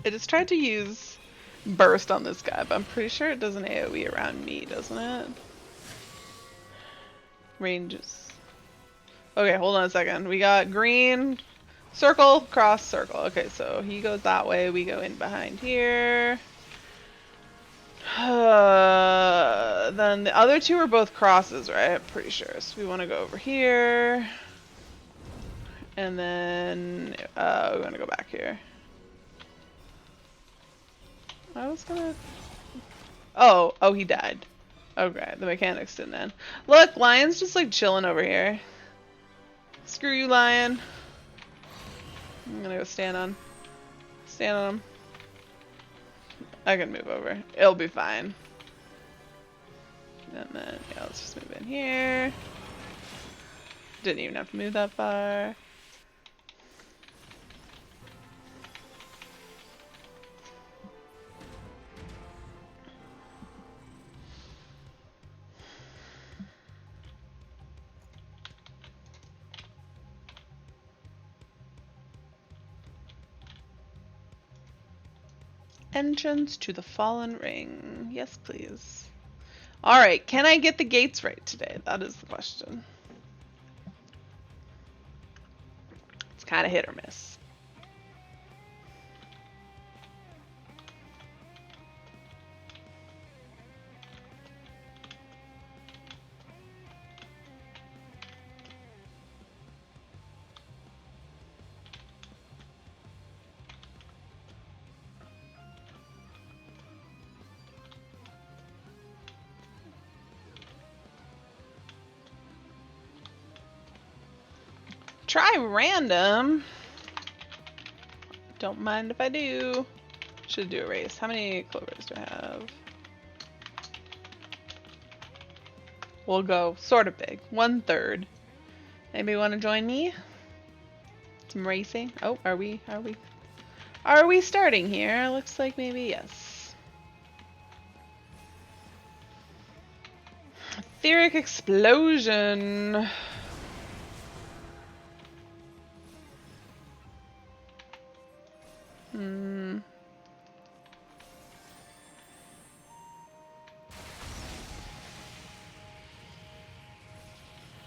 I just tried to use burst on this guy, but I'm pretty sure it does an AoE around me, doesn't it? Ranges. Okay, hold on a second. We got green, circle, cross, circle. Okay, so he goes that way, we go in behind here. Then the other two are both crosses, right? Pretty sure. So we want to go over here. And then we want to go back here. I was gonna... Oh, he died. Okay, the mechanics didn't end. Look, Lion's just like chilling over here. Screw you, Lion. I'm gonna go stand on him. I can move over. It'll be fine. And then, yeah, let's just move in here. Didn't even have to move that far. Entrance to the Fallen Ring. Yes, please. Alright, can I get the gates right today? That is the question. It's kind of hit or miss. Try random. Don't mind if I do. Should do a race. How many clovers do I have? We'll go sort of big. 1/3. Anybody want to join me? Some racing. Oh, are we starting here? Looks like maybe yes. Etheric explosion.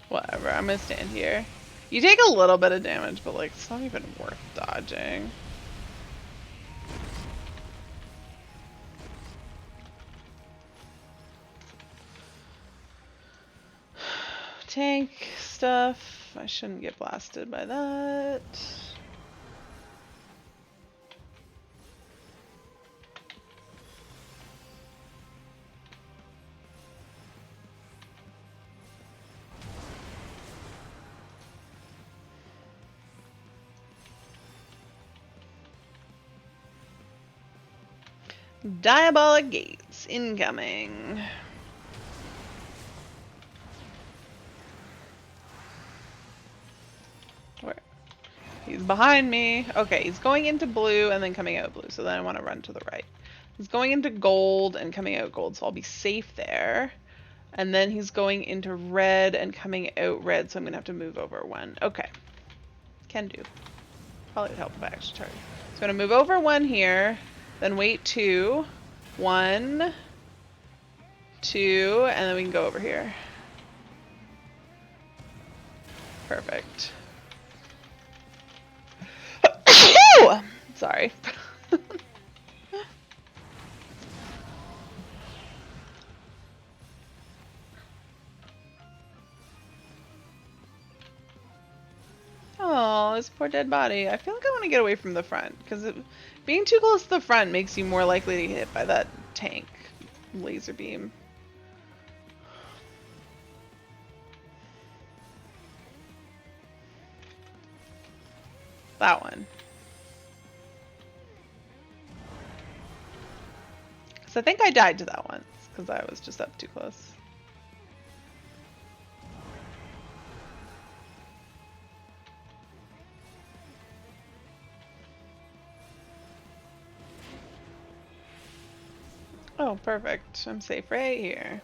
Whatever, I'm gonna stand here. You take a little bit of damage, but like, it's not even worth dodging. Tank stuff. I shouldn't get blasted by that. Diabolic gates incoming. Where? He's behind me. Okay, he's going into blue and then coming out blue, so then I want to run to the right. He's going into gold and coming out gold, so I'll be safe there. And then he's going into red and coming out red, so I'm gonna have to move over one. Okay. Can do. Probably would help if I actually tried. So I'm gonna move over one here, then wait 2. 1, 2, and then we can go over here. Perfect. Sorry. Oh, his poor dead body. I feel like I want to get away from the front, because being too close to the front makes you more likely to get hit by that tank laser beam. That one. Because I think I died to that once, because I was just up too close. Oh, perfect. I'm safe right here.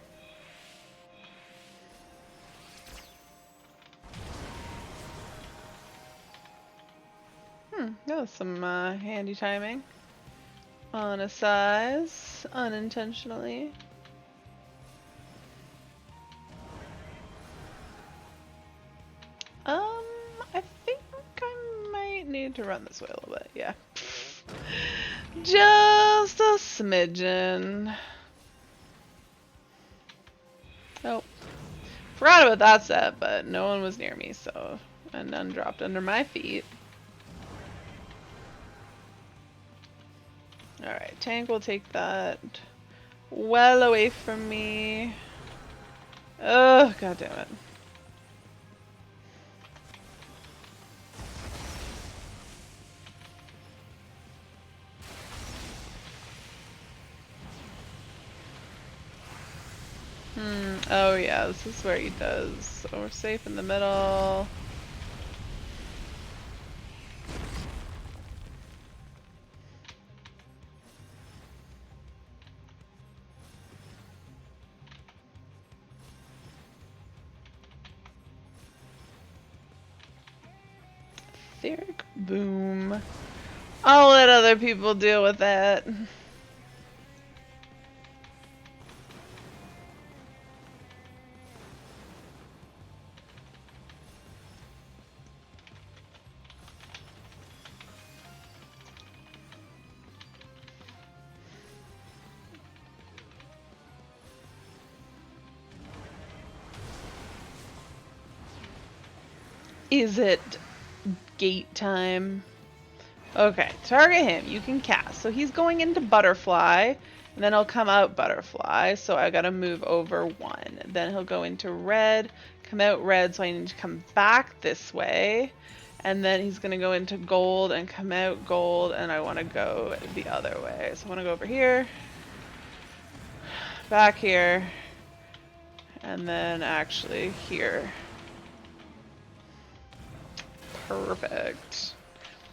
That was some handy timing. On a size, unintentionally. I think I might need to run this way a little bit, yeah. Just a smidgen. Oh. Forgot about that set, but no one was near me, so... And none dropped under my feet. Alright, tank will take that well away from me. Oh, god damn it. Oh yeah, this is where he does. So we're safe in the middle. Etheric boom. I'll let other people deal with that. Is it gate time? Okay, target him. You can cast. So he's going into butterfly, and then he'll come out butterfly. So I gotta move over one. Then he'll go into red, come out red. So I need to come back this way, and then he's gonna go into gold and come out gold. And I want to go the other way. So I want to go over here, back here, and then actually here. Perfect.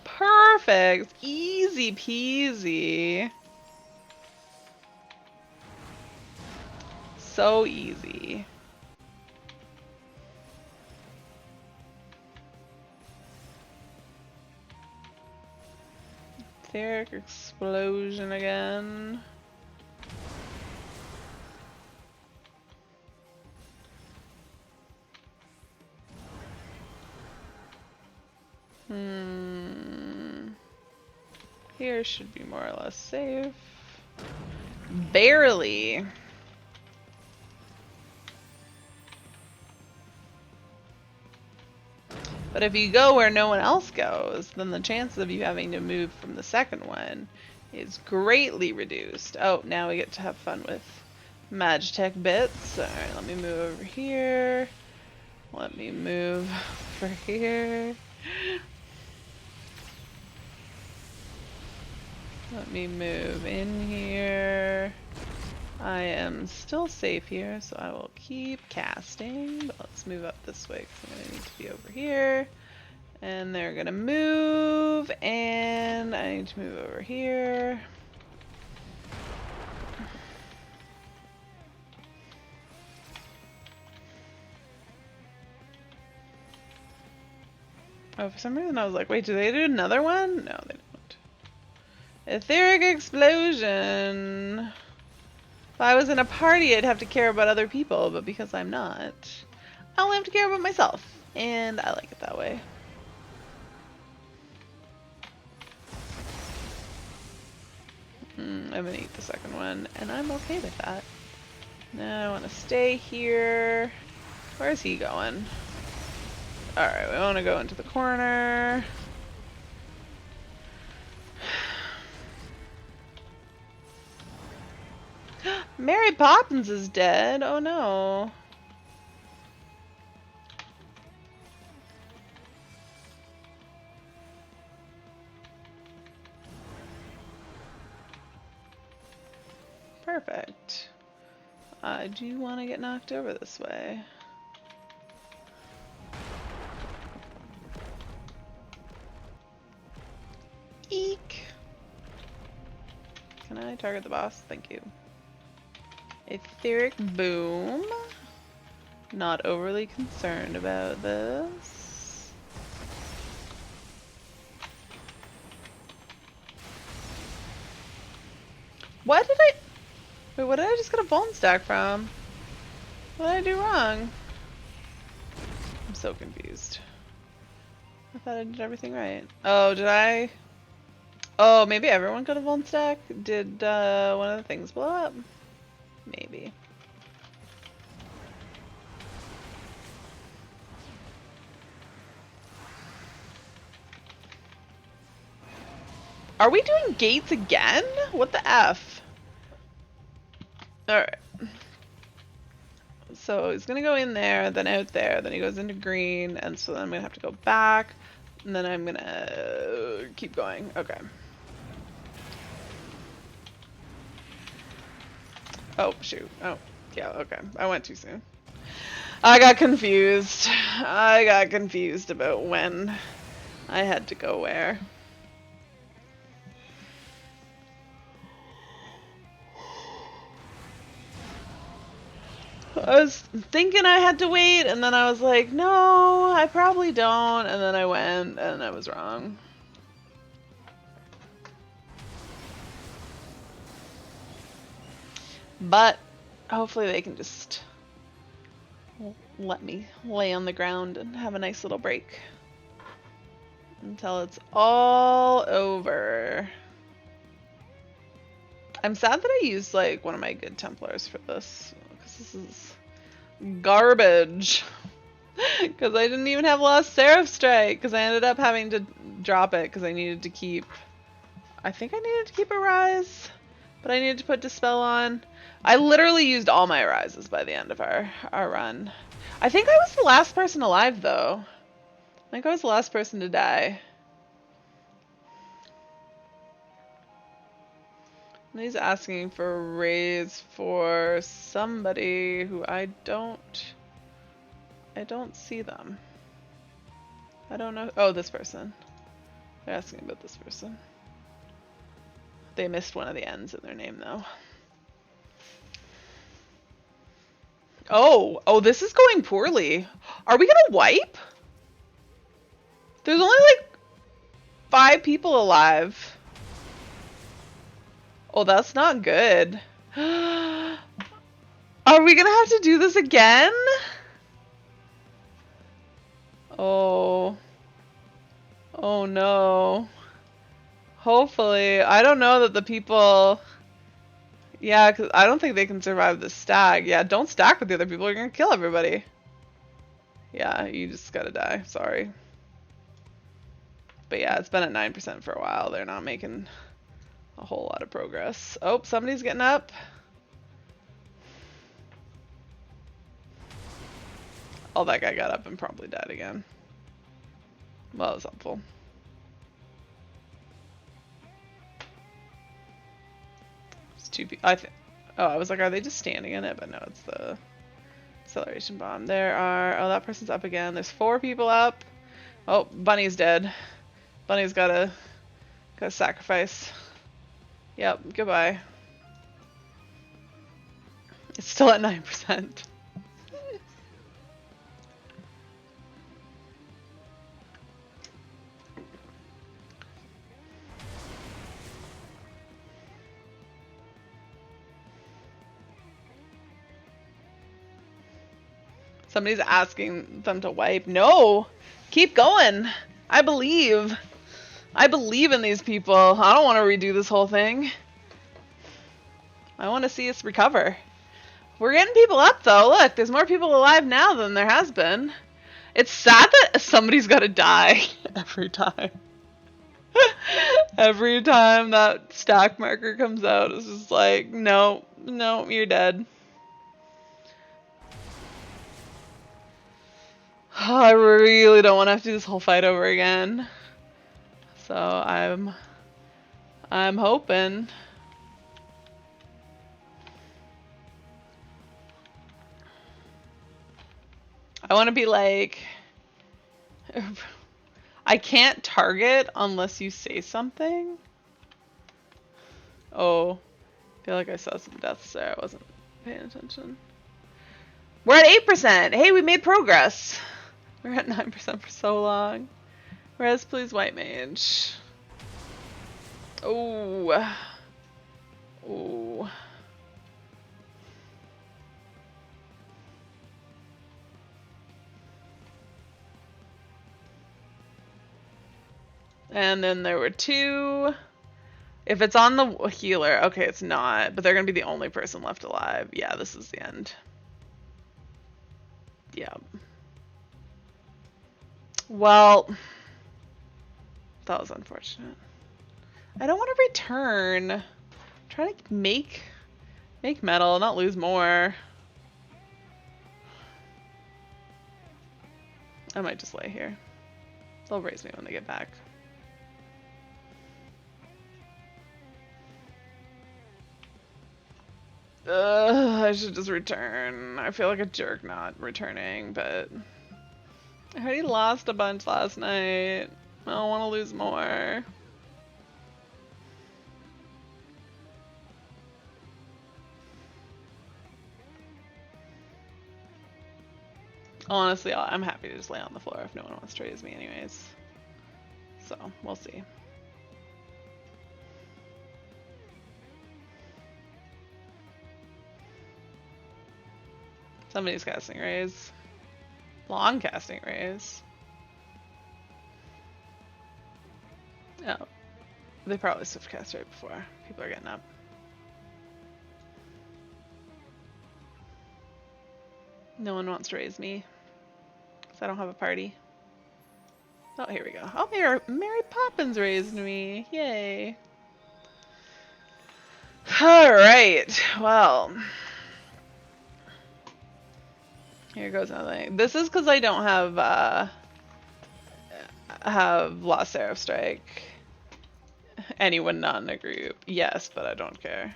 Perfect. Easy peasy. So easy. Etheric explosion again. Here should be more or less safe. Barely. But if you go where no one else goes, then the chances of you having to move from the second one is greatly reduced. Oh, now we get to have fun with Magitech bits. Alright, let me move over here. Let me move over here. Let me move in here. I am still safe here, so I will keep casting. But let's move up this way because I'm going to need to be over here. And they're going to move, and I need to move over here. Oh, for some reason I was like, wait, do they do another one? No, they don't. Etheric explosion. If I was in a party, I'd have to care about other people, but because I'm not, I only have to care about myself, and I like it that way. I'm gonna eat the second one, and I'm okay with that. Now I want to stay here. Where's he going? Alright, we want to go into the corner. Mary Poppins is dead. Oh no. Perfect. I do want to get knocked over this way. Eek. Can I target the boss? Thank you. Etheric Boom. Not overly concerned about this. What did I... Wait, what did I just get a bone stack from? What did I do wrong? I'm so confused. I thought I did everything right. Oh, did I? Oh, maybe everyone got a bone stack? Did one of the things blow up? Maybe. Are we doing gates again? What the F? Alright. So he's gonna go in there, then out there, then he goes into green, and so then I'm gonna have to go back, and then I'm gonna keep going. Okay. Oh, shoot. Oh, yeah, okay. I went too soon. I got confused. I got confused about when I had to go where. I was thinking I had to wait, and then I was like, no, I probably don't, and then I went, and I was wrong. But hopefully they can just let me lay on the ground and have a nice little break until it's all over. I'm sad that I used like one of my good Templars for this, because this is garbage. Because I didn't even have Lost Seraph Strike, because I ended up having to drop it because I needed to keep, I think I needed to keep a Rise, but I needed to put Dispel on. I literally used all my Rises by the end of our run. I think I was the last person alive though. I think I was the last person to die. And he's asking for a raise for somebody who I don't see them. I don't know. Oh, this person. They're asking about this person. They missed one of the N's in their name though. Oh, this is going poorly. Are we gonna wipe? There's only like 5 people alive. Oh, that's not good. Are we gonna have to do this again? Oh. Oh no. Hopefully. I don't know that the people... Yeah, because I don't think they can survive the stag. Yeah, don't stack with the other people. You're gonna kill everybody. Yeah, you just gotta die. Sorry. But yeah, it's been at 9% for a while. They're not making a whole lot of progress. Oh, somebody's getting up. Oh, that guy got up and probably died again. Well, that was helpful. It's 2 people. Oh, I was like, are they just standing in it? But no, it's the acceleration bomb. There are... Oh, that person's up again. There's 4 people up. Oh, Bunny's dead. Bunny's gotta sacrifice. Yep, goodbye. It's still at 9%. Somebody's asking them to wipe. No! Keep going! I believe. I believe in these people. I don't want to redo this whole thing. I want to see us recover. We're getting people up though. Look, there's more people alive now than there has been. It's sad that somebody's gotta die every time. Every time that stack marker comes out, it's just like, no, no, you're dead. I really don't want to have to do this whole fight over again. So I'm hoping. I want to be like, I can't target unless you say something. Oh, I feel like I saw some deaths there. I wasn't paying attention. We're at 8%. Hey, we made progress. We're at 9% for so long. Res, please, white mage. Oh. Oh. And then there were two. If it's on the healer, okay, it's not, but they're gonna be the only person left alive. Yeah, this is the end. Yeah. Well, that was unfortunate. I don't want to return. I'm trying to make metal, not lose more. I might just lay here. They'll raise me when they get back. I should just return. I feel like a jerk not returning, but I already lost a bunch last night. I don't want to lose more. Honestly, I'm happy to just lay on the floor if no one wants to raise me anyways. So, we'll see. Somebody's casting raise. Long casting raise. Oh. They probably swift cast right before. People are getting up. No one wants to raise me. Because I don't have a party. Oh, here we go. Oh, Mary Poppins raised me. Yay. Alright. Well. Here goes nothing. This is because I don't have Lost Seraph Strike. Anyone not in a group. Yes, but I don't care.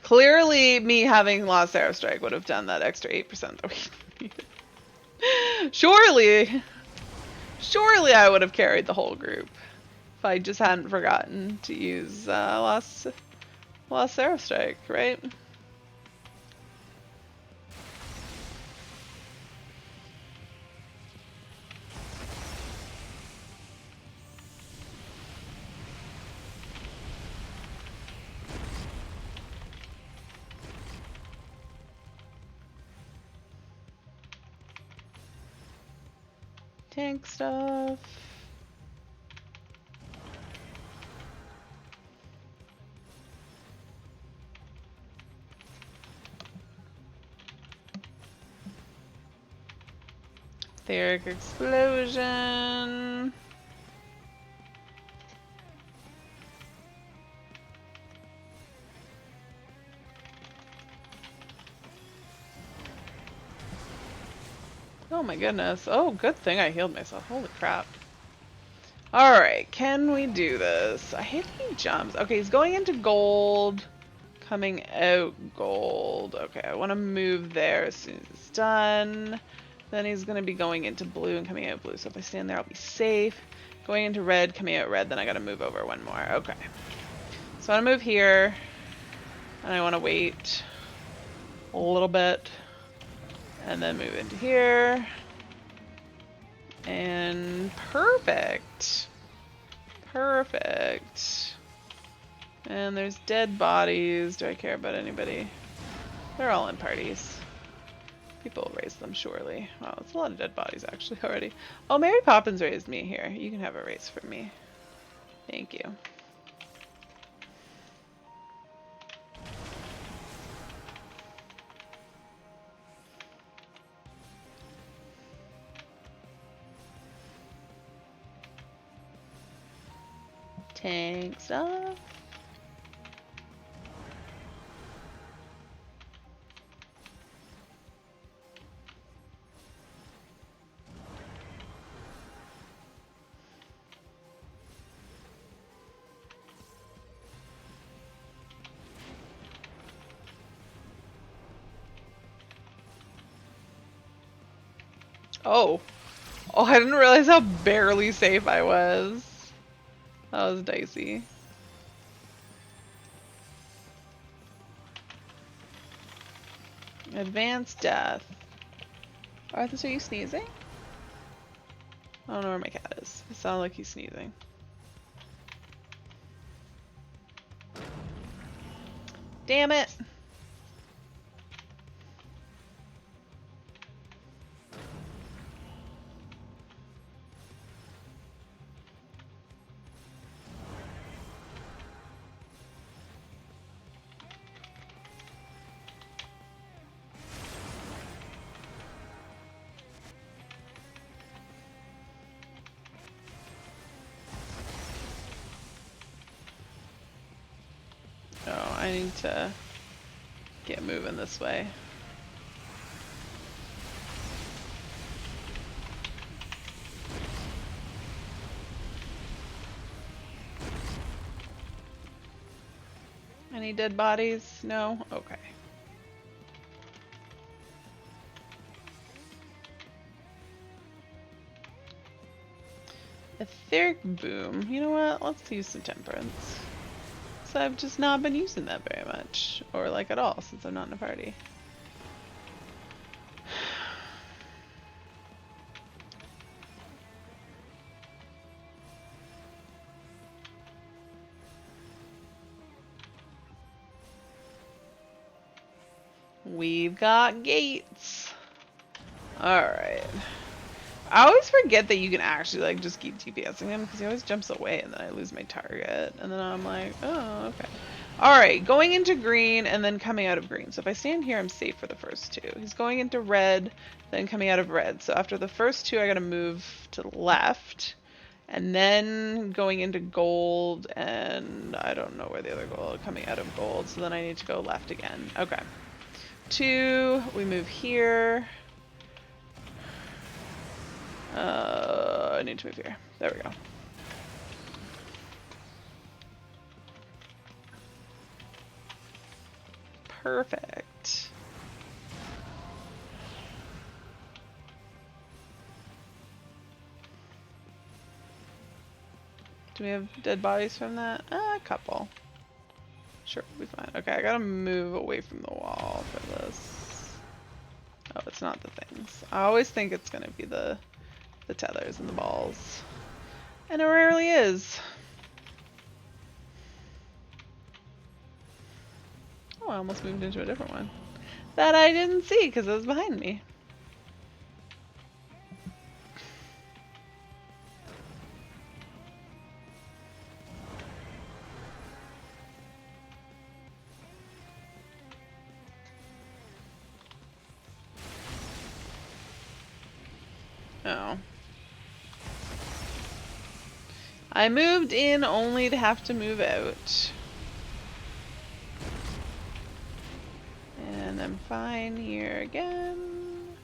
Clearly, me having Lost Seraph Strike would have done that extra 8% that we needed. Surely I would have carried the whole group if I just hadn't forgotten to use Lost Seraph Strike, right? Tank stuff. Etheric explosion. Oh my goodness. Oh, good thing I healed myself. Holy crap. Alright, can we do this? I hate that he jumps. Okay, he's going into gold. Coming out gold. Okay, I want to move there as soon as it's done. Then he's going to be going into blue and coming out blue. So if I stand there, I'll be safe. Going into red, coming out red. Then I got to move over one more. Okay. So I want to move here. And I want to wait a little bit. And then move into here. And perfect. Perfect. And there's dead bodies. Do I care about anybody? They're all in parties. People will raise them, surely. Wow, it's a lot of dead bodies actually already. Oh, Mary Poppins raised me here. You can have a raise for me. Thank you. tank stuff. Oh. Oh, I didn't realize how barely safe I was. That was dicey. Advanced death. Arthas, are you sneezing? I don't know where my cat is. It sounded like he's sneezing. Damn it! Oh, I need to get moving this way. Any dead bodies? No? Okay. Etheric Boom. You know what? Let's use some Temperance. So I've just not been using that very much. Or like at all since I'm not in a party. We've got gates. Alright. I always forget that you can actually like just keep TPSing him because he always jumps away and then I lose my target. And then I'm like, oh, okay. Alright, going into green and then coming out of green. So if I stand here, I'm safe for the first two. He's going into red, then coming out of red. So after the first two, I gotta move to the left. And then going into gold, and I don't know where the other gold, coming out of gold. So then I need to go left again. Okay. Two, we move here. I need to move here. There we go. Perfect. Do we have dead bodies from that? A couple. Sure, we'll be fine. Okay, I gotta move away from the wall for this. Oh, it's not the things. I always think it's gonna be the tethers and the balls. And it rarely is. Oh, I almost moved into a different one. That I didn't see because it was behind me. Oh. I moved in only to have to move out. And I'm fine here again.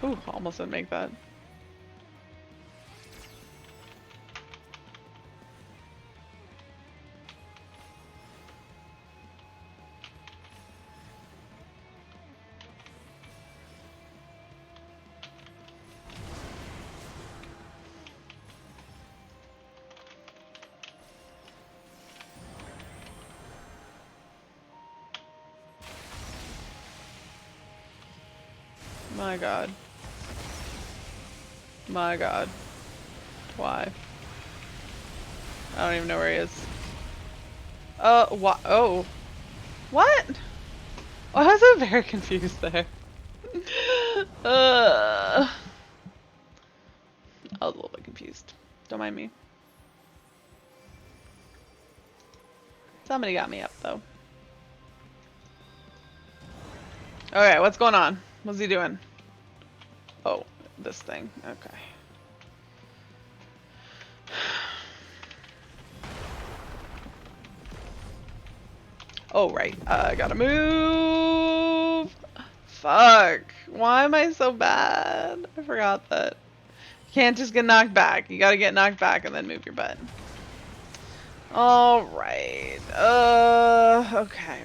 Ooh, almost didn't make that. My god. My god. Why? I don't even know where he is. What? Oh. What? Oh, I was so very confused there. I was a little bit confused. Don't mind me. Somebody got me up, though. Okay, what's going on? What's he doing? Oh, this thing. Okay. Oh, right. I gotta move. Fuck. Why am I so bad? I forgot that. You can't just get knocked back. You gotta get knocked back and then move your butt. Alright. Okay.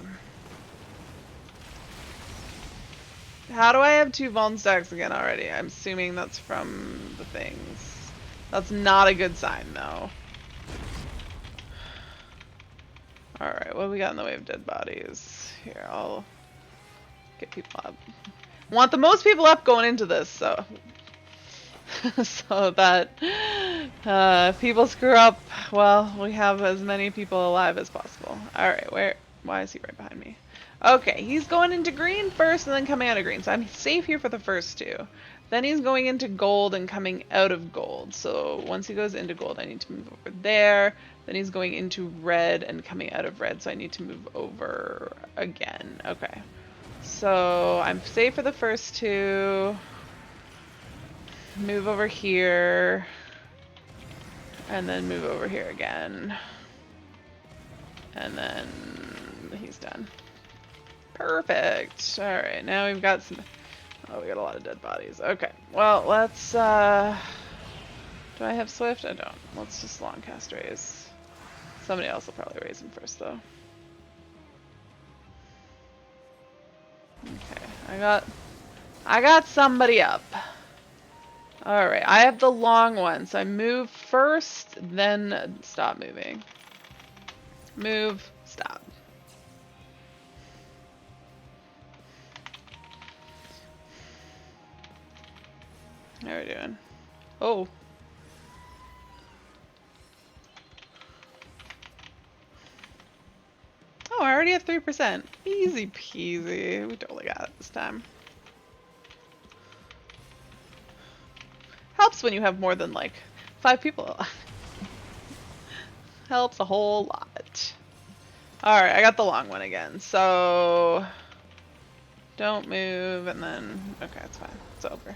How do I have 2 vuln stacks again already? I'm assuming that's from the things. That's not a good sign, though. Alright, what do we got in the way of dead bodies? Here, I'll get people up. Want the most people up going into this, so so that if people screw up, well, we have as many people alive as possible. Alright, why is he right behind me? Okay, he's going into green first and then coming out of green, so I'm safe here for the first 2. Then he's going into gold and coming out of gold, so once he goes into gold I need to move over there. Then he's going into red and coming out of red, so I need to move over again. Okay, so I'm safe for the first 2. Move over here. And then move over here again. And then he's done. Perfect. Alright, now we've got some... Oh, we got a lot of dead bodies. Okay, well, let's... Do I have Swift? I don't. Let's just long cast raise. Somebody else will probably raise him first, though. Okay, I got somebody up. Alright, I have the long one, so I move first, then stop moving. Move, stop. How are we doing? Oh. Oh, I already have 3%. Easy peasy. We totally got it this time. Helps when you have more than like 5 people. Helps a whole lot. Alright, I got the long one again. So don't move and then okay, it's fine. It's over.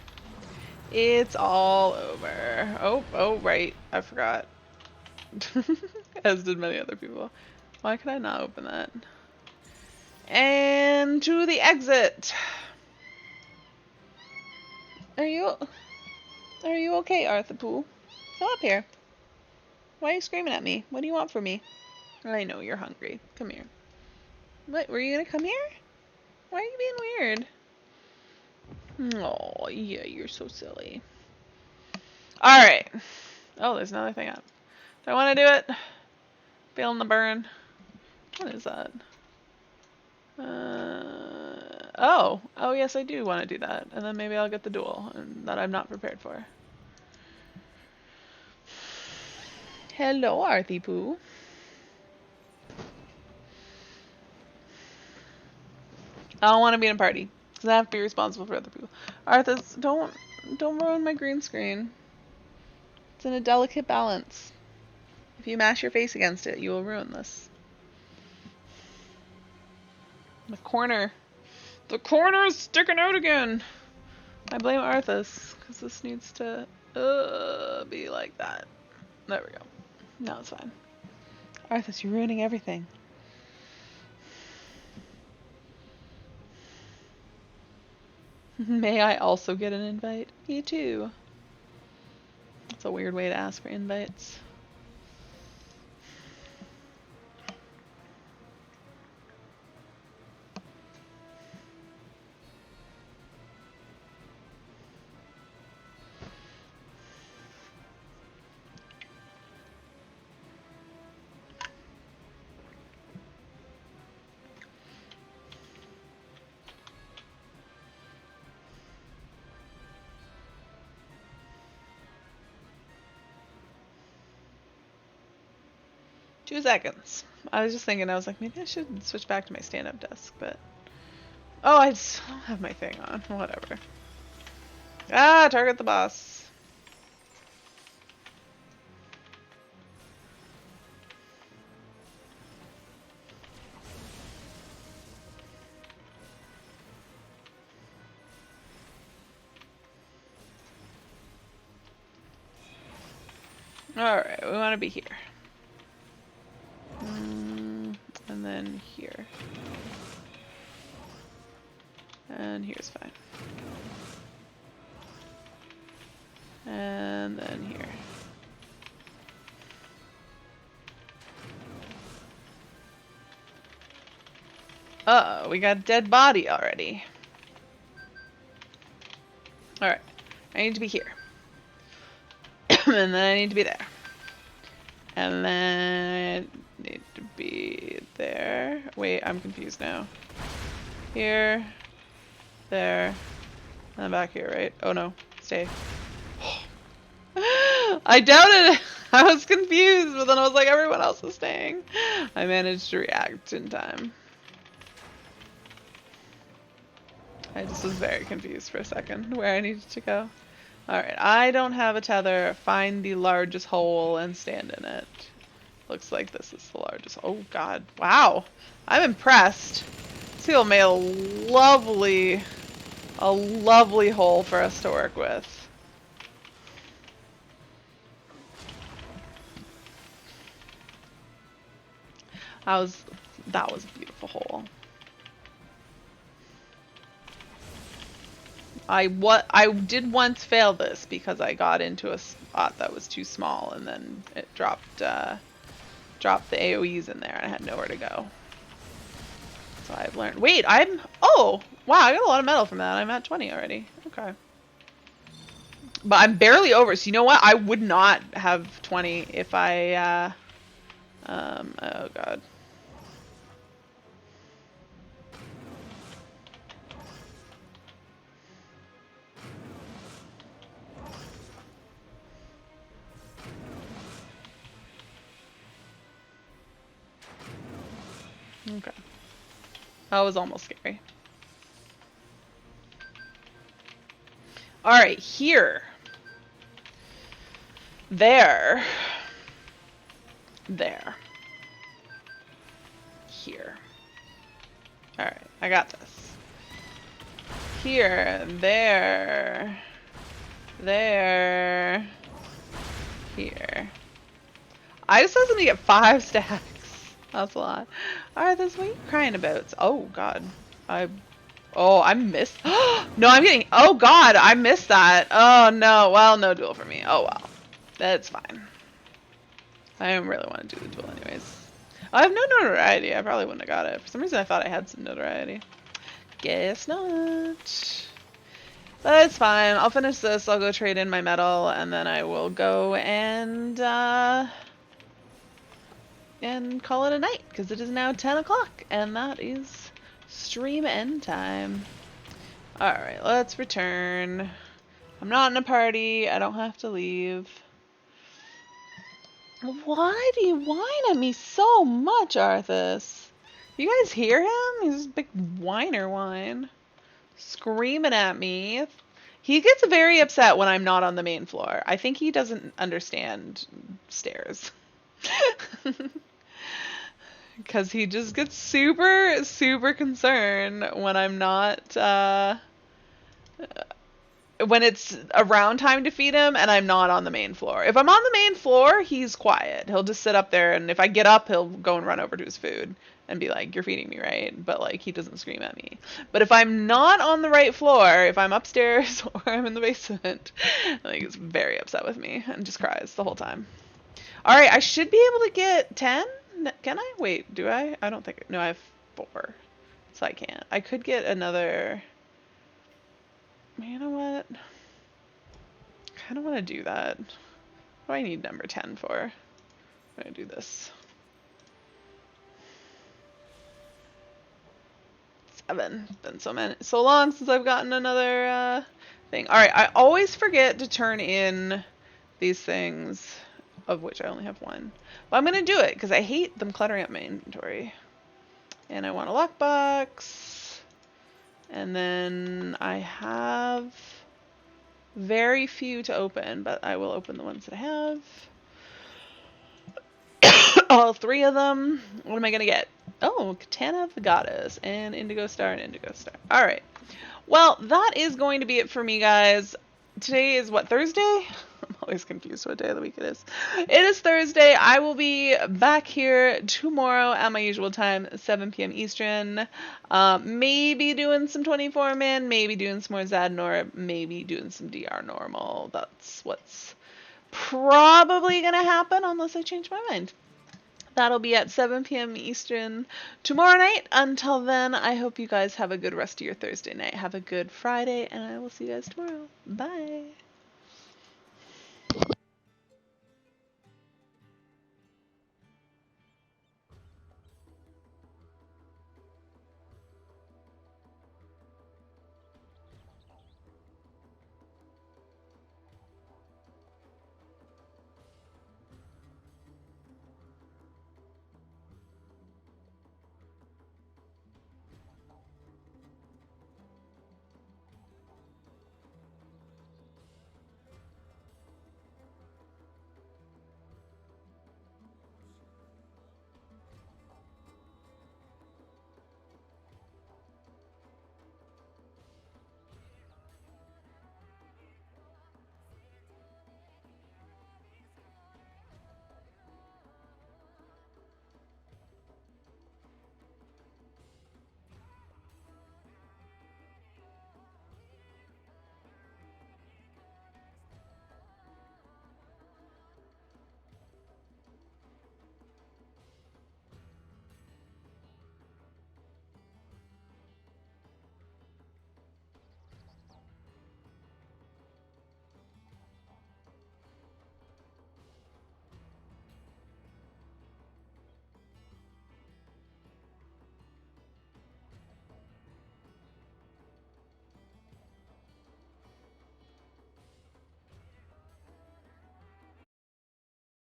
It's all over. Oh right. I forgot. As did many other people. Why could I not open that? And to the exit. Are you okay, Arthur Poole? Come up here. Why are you screaming at me? What do you want from me? I know you're hungry. Come here. What, were you gonna come here? Why are you being weird? Oh, yeah, you're so silly. Alright. Oh, there's another thing up. Do I want to do it? Feeling the burn. What is that? Oh yes, I do want to do that. And then maybe I'll get the duel that I'm not prepared for. Hello, Arthie Poo. I don't want to be in a party because I have to be responsible for other people. Arthas, don't ruin my green screen. It's in a delicate balance. If you mash your face against it, you will ruin this. The corner's sticking out again. I blame Arthas because this needs to be like that. There we go. Now it's fine. Arthas, you're ruining everything. May I also get an invite? Me too. That's a weird way to ask for invites. 2 seconds. I was just thinking, I was like, maybe I should switch back to my stand-up desk, but... Oh, I just don't have my thing on. Whatever. Ah, target the boss. Alright, we want to be here. And then here. And here's fine. And then here. Uh-oh, we got a dead body already. Alright, I need to be here. And then I need to be there. And then I need to be there. Wait, I'm confused now. Here, there, and then back here, right? Oh no, stay. I doubted it. I was confused, but then I was like, everyone else is staying. I managed to react in time. I just was very confused for a second where I needed to go. Alright, I don't have a tether. Find the largest hole and stand in it. Looks like this is the largest. Oh god. Wow. I'm impressed. Seal made a lovely hole for us to work with. That was a beautiful hole. I did once fail this because I got into a spot that was too small and then it dropped the AoEs in there and I had nowhere to go. So I've learned. Wait, oh wow, I got a lot of metal from that. I'm at 20 already. Okay. But I'm barely over, so you know what? I would not have 20 if I oh god. Okay. That was almost scary. Alright, here. There. There. Here. Alright, I got this. Here, there. There. Here. I just asked him to get 5 stacks. That's a lot. Alright, that's what you're crying about. Oh god. I missed. No, I'm getting. Oh god, I missed that. Oh no. Well, no duel for me. Oh well. That's fine. I don't really want to do the duel anyways. I have no notoriety. I probably wouldn't have got it. For some reason, I thought I had some notoriety. Guess not. But it's fine. I'll finish this. I'll go trade in my metal, and then I will go and call it a night because it is now 10 o'clock, and that is stream end time. Alright, let's return. I'm not in a party. I don't have to leave. Why do you whine at me so much, Arthas? You guys hear him? He's a big whiner whine. Screaming at me. He gets very upset when I'm not on the main floor. I think he doesn't understand stairs. Because he just gets super, super concerned when I'm not, when it's around time to feed him and I'm not on the main floor. If I'm on the main floor, he's quiet. He'll just sit up there, and if I get up, he'll go and run over to his food and be like, you're feeding me, right? But like, he doesn't scream at me. But if I'm not on the right floor, if I'm upstairs or I'm in the basement, like, he's very upset with me and just cries the whole time. Alright, I should be able to get 10? Can I? Wait, do I? I don't think... No, I have 4. So I can't. I could get another... You know what? I kind of want to do that. What do I need number 10 for? I'm going to do this. 7. It's been so long since I've gotten another thing. Alright, I always forget to turn in these things, of which I only have 1. But I'm going to do it, because I hate them cluttering up my inventory. And I want a lockbox. And then I have very few to open, but I will open the ones that I have. All 3 of them. What am I going to get? Oh, Katana of the Goddess, and Indigo Star, and Indigo Star. Alright. Well, that is going to be it for me, guys. Today is, what, Thursday? I'm always confused what day of the week it is. It is Thursday. I will be back here tomorrow at my usual time, 7 p.m. Eastern. Maybe doing some 24-man, maybe doing some more Zadnor, maybe doing some DR normal. That's what's probably going to happen unless I change my mind. That'll be at 7 p.m. Eastern tomorrow night. Until then, I hope you guys have a good rest of your Thursday night. Have a good Friday, and I will see you guys tomorrow. Bye.